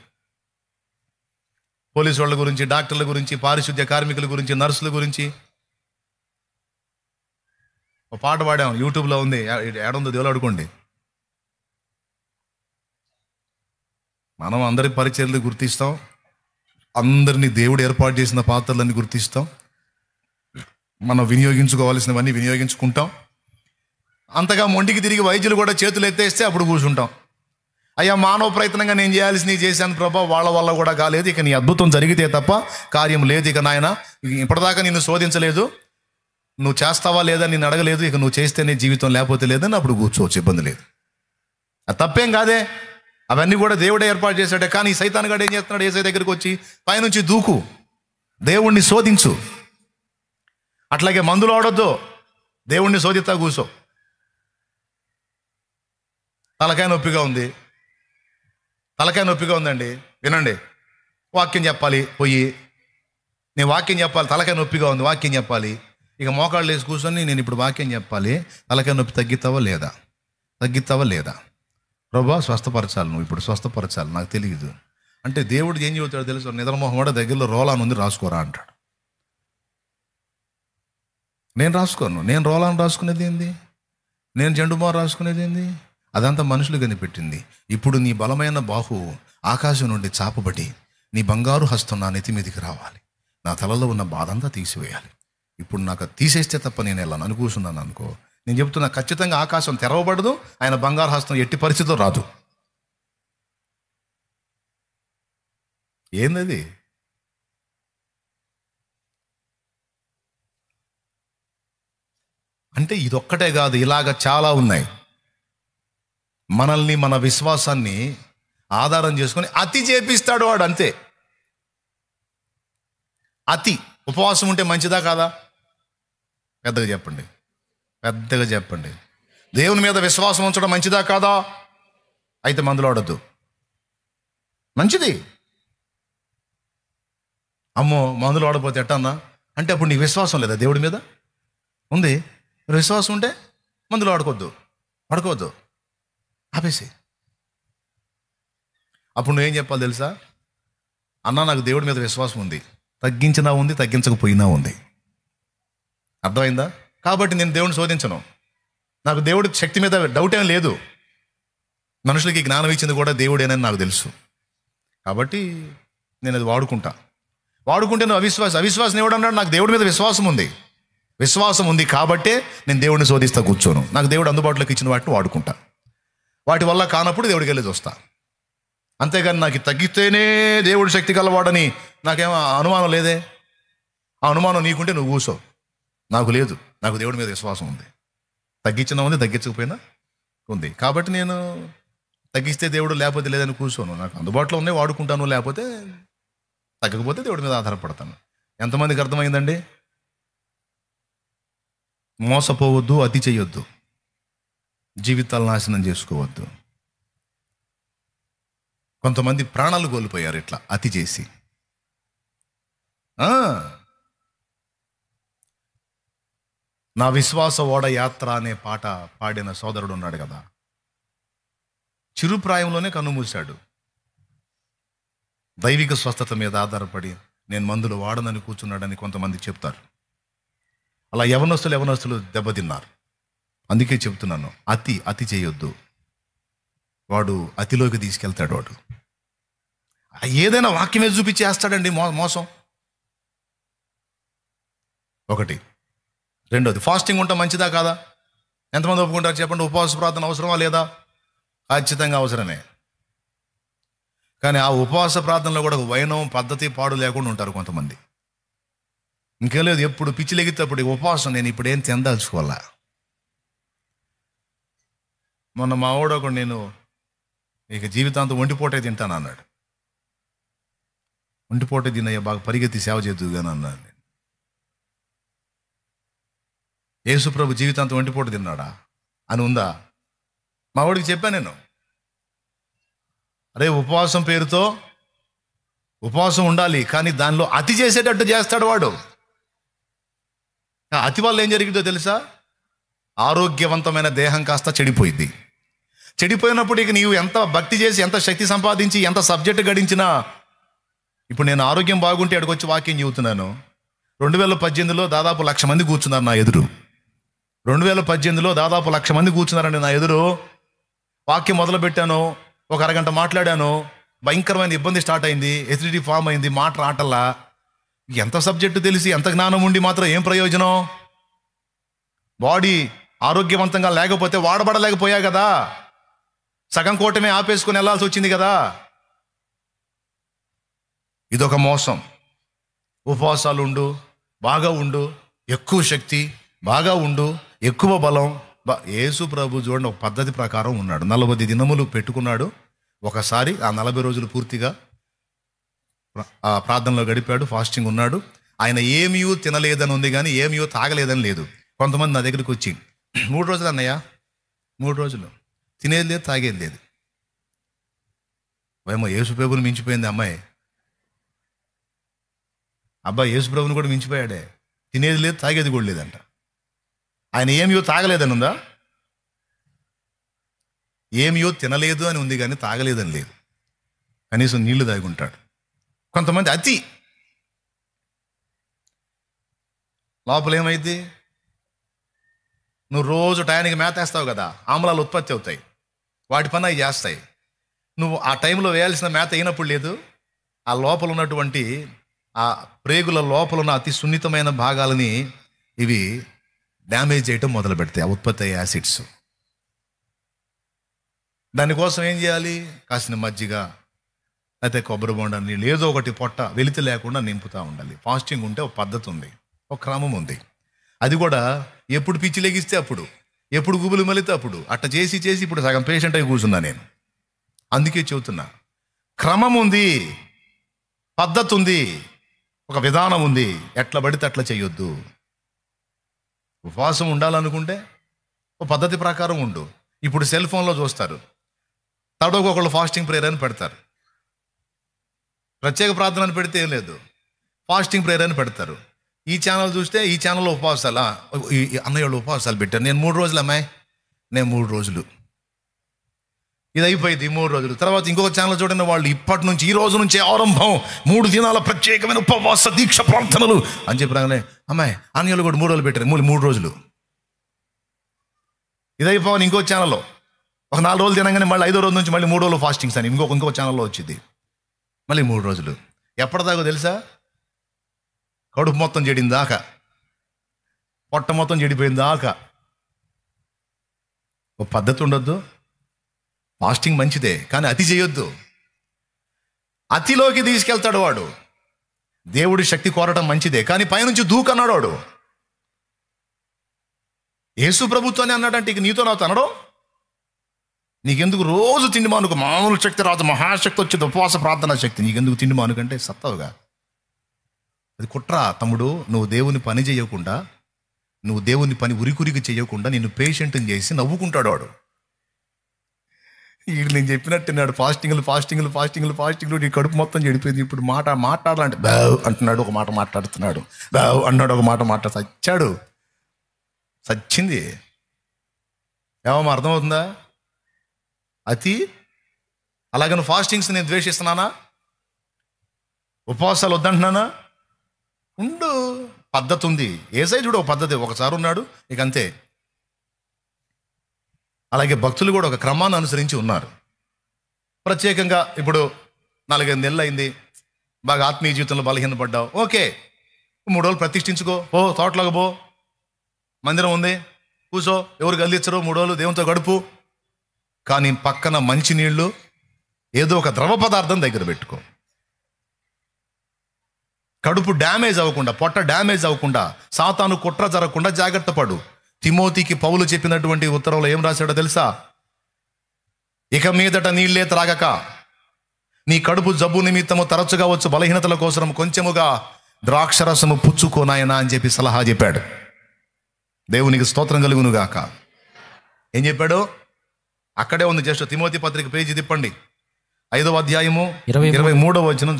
పోలీసు వాళ్ళ గురించి, డాక్టర్ల గురించి, పారిశుద్ధ్య కార్మికుల గురించి, నర్సుల గురించి ఒక పాట పాడాం, యూట్యూబ్లో ఉంది, ఏడుందో దేవుడు అడుకోండి. మనం అందరి పరిచర్లు గుర్తిస్తాం, అందరినీ దేవుడు ఏర్పాటు చేసిన పాత్రలన్నీ గుర్తిస్తాం, మనం వినియోగించుకోవాల్సినవన్నీ వినియోగించుకుంటాం. అంతగా మొండికి తిరిగి వైద్యులు కూడా చేతులు ఎత్తేస్తే అప్పుడు కూర్చుంటాం. అయ్యా, మానవ ప్రయత్నంగా నేను చేయాల్సినవి చేశాను ప్రభా, వాళ్ళ వల్ల కూడా కాలేదు, ఇక నీ అద్భుతం జరిగితే తప్ప కార్యం లేదు. ఇక నాయన, ఇప్పటిదాకా నిన్ను శోధించలేదు, నువ్వు చేస్తావా లేదా నేను అడగలేదు, ఇక నువ్వు చేస్తేనే జీవితం, లేకపోతే లేదని అప్పుడు కూర్చోవచ్చు, ఇబ్బంది లేదు. అది తప్పేం కాదే, అవన్నీ కూడా దేవుడే ఏర్పాటు చేశాడే. కానీ సైతాన్ గాడు ఏం చేస్తున్నాడు? యేసయ్య దగ్గరికి వచ్చి పైనుంచి దూకు, దేవుణ్ణి శోధించు. అట్లాగే మందులు ఆడొద్దు, దేవుణ్ణి శోధిస్తా కూర్చో. తలకాయ నొప్పిగా ఉందండి, వినండి, వాక్యం చెప్పాలి, పోయి నేను వాక్యం చెప్పాలి, తలకాయ నొప్పిగా ఉంది, వాక్యం చెప్పాలి. ఇక మోకాళ్ళు వేసి కూర్చొని నేను ఇప్పుడు వాక్యం చెప్పాలి, తలకాయ నొప్పి తగ్గిస్తావా లేదా? ప్రభా స్వస్థపరచాలి, నువ్వు ఇప్పుడు స్వస్థపరచాలి, నాకు తెలియదు అంటే దేవుడు ఏం చెబుతాడు తెలుసు? నిద్రమోహం కూడా దగ్గరలో రోలాన్ ఉంది, రాసుకోరా అంటాడు. నేను రాసుకోను. నేను రోలాన్ రాసుకునేది ఏంది? నేను జెండుమారు రాసుకునేది ఏంది? అదంతా మనుషులు కనిపెట్టింది. ఇప్పుడు నీ బలమైన బాహు ఆకాశం నుండి చాపబడి నీ బంగారు హస్తం నా నెత్తి మీదకి రావాలి, నా తలలో ఉన్న బాధ అంతా తీసివేయాలి. ఇప్పుడు నాకు తీసేస్తే తప్ప నేను వెళ్ళాను అని కూర్చున్నాను అనుకో, నేను చెప్తున్నా, ఖచ్చితంగా ఆకాశం తెరవబడదు, ఆయన బంగారు హస్తం ఎట్టి పరిస్థితిలో రాదు. ఏందది? అంటే ఇదొక్కటే కాదు, ఇలాగ చాలా ఉన్నాయి. మనల్ని, మన విశ్వాసాన్ని ఆధారం చేసుకొని అతి చేపిస్తాడు వాడు, అంతే. అతి. ఉపవాసం ఉంటే మంచిదా కాదా? పెద్దగా చెప్పండి. దేవుని మీద విశ్వాసం ఉంచడం మంచిదా కాదా? అయితే మందులు ఆడొద్దు, మంచిది. అమ్మో, మందులు ఆడపోతే ఎట్టన్నా అంటే అప్పుడు నీకు విశ్వాసం లేదా దేవుడి మీద? ఉంది. విశ్వాసం ఉంటే మందులు ఆడుకోవద్దు, ఆపేసి. అప్పుడు నువ్వేం చెప్పాలి తెలుసా? అన్నా, నాకు దేవుడి మీద విశ్వాసం ఉంది, తగ్గించినా ఉంది, తగ్గించకపోయినా ఉంది. అర్థమైందా? కాబట్టి నేను దేవుడిని శోధించను, నాకు దేవుడి శక్తి మీద డౌట్ ఏం లేదు. మనుషులకి జ్ఞానం ఇచ్చింది కూడా దేవుడేనని నాకు తెలుసు. కాబట్టి నేను అది వాడుకుంటే నువ్వు అవిశ్వాసం ఎవడన్నాడు? నాకు దేవుడి మీద విశ్వాసం ఉంది కాబట్టే నేను దేవుడిని శోధిస్తా కూర్చోను. నాకు దేవుడు అందుబాటులోకి ఇచ్చిన వాటిని వాడుకుంటా, వాటి వల్ల కానప్పుడు దేవుడికి వెళ్ళి చూస్తా. అంతేగాని నాకు తగ్గితేనే దేవుడు శక్తి గలవాడని నాకేమో అనుమానం లేదే. ఆ అనుమానం నీకుంటే నువ్వు కూర్చో, నాకు లేదు. నాకు దేవుడి మీద విశ్వాసం ఉంది, తగ్గించినా ఉంది, తగ్గించకపోయినా ఉంది. కాబట్టి నేను తగ్గిస్తే దేవుడు, లేకపోతే లేదని కూర్చోను. నాకు అందుబాటులో ఉన్నాయి వాడుకుంటాను, లేకపోతే తగ్గకపోతే దేవుడి మీద ఆధారపడతాను. ఎంతమందికి అర్థమైందండి? మోసపోవద్దు, అతి చేయొద్దు, జీవితాలు నాశనం చేసుకోవద్దు. కొంతమంది ప్రాణాలు కోల్పోయారు ఇట్లా అతి చేసి. నా విశ్వాస ఓడ యాత్ర అనే పాట పాడిన సోదరుడు ఉన్నాడు కదా, చిరుప్రాయంలోనే కన్నుమూశాడు. దైవిక స్వస్థత మీద ఆధారపడి నేను మందులు వాడనని కూర్చున్నాడని కొంతమంది చెప్తారు. అలా యవనస్తులు దెబ్బతిన్నారు. అందుకే చెప్తున్నాను, అతి చేయొద్దు. వాడు అతిలోకి తీసుకెళ్తాడు. వాడు ఏదైనా వాక్యమే చూపించేస్తాడండి. మోసం ఒకటి. రెండోది, ఫాస్టింగ్ ఉంటాం మంచిదా కాదా? ఎంతమంది ఒప్పుకుంటారు చెప్పండి? ఉపవాస ప్రార్థన అవసరమా లేదా? ఖచ్చితంగా అవసరమే. కానీ ఆ ఉపవాస ప్రార్థనలో కూడా వైనం పద్ధతి పాడు లేకుండా ఉంటారు కొంతమంది. ఇంకేం లేదు, ఎప్పుడు పిచ్చి లెగితేప్పుడు ఉపవాసం, నేను ఇప్పుడు ఏం తినదలుచుకోవాలా. మొన్న మా వాడు ఒకడు నేను ఇక జీవితాంతం ఒంటిపోటే తింటాను అన్నాడు. ఒంటిపోటే తిన్నయ్యా, బాగా పరిగెత్తి సేవ చేద్దుగాని అన్నాను నేను. యేసు ప్రభు జీవితాంతం ఒంటిపోటు తిన్నాడా అని ఉందా? మా వాడికి చెప్పాను నేను, అరే ఉపవాసం పేరుతో ఉపవాసం ఉండాలి, కానీ దానిలో అతి చేసేటట్టు చేస్తాడు వాడు. అతి వల్ల ఏం జరిగిందో తెలుసా? ఆరోగ్యవంతమైన దేహం కాస్త చెడిపోయింది. చెడిపోయినప్పుడు ఇక నీవు ఎంత భక్తి చేసి, ఎంత శక్తి సంపాదించి, ఎంత సబ్జెక్టు గడించినా, ఇప్పుడు నేను ఆరోగ్యం బాగుంటే అక్కడికి వచ్చి వాక్యం చెబుతున్నాను. 2018లో దాదాపు 1,00,000 మంది కూర్చున్నారు నా ఎదురు. 2018లో దాదాపు 1,00,000 మంది కూర్చున్నారండి నా ఎదురు. వాక్యం మొదలు పెట్టాను, ఒక అరగంట మాట్లాడాను, భయంకరమైన ఇబ్బంది స్టార్ట్ అయింది, ఎసిడిటీ ఫామ్ అయింది, మాట రాటల్లా. ఎంత సబ్జెక్టు తెలిసి, ఎంత జ్ఞానం ఉండి మాత్రం ఏం ప్రయోజనం? బాడీ ఆరోగ్యవంతంగా లేకపోతే వాడబడలేకపోయా కదా, సగం కోటమే ఆపేసుకొని వెళ్ళాల్సి వచ్చింది కదా. ఇదొక మోసం. ఉపవాసాలు ఉండు, బాగా ఉండు, ఎక్కువ శక్తి, బాగా ఉండు, ఎక్కువ బలం. యేసు ప్రభు చూడండి, ఒక పద్ధతి ప్రకారం ఉన్నాడు. 40 దినములు పెట్టుకున్నాడు. ఒకసారి ఆ 40 రోజులు పూర్తిగా ఆ ప్రార్థనలో గడిపాడు, ఫాస్టింగ్ ఉన్నాడు. ఆయన ఏమీ తినలేదని ఉంది, కానీ ఏమీ తాగలేదని లేదు. కొంతమంది నా దగ్గరికి వచ్చి 3 రోజులు అన్నయ్య, 3 రోజులు తినేది లేదు, తాగేది లేదు. ఏమో యేసు ప్రభుని మించిపోయింది అమ్మాయి. అబ్బాయి యేసు ప్రభుని కూడా మించిపోయాడే. తినేది లేదు, తాగేది కూడా లేదంట. ఆయన ఏమియో తాగలేదని ఉందా? ఏమియో తినలేదు అని ఉంది, కానీ తాగలేదని లేదు. కనీసం నీళ్లు తాగి ఉంటాడు. కొంతమంది అతి. లోపల ఏమైంది? నువ్వు రోజు టయానికి మేతేస్తావు కదా, ఆమ్లాలు ఉత్పత్తి అవుతాయి, వాటి పని అవి చేస్తాయి. నువ్వు ఆ టైంలో వేయాల్సిన మేత అయినప్పుడు లేదు, ఆ లోపల ఉన్నటువంటి ఆ ప్రేగుల లోపల ఉన్న అతి సున్నితమైన భాగాలని ఇవి డ్యామేజ్ చేయటం మొదలు పెడతాయి, ఆ ఉత్పత్తి అయ్యే యాసిడ్స్. దానికోసం ఏం చేయాలి? కాసిన మజ్జిగ, అయితే కొబ్బరి బొండ నీళ్ళు, ఏదో ఒకటి పొట్ట వెలితి లేకుండా నింపుతూ ఉండాలి. ఫాస్టింగ్ ఉంటే ఒక పద్ధతి ఉంది, ఒక క్రమం ఉంది. అది కూడా ఎప్పుడు పిచ్చి లెగిస్తే అప్పుడు, ఎప్పుడు గుబులు మలితే అప్పుడు, అట్ట చేసి ఇప్పుడు సగం పేషెంట్ అయి కూర్చున్నా నేను. అందుకే చెబుతున్నా, క్రమం ఉంది, పద్ధతి ఉంది, ఒక విధానం ఉంది. ఎట్లా పడితే అట్లా చేయొద్దు. ఉపవాసం ఉండాలనుకుంటే ఒక పద్ధతి ప్రకారం ఉండు. ఇప్పుడు సెల్ ఫోన్లో చూస్తారు, తడవకు ఒకళ్ళు ఫాస్టింగ్ ప్రేయర్ అని పెడతారు. ప్రత్యేక ప్రార్థన అని పెడితే ఏం లేదు, ఫాస్టింగ్ ప్రేయర్ అని పెడతారు. ఈ ఛానల్ చూస్తే ఈ ఛానల్లో ఉపవాసాలు, అన్నయ్య వాళ్ళు ఉపవాసాలు పెట్టారు, నేను 3 రోజులు అమ్మాయి, నేను 3 రోజులు. ఇది అయిపోయింది 3 రోజులు. తర్వాత ఇంకొక ఛానల్ చూడండి, వాళ్ళు ఇప్పటి నుంచి, ఈ రోజు నుంచి ఆరంభం 3 దినాల ప్రత్యేకమైన ఉపవాస దీక్ష ప్రార్థనలు అని చెప్పినాగానే, అమ్మాయి అన్నయ్యలు కూడా 3 రోజులు పెట్టారు, 3 రోజులు. ఇది అయిపోవాలి ఇంకో ఛానల్లో ఒక 4 రోజులు తినగానే మళ్ళీ 5వ రోజు నుంచి మళ్ళీ 3 రోజులు ఫాస్టింగ్స్ అని ఇంకో ఛానల్లో వచ్చింది, మళ్ళీ 3 రోజులు. ఎప్పటిదాకా తెలుసా? కడుపు మొత్తం చెడిన దాకా, పొట్ట మొత్తం చెడిపోయిన దాకా. ఒక పద్ధతి ఉండొద్దు. ఫాస్టింగ్ మంచిదే, కానీ అతి చేయొద్దు. అతిలోకి తీసుకెళ్తాడు వాడు. దేవుడి శక్తి కోరటం మంచిదే, కానీ పైనుంచి దూకన్నాడు వాడు. యేసు ప్రభుత్వాన్ని అన్నాడంటే ఇక నీతో నాతో అనడం. నీకెందుకు రోజు తిండి మానుకు? మామూలు శక్తి రాదు, మహాశక్తి వచ్చేది, ఉపవాస ప్రార్థనా శక్తి. నీకెందుకు తిండి మానుకంటే సత్తావుగా. అది కుట్ర తమ్ముడు. నువ్వు దేవుని పని చేయకుండా, నువ్వు దేవుని పని ఉరికురికి చేయకుండా నిన్ను పేషెంట్ని చేసి నవ్వుకుంటాడు వాడు. వీడు నేను చెప్పినట్టున్నాడు, ఫాస్టింగ్లు నీ కడుపు మొత్తం చెడిపోయింది. ఇప్పుడు మాట్లాడాలంటే బావ్ అంటున్నాడు, ఒక మాట మాట్లాడుతున్నాడు, బావ్ అన్నాడు, ఒక మాట సచ్చాడు, సచ్చింది. ఏమో అర్థమవుతుందా? అతి అలాగని ఫాస్టింగ్స్ నేను ద్వేషిస్తున్నానా? ఉపవాసాలు వద్దంటున్నానా? ఉండు, పద్ధతి ఉంది. ఏసై చూడు ఒక పద్ధతి, ఒకసారి ఉన్నాడు ఇక అంతే. అలాగే భక్తులు కూడా ఒక క్రమాన్ని అనుసరించి ఉన్నారు. ప్రత్యేకంగా ఇప్పుడు 4-5 నెలలు అయింది, బాగా ఆత్మీయ జీవితంలో బలహీనపడ్డావు, ఓకే, 3 రోజులు ప్రతిష్ఠించుకో, తోటలోకి పో, మందిరం ఉంది, కూసో, ఎవరు గల్లిచ్చరు, 3 రోజులు దేవునితో గడుపు. కానీ పక్కన మంచి నీళ్లు, ఏదో ఒక ద్రవ పదార్థం దగ్గర పెట్టుకో. కడుపు డ్యామేజ్ అవ్వకుండా, పొట్ట డ్యామేజ్ అవ్వకుండా, సాతాను కుట్ర జరగకుండా జాగ్రత్త పడు. తిమోతికి పౌలు చెప్పినటువంటి ఉత్తరంలో ఏం రాశాడో తెలుసా? ఇక మీదట నీళ్లే త్రాగక నీ కడుపు జబ్బు నిమిత్తము తరచుగా వచ్చు బలహీనతల కోసం కొంచెముగా ద్రాక్షరసము పుచ్చుకోనాయనా అని చెప్పి సలహా చెప్పాడు. దేవునికి స్తోత్రం కలుగునుగాక. ఏం చెప్పాడు? అక్కడే ఉంది, జస్ట్ తిమోతి పత్రిక పేజీ తిప్పండి, 5వ అధ్యాయము 23వ వచనం.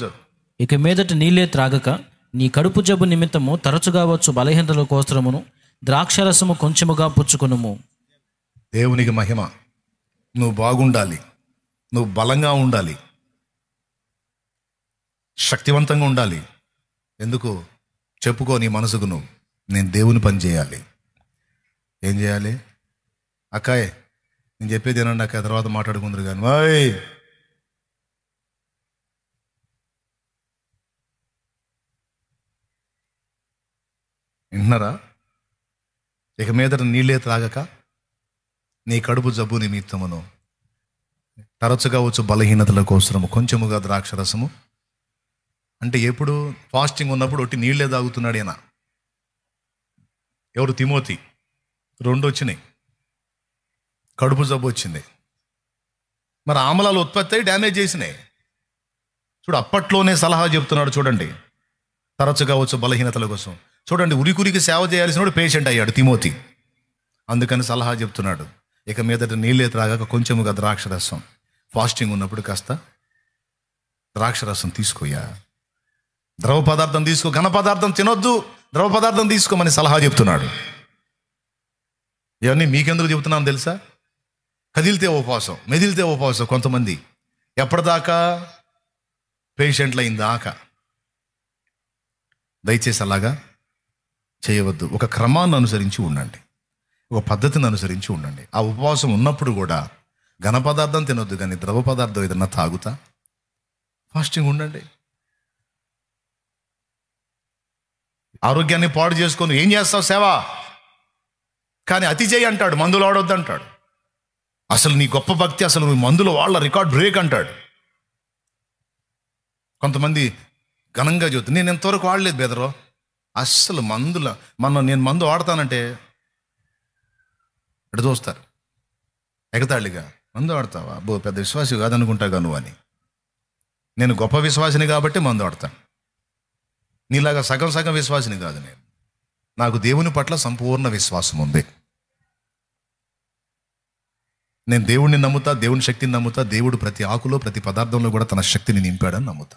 ఇక మీదట నీళ్ళే త్రాగక నీ కడుపు జబ్బు నిమిత్తము తరచుగా వచ్చు బలహీనతల కోసరమును ద్రాక్షరసము కొంచెముగా పుచ్చుకొనుము. దేవునికి మహిమ. నువ్వు బాగుండాలి, నువ్వు బలంగా ఉండాలి, శక్తివంతంగా ఉండాలి. ఎందుకు చెప్పుకో నీ మనసుకు నువ్వు, నేను దేవుని పని చేయాలి. ఏం చేయాలి? అక్కాయ్ నేను చెప్పేది ఏనండి అక్క, తర్వాత మాట్లాడుకుందరు కానీ. వాయ్ వింటున్నారా? ఇక మీదట నీళ్ళే త్రాగక నీ కడుపు జబ్బు నిమిత్తమును తరచుగా వచ్చు బలహీనతల కోసము కొంచెముగా ద్రాక్షరసము. అంటే ఎప్పుడు? ఫాస్టింగ్ ఉన్నప్పుడు ఒట్టి నీళ్ళే తాగుతున్నాడు ఈయన. ఎవరు? తిమోతి. 2 వచ్చినాయి, కడుపు జబ్బు వచ్చింది. మరి ఆమలాలు ఉత్పత్తి అయి డ్యామేజ్ చేసినాయి. చూడు, అప్పట్లోనే సలహా చెప్తున్నాడు చూడండి, తరచుగా వచ్చు బలహీనతల కోసం. చూడండి, ఉరికురికి సేవ చేయాల్సిన పేషెంట్ అయ్యాడు తిమోతి. అందుకని సలహా చెప్తున్నాడు, ఇక మీదట నీళ్ళే త్రాగక కొంచెముగా ద్రాక్షరసం. ఫాస్టింగ్ ఉన్నప్పుడు కాస్త ద్రాక్షరసం తీసుకోయా, ద్రవ పదార్థం తీసుకో, ఘన పదార్థం తినొద్దు, ద్రవ పదార్థం తీసుకోమని సలహా చెప్తున్నాడు. ఇవన్నీ మీకెందుకు చెబుతున్నాను తెలుసా? కదిలితే ఉపవాసం, మెదిలితే ఉపవాసం. కొంతమంది ఎప్పటిదాకా? పేషెంట్లు అయిన దాకా. దయచేసి అలాగా చేయవద్దు. ఒక క్రమాన్ని అనుసరించి ఉండండి, ఒక పద్ధతిని అనుసరించి ఉండండి. ఆ ఉపవాసం ఉన్నప్పుడు కూడా ఘన పదార్థం తినొద్దు, కానీ ద్రవ పదార్థం ఏదన్నా తాగుతా ఫాస్టింగ్ ఉండండి. ఆరోగ్యాన్ని పాడు చేసుకొని ఏం చేస్తావు? సేవ. కానీ అతి చేయి అంటాడు, మందులు వాడొద్దు అంటాడు. అసలు నీ గొప్ప భక్తి, అసలు నువ్వు మందులు వాళ్ళ రికార్డ్ బ్రేక్ అంటాడు. కొంతమంది ఘనంగా చెబుతుంది, నేను ఎంతవరకు వాడలేదు బెదరో, అస్సలు నేను మందు వాడతానంటే ఎటు చూస్తారు, ఎగతాళిగా. మందు వాడతావా? అబ్బో పెద్ద విశ్వాసి కాదనుకుంటాగా నువ్వు అని. నేను గొప్ప విశ్వాసిని కాబట్టి మందు వాడతాను, నీలాగా సగం సగం విశ్వాసిని కాదు నేను. నాకు దేవుని పట్ల సంపూర్ణ విశ్వాసం ఉంది. నేను దేవుడిని నమ్ముతా, దేవుని శక్తిని నమ్ముతా. దేవుడు ప్రతి ఆకులో ప్రతి పదార్థంలో కూడా తన శక్తిని నింపాడని నమ్ముతా.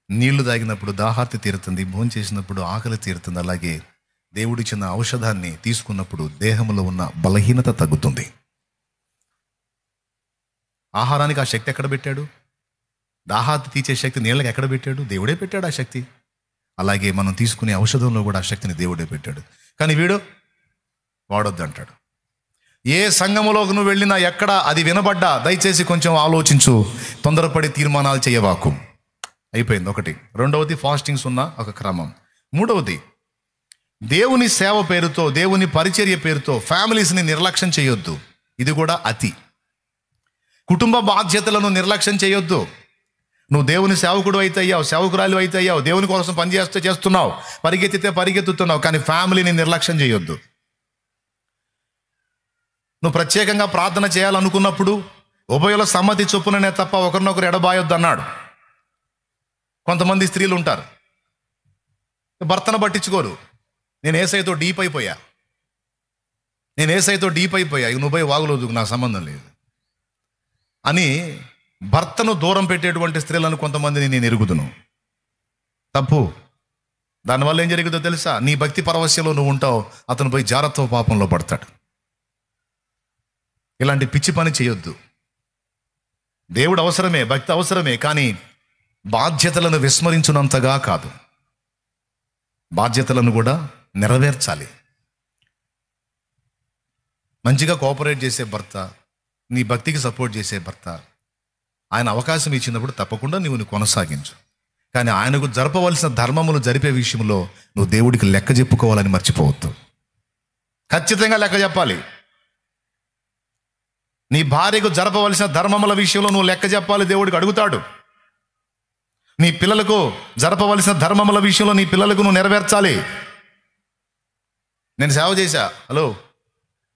నీళ్లు తాగినప్పుడు దాహార్తి తీరుతుంది, భోజనం చేసినప్పుడు ఆకలి తీరుతుంది. అలాగే దేవుడిచ్చిన ఔషధాన్ని తీసుకున్నప్పుడు దేహంలో ఉన్న బలహీనత తగ్గుతుంది. ఆహారానికి ఆ శక్తి ఎక్కడ పెట్టాడు? దాహార్తి తీర్చే శక్తి నీళ్ళకి ఎక్కడ పెట్టాడు? దేవుడే పెట్టాడు ఆ శక్తి. అలాగే మనం తీసుకునే ఔషధంలో కూడా ఆ శక్తిని దేవుడే పెట్టాడు. కానీ వీడు వాడొద్దు అంటాడు. ఏ సంఘములోకి నువ్వు వెళ్ళినా, ఎక్కడ అది వినబడ్డా, దయచేసి కొంచెం ఆలోచించు, తొందరపడి తీర్మానాలు చేయవాకు. అయిపోయింది ఒకటి. రెండవది, ఫాస్టింగ్స్ ఉన్న ఒక క్రమం. మూడవది, దేవుని సేవ పేరుతో, దేవుని పరిచర్య పేరుతో ఫ్యామిలీస్ని నిర్లక్ష్యం చేయొద్దు. ఇది కూడా అతి. కుటుంబ బాధ్యతలను నిర్లక్ష్యం చేయొద్దు. నువ్వు దేవుని సేవకుడు అయితే అయ్యావు, సేవకురాలు అయితే అయ్యావు, దేవుని కోసం పనిచేస్తే చేస్తున్నావు, పరిగెత్తితే పరిగెత్తుతున్నావు, కానీ ఫ్యామిలీని నిర్లక్ష్యం చేయొద్దు. నువ్వు ప్రత్యేకంగా ప్రార్థన చేయాలనుకున్నప్పుడు ఉభయుల సమ్మతి చొప్పుననే తప్ప ఒకరినొకరు ఎడబాయొద్దు అన్నాడు. కొంతమంది స్త్రీలు ఉంటారు, భర్తను పట్టించుకోరు. నేను ఏసైతో డీప్ అయిపోయా, ఇక నువ్వు పోయి వాగులోదు, నాకు సంబంధం లేదు అని భర్తను దూరం పెట్టేటువంటి స్త్రీలను కొంతమందిని నేను ఎరుగుదును. తప్పు. దానివల్ల ఏం జరుగుతుందో తెలుసా? నీ భక్తి పరవశ్యంలో నువ్వు ఉంటావు, అతను పోయి జారత్వ పాపంలో పడతాడు. ఇలాంటి పిచ్చి పని చేయొద్దు. దేవుడు అవసరమే, భక్తి అవసరమే, కానీ బాధ్యతలను విస్మరించునంతగా కాదు. బాధ్యతలను కూడా నెరవేర్చాలి. మంచిగా కోఆపరేట్ చేసే భర్త, నీ భక్తికి సపోర్ట్ చేసే భర్త, ఆయన అవకాశం ఇచ్చినప్పుడు తప్పకుండా నువ్వు కొనసాగించు. కానీ ఆయనకు జరపవలసిన ధర్మములు జరిపే విషయంలో నువ్వు దేవుడికి లెక్క చెప్పుకోవాలని మర్చిపోవద్దు. ఖచ్చితంగా లెక్క చెప్పాలి. నీ భార్యకు జరపవలసిన ధర్మముల విషయంలో నువ్వు లెక్క చెప్పాలి, దేవుడికి అడుగుతాడు. నీ పిల్లలకు జరపవలసిన ధర్మముల విషయంలో నీ పిల్లలకు నువ్వు నెరవేర్చాలి. నేను సేవ చేశా, హలో,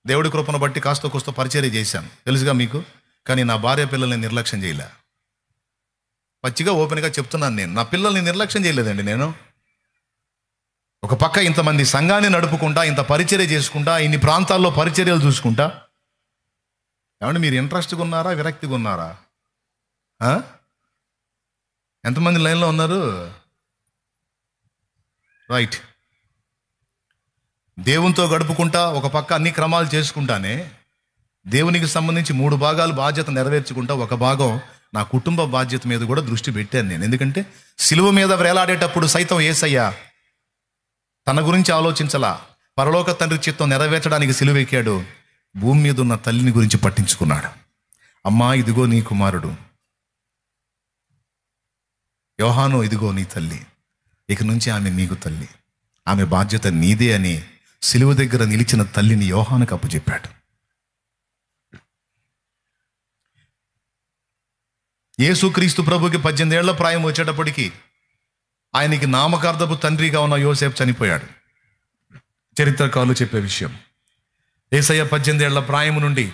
దేవుడి కృపను బట్టి కాస్త కోస్తో పరిచర్య చేశాను, తెలుసుగా మీకు. కానీ నా భార్య పిల్లల్ని నిర్లక్ష్యం చేయలే. పచ్చిగా ఓపెన్గా చెప్తున్నాను, నేను నా పిల్లల్ని నిర్లక్ష్యం చేయలేదండి. నేను ఒక పక్క ఇంతమంది సంఘాన్ని నడుపుకుంటా, ఇంత పరిచర్య చేసుకుంటా, ఇన్ని ప్రాంతాల్లో పరిచర్యలు చూసుకుంటా. ఏమంటే మీరు ఇంట్రెస్ట్గా ఉన్నారా, విరక్తిగా ఉన్నారా? ఎంతమంది లైన్లో ఉన్నారు? రైట్. దేవునితో గడుపుకుంటా, ఒక పక్క అన్ని క్రమాలు చేసుకుంటానే, దేవునికి సంబంధించి 3 భాగాలు బాధ్యత నెరవేర్చుకుంటా, ఒక భాగం నా కుటుంబ బాధ్యత మీద కూడా దృష్టి పెట్టాను నేను. ఎందుకంటే సిలువ మీద వేలాడేటప్పుడు సైతం యేసయ్య తన గురించి ఆలోచించలా, పరలోక తండ్రి చిత్తం నెరవేర్చడానికి సిలువ ఎక్కాడు. భూమి మీద ఉన్న తల్లిని గురించి పట్టించుకున్నాడు. అమ్మా, ఇదిగో నీ కుమారుడు, యోహాను, ఇదిగో నీ తల్లి, ఇక నుంచి ఆమె నీకు తల్లి, ఆమె బాధ్యత నీదే అని సిలువ దగ్గర నిలిచిన తల్లిని యోహానుకు అప్పచెప్పాడు. యేసుక్రీస్తు ప్రభుకి 18 ఏళ్ల ప్రాయం వచ్చేటప్పటికి ఆయనకి నామకార్థపు తండ్రిగా ఉన్న యోసేపు చనిపోయాడు. చరిత్రకారులు చెప్పే విషయం. యేసయ్య 18 ఏళ్ల ప్రాయం నుండి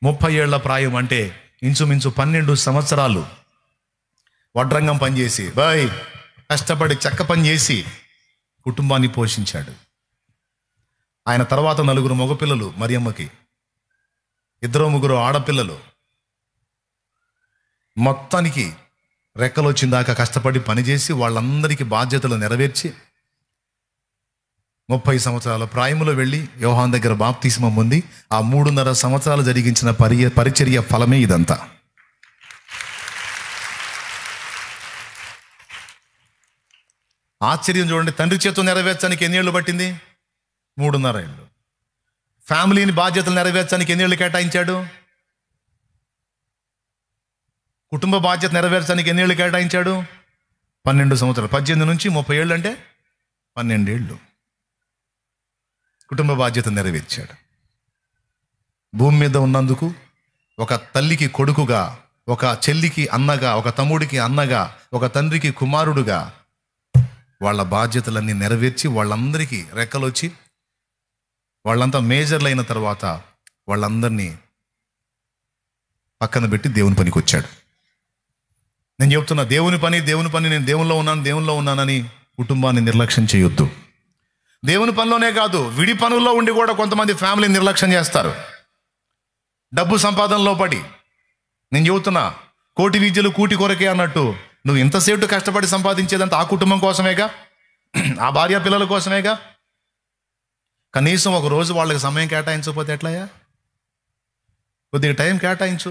30 ఏళ్ల ప్రాయం, అంటే ఇంచుమించు 12 సంవత్సరాలు వడ్రంగం పనిచేసి, కష్టపడి చెక్క పని చేసి కుటుంబాన్ని పోషించాడు. ఆయన తర్వాత 4 మగపిల్లలు మరియమ్మకి, 2-3 ఆడపిల్లలు. మొత్తానికి రెక్కలు వచ్చిందాకా కష్టపడి పనిచేసి వాళ్ళందరికీ బాధ్యతలు నెరవేర్చి 30 సంవత్సరాల ప్రాయములో వెళ్ళి యోహాను దగ్గర బాప్తిస్మం పొంది ఆ 3.5 సంవత్సరాలు జరిగించిన పరిచర్య ఫలమే ఇదంతా. ఆశ్చర్యం చూడండి, తండ్రి చేత నెరవేర్చడానికి ఎన్ని ఏళ్ళు పట్టింది? 3.5 ఏళ్ళు. ఫ్యామిలీని బాధ్యతలు నెరవేర్చడానికి ఎన్ని ఏళ్ళు కేటాయించాడు? కుటుంబ బాధ్యత నెరవేర్చడానికి ఎన్ని ఏళ్ళు కేటాయించాడు? 12 సంవత్సరాలు. 18 నుంచి 30 ఏళ్ళు అంటే 12 ఏళ్ళు కుటుంబ బాధ్యత నెరవేర్చాడు. భూమి మీద ఉన్నందుకు ఒక తల్లికి కొడుకుగా, ఒక చెల్లికి అన్నగా, ఒక తమ్ముడికి అన్నగా, ఒక తండ్రికి కుమారుడుగా వాళ్ళ బాధ్యతలన్నీ నెరవేర్చి వాళ్ళందరికీ రెక్కలు వచ్చి వాళ్ళంతా మేజర్లు అయిన తర్వాత వాళ్ళందరినీ పక్కన పెట్టి దేవుని పనికి వచ్చాడు. నేను చెప్తున్నా, దేవుని పని, నేను దేవునిలో ఉన్నానని కుటుంబాన్ని నిర్లక్ష్యం చేయొద్దు. దేవుని పనిలోనే కాదు, విడి పనుల్లో ఉండి కూడా కొంతమంది ఫ్యామిలీని నిర్లక్ష్యం చేస్తారు, డబ్బు సంపాదనలో పడి. నేను చెబుతున్నా, కోటి విద్యలు కూటి కొరకే అన్నట్టు, నువ్వు ఇంతసేపు కష్టపడి సంపాదించేదంతా ఆ కుటుంబం కోసమేగా, ఆ భార్య పిల్లల కోసమేగా. కనీసం ఒక రోజు వాళ్ళకి సమయం కేటాయించకపోతే ఎట్లాయా? కొద్దిగా టైం కేటాయించు.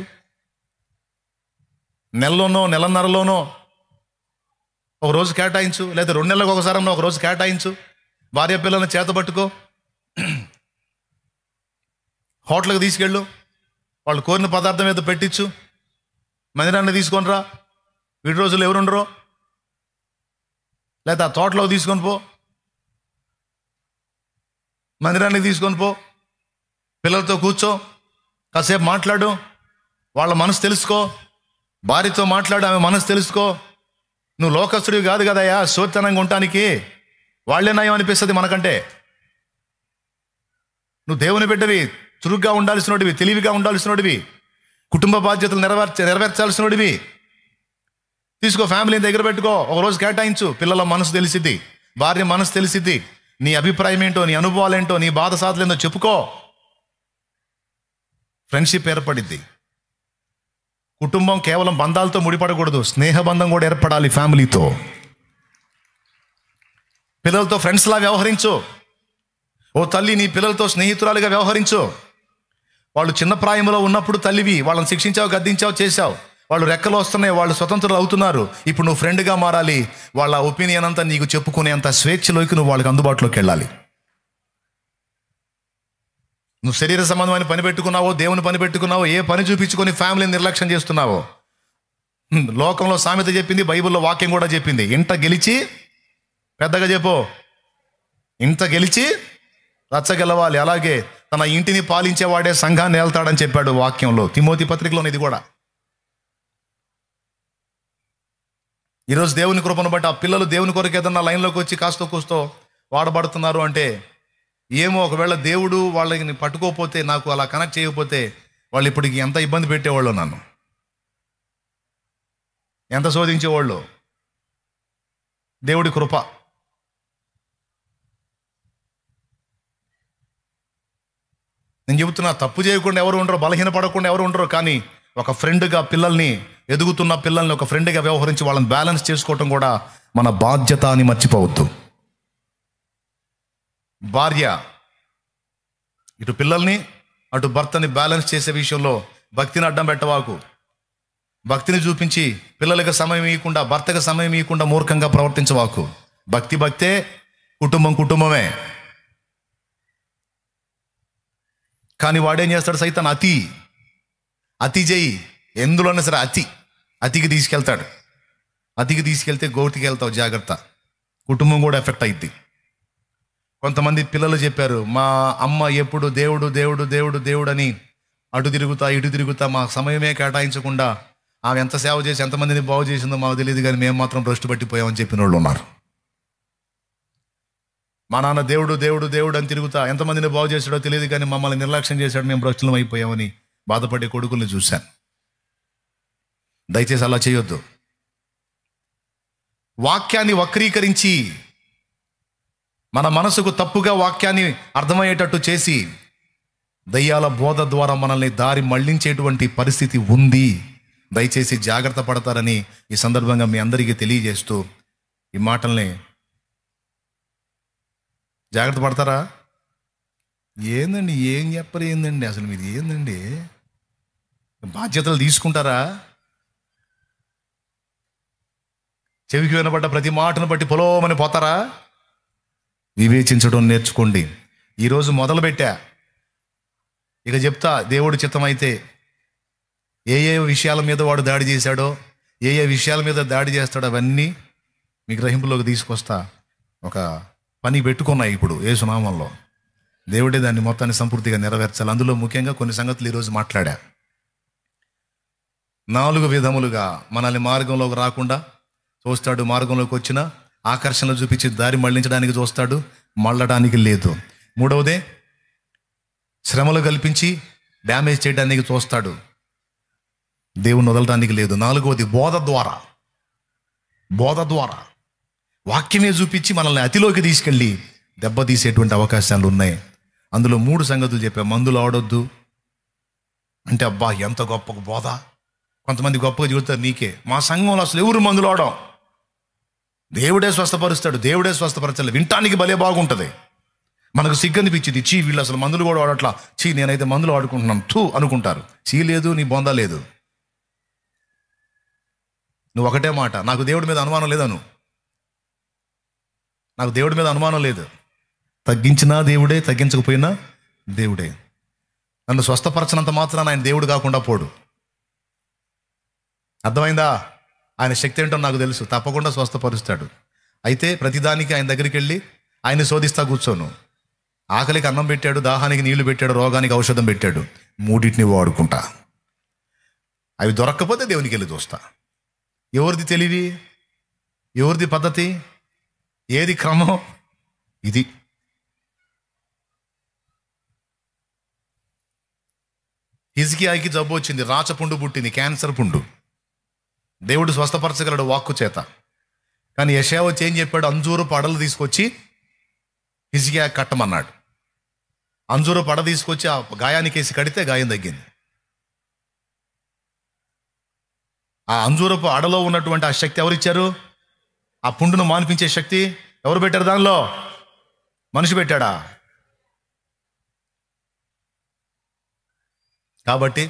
నెలలోనో నెలన్నరలోనో ఒక రోజు కేటాయించు, లేదా 2 నెలలకు ఒకసారి ఒక రోజు కేటాయించు. భార్య పిల్లల్ని చేతబట్టుకో, హోటల్కి తీసుకెళ్ళు, వాళ్ళు కోరిన పదార్థం ఏదో పెట్టించు, మందిరాన్ని తీసుకొని రా. వీడి రోజులు ఎవరుండరో, లేదా తోటలో తీసుకొని పో, మందిరాన్ని తీసుకొని పో, పిల్లలతో కూర్చో, కాసేపు మాట్లాడు, వాళ్ళ మనసు తెలుసుకో. భార్యతో మాట్లాడు, ఆమె మనసు తెలుసుకో. నువ్వు లోకస్తుడివి కాదు కదయ్యా సోత్తనంగా ఉండటానికి, వాళ్ళే నయం అనిపిస్తుంది మనకంటే. నువ్వు దేవుని బిడ్డవి, చురుగ్గా ఉండాల్సినోడివి, తెలివిగా ఉండాల్సినోడివి, కుటుంబ బాధ్యతలు నెరవేర్చాల్సినోడివి. తీసుకో, ఫ్యామిలీని దగ్గర పెట్టుకో, ఒక రోజు కేటాయించు. పిల్లల మనసు తెలిసిద్ది, భార్య మనసు తెలిసిద్ది, నీ అభిప్రాయం ఏంటో, నీ అనుభవాలు ఏంటో, నీ బాధ సాధలేందో చెప్పుకో. ఫ్రెండ్షిప్ ఏర్పడిద్ది. కుటుంబం కేవలం బంధాలతో ముడిపడకూడదు, స్నేహబంధం కూడా ఏర్పడాలి ఫ్యామిలీతో. పిల్లలతో ఫ్రెండ్స్లా వ్యవహరించు. ఓ తల్లి, నీ పిల్లలతో స్నేహితురాలుగా వ్యవహరించు. వాళ్ళు చిన్న ప్రాయంలో ఉన్నప్పుడు తల్లివి, వాళ్ళని శిక్షించావు, గద్దించావు, చేశావు. వాళ్ళు రెక్కలు వస్తున్నాయి, వాళ్ళు స్వతంత్రులు అవుతున్నారు. ఇప్పుడు నువ్వు ఫ్రెండ్గా మారాలి. వాళ్ళ ఒపీనియన్ అంతా నీకు చెప్పుకునేంత స్వేచ్ఛలోకి నువ్వు వాళ్ళకి అందుబాటులోకి వెళ్ళాలి. నువ్వు శరీర సంబంధమైన పని పెట్టుకున్నావో, దేవుని పని పెట్టుకున్నావో, ఏ పని చూపించుకొని ఫ్యామిలీని నిర్లక్ష్యం చేస్తున్నావో. లోకంలో సామెత చెప్పింది, బైబిల్లో వాక్యం కూడా చెప్పింది. ఇంట గెలిచి, పెద్దగా చెప్పు, ఇంట గెలిచి రచ్చ గెలవాలి. అలాగే తన ఇంటిని పాలించేవాడే సంఘాన్ని ఏళ్తాడని చెప్పాడు వాక్యంలో, తిమోతి పత్రికలోని. ఇది కూడా ఈరోజు దేవుని కృపను బట్టి ఆ పిల్లలు దేవుని కొరకు ఏదన్నా లైన్లోకి వచ్చి కాస్తో కూస్తో వాడబడుతున్నారు అంటే ఏమో, ఒకవేళ దేవుడు వాళ్ళని పట్టుకోకపోతే, నాకు అలా కనెక్ట్ చేయకపోతే వాళ్ళు ఇప్పటికి ఎంత ఇబ్బంది పెట్టేవాళ్ళు, నన్ను ఎంత శోధించేవాళ్ళు. దేవుడి కృప. నేను చెబుతున్నా, తప్పు చేయకుండా ఎవరు ఉండరు, బలహీనపడకుండా ఎవరు ఉండరు. కానీ ఒక ఫ్రెండ్గా పిల్లల్ని, ఎదుగుతున్న పిల్లల్ని ఒక ఫ్రెండ్గా వ్యవహరించి వాళ్ళని బ్యాలెన్స్ చేసుకోవటం కూడా మన బాధ్యత అని మర్చిపోవద్దు. భార్య ఇటు పిల్లల్ని అటు భర్తని బ్యాలెన్స్ చేసే విషయంలో భక్తిని అడ్డం పెట్టవాకు. భక్తిని చూపించి పిల్లలకు సమయం ఇవ్వకుండా, భర్తకు సమయం ఇవ్వకుండా మూర్ఖంగా ప్రవర్తించవాకు. భక్తే, కుటుంబమే. కానీ వాడేం చేస్తాడు? సైతాన్ అతి చేయి, ఎందులోనే సరే అతికి తీసుకెళ్తాడు. అతికి తీసుకెళ్తే గోటికి వెళ్తావు, జాగ్రత్త. కుటుంబం కూడా ఎఫెక్ట్ అయింది. కొంతమంది పిల్లలు చెప్పారు, మా అమ్మ ఎప్పుడు దేవుడు దేవుడు దేవుడు దేవుడు అని అటు తిరుగుతా ఇటు తిరుగుతా మా సమయమే కేటాయించకుండా ఆమె ఎంత సేవ చేసి ఎంతమందిని బాగు చేసిందో మాకు తెలియదు, కానీ మేము మాత్రం భ్రష్టు పట్టిపోయామని చెప్పిన వాళ్ళు ఉన్నారు. మా నాన్న దేవుడు దేవుడు దేవుడు అని తిరుగుతా ఎంతమందిని బాగు చేశాడో తెలియదు, కానీ మమ్మల్ని నిర్లక్ష్యం చేశాడు, మేము భ్రష్టులం అయిపోయామని బాధపడే కొడుకుల్ని చూశాను. దయచేసి అలా చేయొద్దు. వాక్యాన్ని వక్రీకరించి, మన మనసుకు తప్పుగా వాక్యాన్ని అర్థమయ్యేటట్టు చేసి దయ్యాల బోధ ద్వారా మనల్ని దారి మళ్లించేటువంటి పరిస్థితి ఉంది. దయచేసి జాగ్రత్త పడతారని ఈ సందర్భంగా మీ అందరికీ తెలియజేస్తూ ఈ మాటల్ని, జాగ్రత్త పడతారా? ఏందండి, ఏం చెప్పరు ఏందండి, అసలు మీరు ఏందండి, బాధ్యతలు తీసుకుంటారా? చెవికి వినబడ్డ ప్రతి మాటను బట్టి పొలోమని పోతారా? వివేచించడం నేర్చుకోండి. ఈరోజు మొదలుపెట్టా, ఇక చెప్తా. దేవుడు చిత్తమైతే ఏ విషయాల మీద వాడు దాడి చేశాడో, ఏ విషయాల మీద దాడి చేస్తాడో అవన్నీ మీ గ్రహింపులోకి తీసుకొస్తా. ఒక పని పెట్టుకున్నాయి ఇప్పుడు యేసునామంలో. దేవుడే దాన్ని మొత్తాన్ని సంపూర్తిగా నెరవేర్చాలి. అందులో ముఖ్యంగా కొన్ని సంగతులు ఈరోజు మాట్లాడా. 4 విధములుగా మనల్ని మార్గంలోకి రాకుండా చూస్తాడు. మార్గంలోకి వచ్చిన ఆకర్షణలు చూపించి దారి మళ్లించడానికి చూస్తాడు, మళ్ళడానికి లేదు. 3వదే శ్రమలు కల్పించి డ్యామేజ్ చేయడానికి చూస్తాడు, దేవుని వదలడానికి లేదు. 4వది బోధ ద్వారా వాక్యమే చూపించి మనల్ని అతిలోకి తీసుకెళ్ళి దెబ్బతీసేటువంటి అవకాశాలు ఉన్నాయి. అందులో 3 సంగతులు చెప్పా. మందులు ఆడొద్దు అంటే, అబ్బా ఎంత గొప్ప బోధ. కొంతమంది గొప్పగా చెబుతారు, నీకే మా సంఘంలో అసలు ఎవరు మందులు ఆడం, దేవుడే స్వస్థపరుస్తాడు, దేవుడే స్వస్థపరచాలి, వినటానికి భలే బాగుంటుంది. మనకు సిగ్గనిపించింది, చీ వీళ్ళు అసలు మందులు కూడా వాడట్లా, చీ నేనైతే మందులు ఆడుకుంటున్నాను అనుకుంటారు. చీ లేదు, నీ బొందా లేదు. నువ్వు ఒకటే మాట, నాకు దేవుడి మీద అనుమానం లేదను. నాకు దేవుడి మీద అనుమానం లేదు. తగ్గించినా దేవుడే, తగ్గించకపోయినా దేవుడే. నన్ను స్వస్థపరచనంత మాత్రాన ఆయన దేవుడు కాకుండా పోడు. అర్థమైందా? ఆయన శక్తి ఏంటో నాకు తెలుసు, తప్పకుండా స్వస్థపరుస్తాడు. అయితే ప్రతిదానికి ఆయన దగ్గరికి వెళ్ళి ఆయన్ని శోధిస్తా కూర్చోను. ఆకలికి అన్నం పెట్టాడు, దాహానికి నీళ్లు పెట్టాడు, రోగానికి ఔషధం పెట్టాడు. 3 వాడుకుంటా. అవి దొరక్కపోతే దేవునికి వెళ్ళి చూస్తా. ఎవరిది తెలివి, ఎవరిది పద్ధతి, ఏది క్రమం? ఇది. హిజ్కియాకి జబ్బు వచ్చింది, రాచపుండు పుట్టింది, క్యాన్సర్ పుండు. దేవుడు స్వస్థపరచగలడు వాక్కు చేత. కానీ యెషయా వచ్చి ఏం చెప్పాడు? అంజూరు పడలు తీసుకొచ్చి హిజ్కియా కట్టమన్నాడు. అంజూరు పడ తీసుకొచ్చి ఆ గాయానికి వేసి కడితే గాయం తగ్గింది. ఆ అంజూరపు అడలో ఉన్నటువంటి ఆ శక్తి ఎవరిచ్చారు? ఆ పుండును మాన్పించే శక్తి ఎవరు పెట్టారు? దానిలో మనిషి పెట్టాడా? కాబట్టి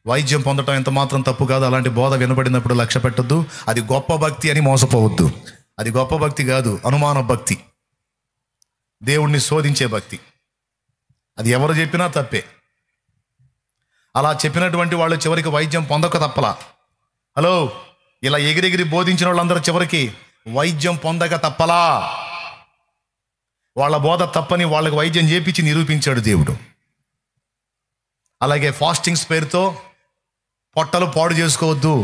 వైద్యం పొందటం ఎంత మాత్రం తప్పు కాదు. అలాంటి బోధ వినబడినప్పుడు లక్ష్య పెట్టొద్దు. అది గొప్ప భక్తి అని మోసపోవద్దు. అది గొప్ప భక్తి కాదు, అనుమాన భక్తి, దేవుణ్ణి శోధించే భక్తి. అది ఎవరు చెప్పినా తప్పే. అలా చెప్పినటువంటి వాళ్ళు చివరికి వైద్యం పొందక తప్పలా. హలో, ఇలా ఎగిరెగిరి బోధించిన వాళ్ళందరూ చివరికి వైద్యం పొందక తప్పలా. వాళ్ళ బోధ తప్పని వాళ్ళకి వైద్యం చేపించి నిరూపించాడు దేవుడు. అలాగే ఫాస్టింగ్స్ పేరుతో పొట్టలు పాడు చేసుకోవద్దు,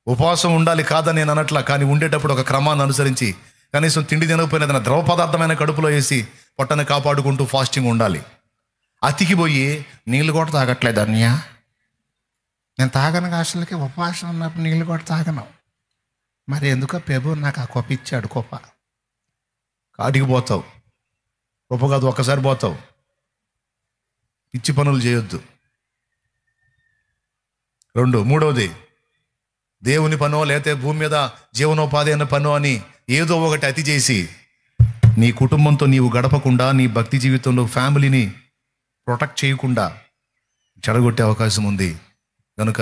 ఉపవాసం ఉండాలి కాదని నేను అనట్లా. కానీ ఉండేటప్పుడు ఒక క్రమాన్ని అనుసరించి కనీసం తిండి తినకపోయినా ఏదైనా ద్రవ పదార్థమైన కడుపులో వేసి పొట్టని కాపాడుకుంటూ ఫాస్టింగ్ ఉండాలి. అతికిపోయి నీళ్ళు కూడా తాగట్లేదు అన్నయ్య, నేను తాగను, అసలుకి ఉపవాసం ఉన్నప్పుడు నీళ్ళు కూడా తాగను, మరి ఎందుకో ప్రభు నాకు ఆ కొప్ప ఇచ్చాడు. కొప్ప కాటికి పోతావు, గొప్ప కాదు, ఒక్కసారి పోతావు. పిచ్చి పనులు చేయొద్దు. మూడవది, దేవుని పనో లేతే భూమి మీద జీవనోపాధి అన్న పనో అని ఏదో ఒకటి అతి చేసి నీ కుటుంబంతో నీవు గడపకుండా, నీ భక్తి జీవితంలో ఫ్యామిలీని ప్రొటెక్ట్ చేయకుండా చెడగొట్టే అవకాశం ఉంది. కనుక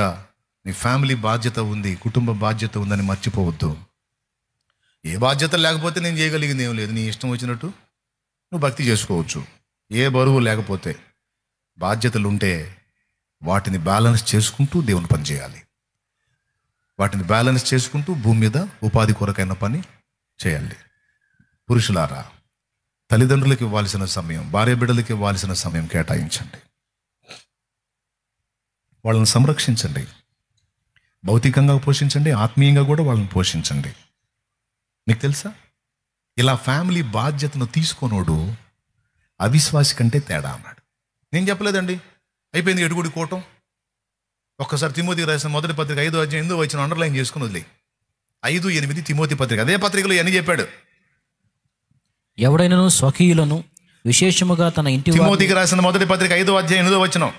నీ ఫ్యామిలీ బాధ్యత ఉంది, కుటుంబ బాధ్యత ఉందని మర్చిపోవద్దు. ఏ బాధ్యత లేకపోతే నేను చేయగలిగింది ఏం లేదు, నీ ఇష్టం వచ్చినట్టు నువ్వు భక్తి చేసుకోవచ్చు. ఏ బరువు లేకపోతే బాధ్యతలు ఉంటే వాటిని బ్యాలెన్స్ చేసుకుంటూ దేవుని పని చేయాలి. వాటిని బ్యాలెన్స్ చేసుకుంటూ భూమి మీద ఉపాధి కొరకైన పని చేయాలి. పురుషులారా, తల్లిదండ్రులకు ఇవ్వాల్సిన సమయం, భార్య బిడ్డలకు ఇవ్వాల్సిన సమయం కేటాయించండి. వాళ్ళని సంరక్షించండి, భౌతికంగా పోషించండి, ఆత్మీయంగా కూడా వాళ్ళని పోషించండి. మీకు తెలుసా, ఇలా ఫ్యామిలీ బాధ్యతను తీసుకోనోడు అవిశ్వాసి కంటే తేడా అన్నాడు. నేను చెప్పలేదండి, అయిపోయింది ఎడుగుడి కోటం. ఒక్కసారి తిమోతికి రాసిన మొదటి పత్రిక 5వ అధ్యాయం 8వ వచనం అండర్లైన్ చేసుకుని వదిలే. 5:8 తిమోతి పత్రిక, అదే పత్రికలో అని చెప్పాడు. ఎవడైనను స్వకీయులను విశేషముగా తన ఇంటి, తిమోతికి రాసిన మొదటి పత్రిక 5వ అధ్యాయం 8వ వచనం,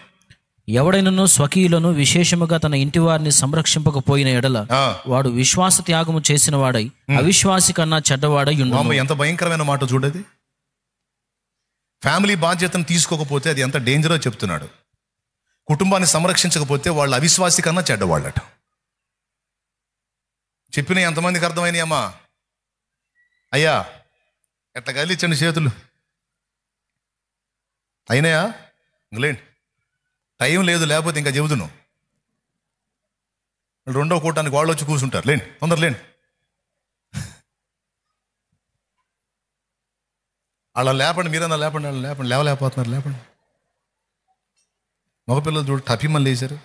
ఎవడైనను స్వకీయులను విశేషముగా తన ఇంటి వారిని సంరక్షింపకపోయిన ఎడల వాడు విశ్వాస త్యాగము చేసిన వాడై అవిశ్వాసి కన్నా చెడ్డవాడై ఉండును. ఎంత భయంకరమైన మాట చూడది. ఫ్యామిలీ బాధ్యతను తీసుకోకపోతే అది ఎంత డేంజరో చెప్తున్నాడు. కుటుంబాన్ని సంరక్షించకపోతే వాళ్ళు అవిశ్వాసి కన్నా చెడ్డవాళ్ళట. చెప్పిన ఎంతమందికి అర్థమైనాయి అమ్మా? అయ్యా ఎట్లా కదిలించండి చేతులు. అయినాయా? ఇంకలేండి, టైం లేదు, లేకపోతే ఇంకా చెబుతును. రెండో కూటానికి వాళ్ళు వచ్చి కూర్చుంటారు. లేండి, తొందర లేండి. అలా లేపండి, మీరన్నా లేపండి, వాళ్ళు లేపండి. లేవలేకపోతున్నారు, లేపండి. మగపిల్లలు చూడు టపిమని లేచారు.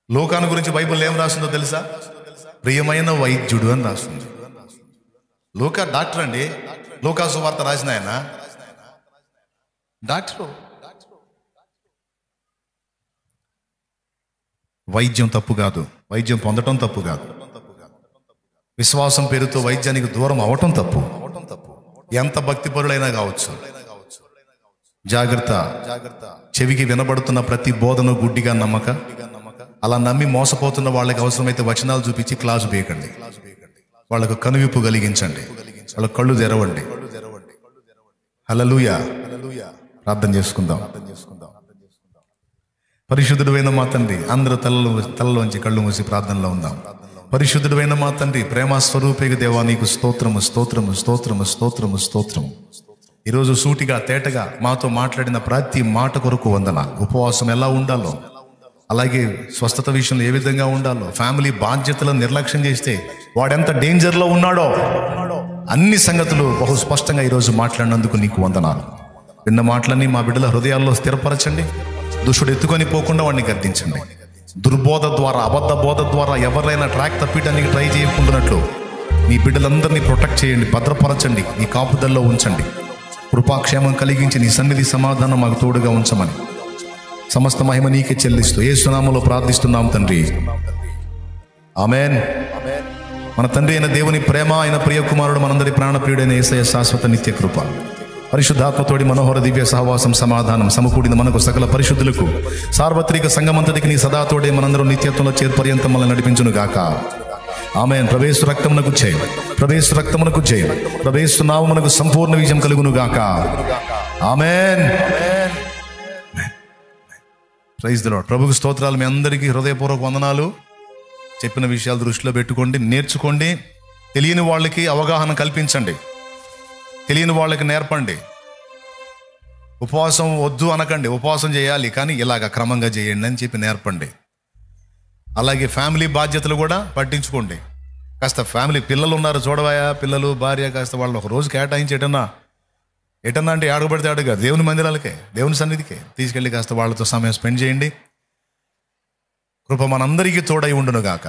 లోకాన్ని గురించి బైబిల్ ఏం రాస్తుందో తెలుసా? ప్రియమైన వైద్యుడు అని రాస్తుంది. లోకా డాక్టర్ అండి, లోకాసు వార్త రాసిన ఆయన డాక్టరు. వైద్యం తప్పు కాదు, వైద్యం పొందటం తప్పు కాదు, విశ్వాసం పేరుతో వైద్యానికి దూరం అవటం తప్పు. ఎంత భక్తిపరులైనా కావచ్చు. జాగ్రత్త, చెవికి వినబడుతున్న ప్రతి బోధను గుడ్డిగా నమ్మక. అలా నమ్మి మోసపోతున్న వాళ్ళకి అవసరమైతే వచనాలు చూపించి క్లాసు వేయకండి. వాళ్ళకు కనువిప్పు కలిగించండి, వాళ్ళ కళ్ళు తెరవండి. హల్లెలూయా. ప్రార్థన చేసుకుందాం. పరిశుద్ధుడైన మా తండ్రి, అందరూ తలలోంచి కళ్ళు మూసి ప్రార్థనలో ఉందాం. పరిశుద్ధుడైన మా తండ్రి, ప్రేమ స్వరూపిక దేవా, నీకు స్తోత్రము స్తోత్రము స్తోత్రము స్తోత్రము స్తోత్రము. ఈరోజు సూటిగా తేటగా మాతో మాట్లాడిన ప్రతి మాట కొరకు వందనాలు. ఉపవాసం ఎలా ఉండాలో, అలాగే స్వస్థత విషయంలో ఏ విధంగా ఉండాలో, ఫ్యామిలీ బాధ్యతలను నిర్లక్ష్యం చేస్తే వాడెంత డేంజర్లో ఉన్నాడో, అన్ని సంగతులు బహు స్పష్టంగా ఈరోజు మాట్లాడినందుకు నీకు వందనాలు. విన్న మాటలన్నీ మా బిడ్డల హృదయాల్లో స్థిరపరచండి. దుష్టుడు ఎత్తుకొని పోకుండా వాడిని గద్దించండి. దుర్బోధ ద్వారా, అబద్ధ బోధ ద్వారా ఎవరైనా ట్రాక్ తప్పిటానికి ట్రై చేయకుండానట్లు నీ బిడ్డలందరినీ ప్రొటెక్ట్ చేయండి, భద్రపరచండి, నీ కాపుదల్లో ఉంచండి. కృపాక్షేమం కలిగించి నీ సన్నిధి సమాధానం మాకు తోడుగా ఉంచమని సమస్త మహిమ నీకే చెల్లిస్తూ యేసు నామములో ప్రార్థిస్తున్నాం తండ్రి, ఆమేన్. మన తండ్రి అయిన దేవుని ప్రేమ, ఆయన ప్రియ కుమారుడు, మనందరి ప్రాణప్రియుడైన యేసయ్య శాశ్వత నిత్య కృప, పరిశుద్ధాత్మతోడి మనోహర దివ్య సహవాసం, సమాధానం సమకూడిన మనకు సకల పరిశుద్ధులకు సార్వత్రిక సంఘమంతటికి నీ సదాతోడే మనందరూ నిత్యత్వంలో చేర్పర్యంతం మనల్ని నడిపించును గాక. ఆమేన్. ప్రవేశ రక్తమునకు జయం, ప్రవేశ రక్తమునకు జయం, ప్రవేశ నామమునకు సంపూర్ణ విజయం కలుగును గాక. ఆమేన్. Praise the lord. ప్రభుకు స్తోత్రాలు. మీ అందరికీ హృదయపూర్వక వందనాలు. చెప్పిన విషయాలు దృష్టిలో పెట్టుకోండి, నేర్చుకోండి. తెలియని వాళ్ళకి అవగాహన కల్పించండి, తెలియని వాళ్ళకి నేర్పండి. ఉపవాసం వద్దు అనకండి, ఉపవాసం చేయాలి కానీ ఇలాగ క్రమంగా చేయండి అని చెప్పి నేర్పండి. అలాగే ఫ్యామిలీ బాధ్యతలు కూడా పట్టించుకోండి. కాస్త ఫ్యామిలీ పిల్లలు ఉన్నారు చూడవాయా, పిల్లలు భార్య కాస్త వాళ్ళు ఒక రోజు కేటాయించి ఎటన్నా అంటే ఆడబడితే ఆడుగా దేవుని మందిరాలకే, దేవుని సన్నిధికే తీసుకెళ్ళి కాస్త వాళ్ళతో సమయం స్పెండ్ చేయండి. కృప మనందరికీ తోడై ఉండును గాక.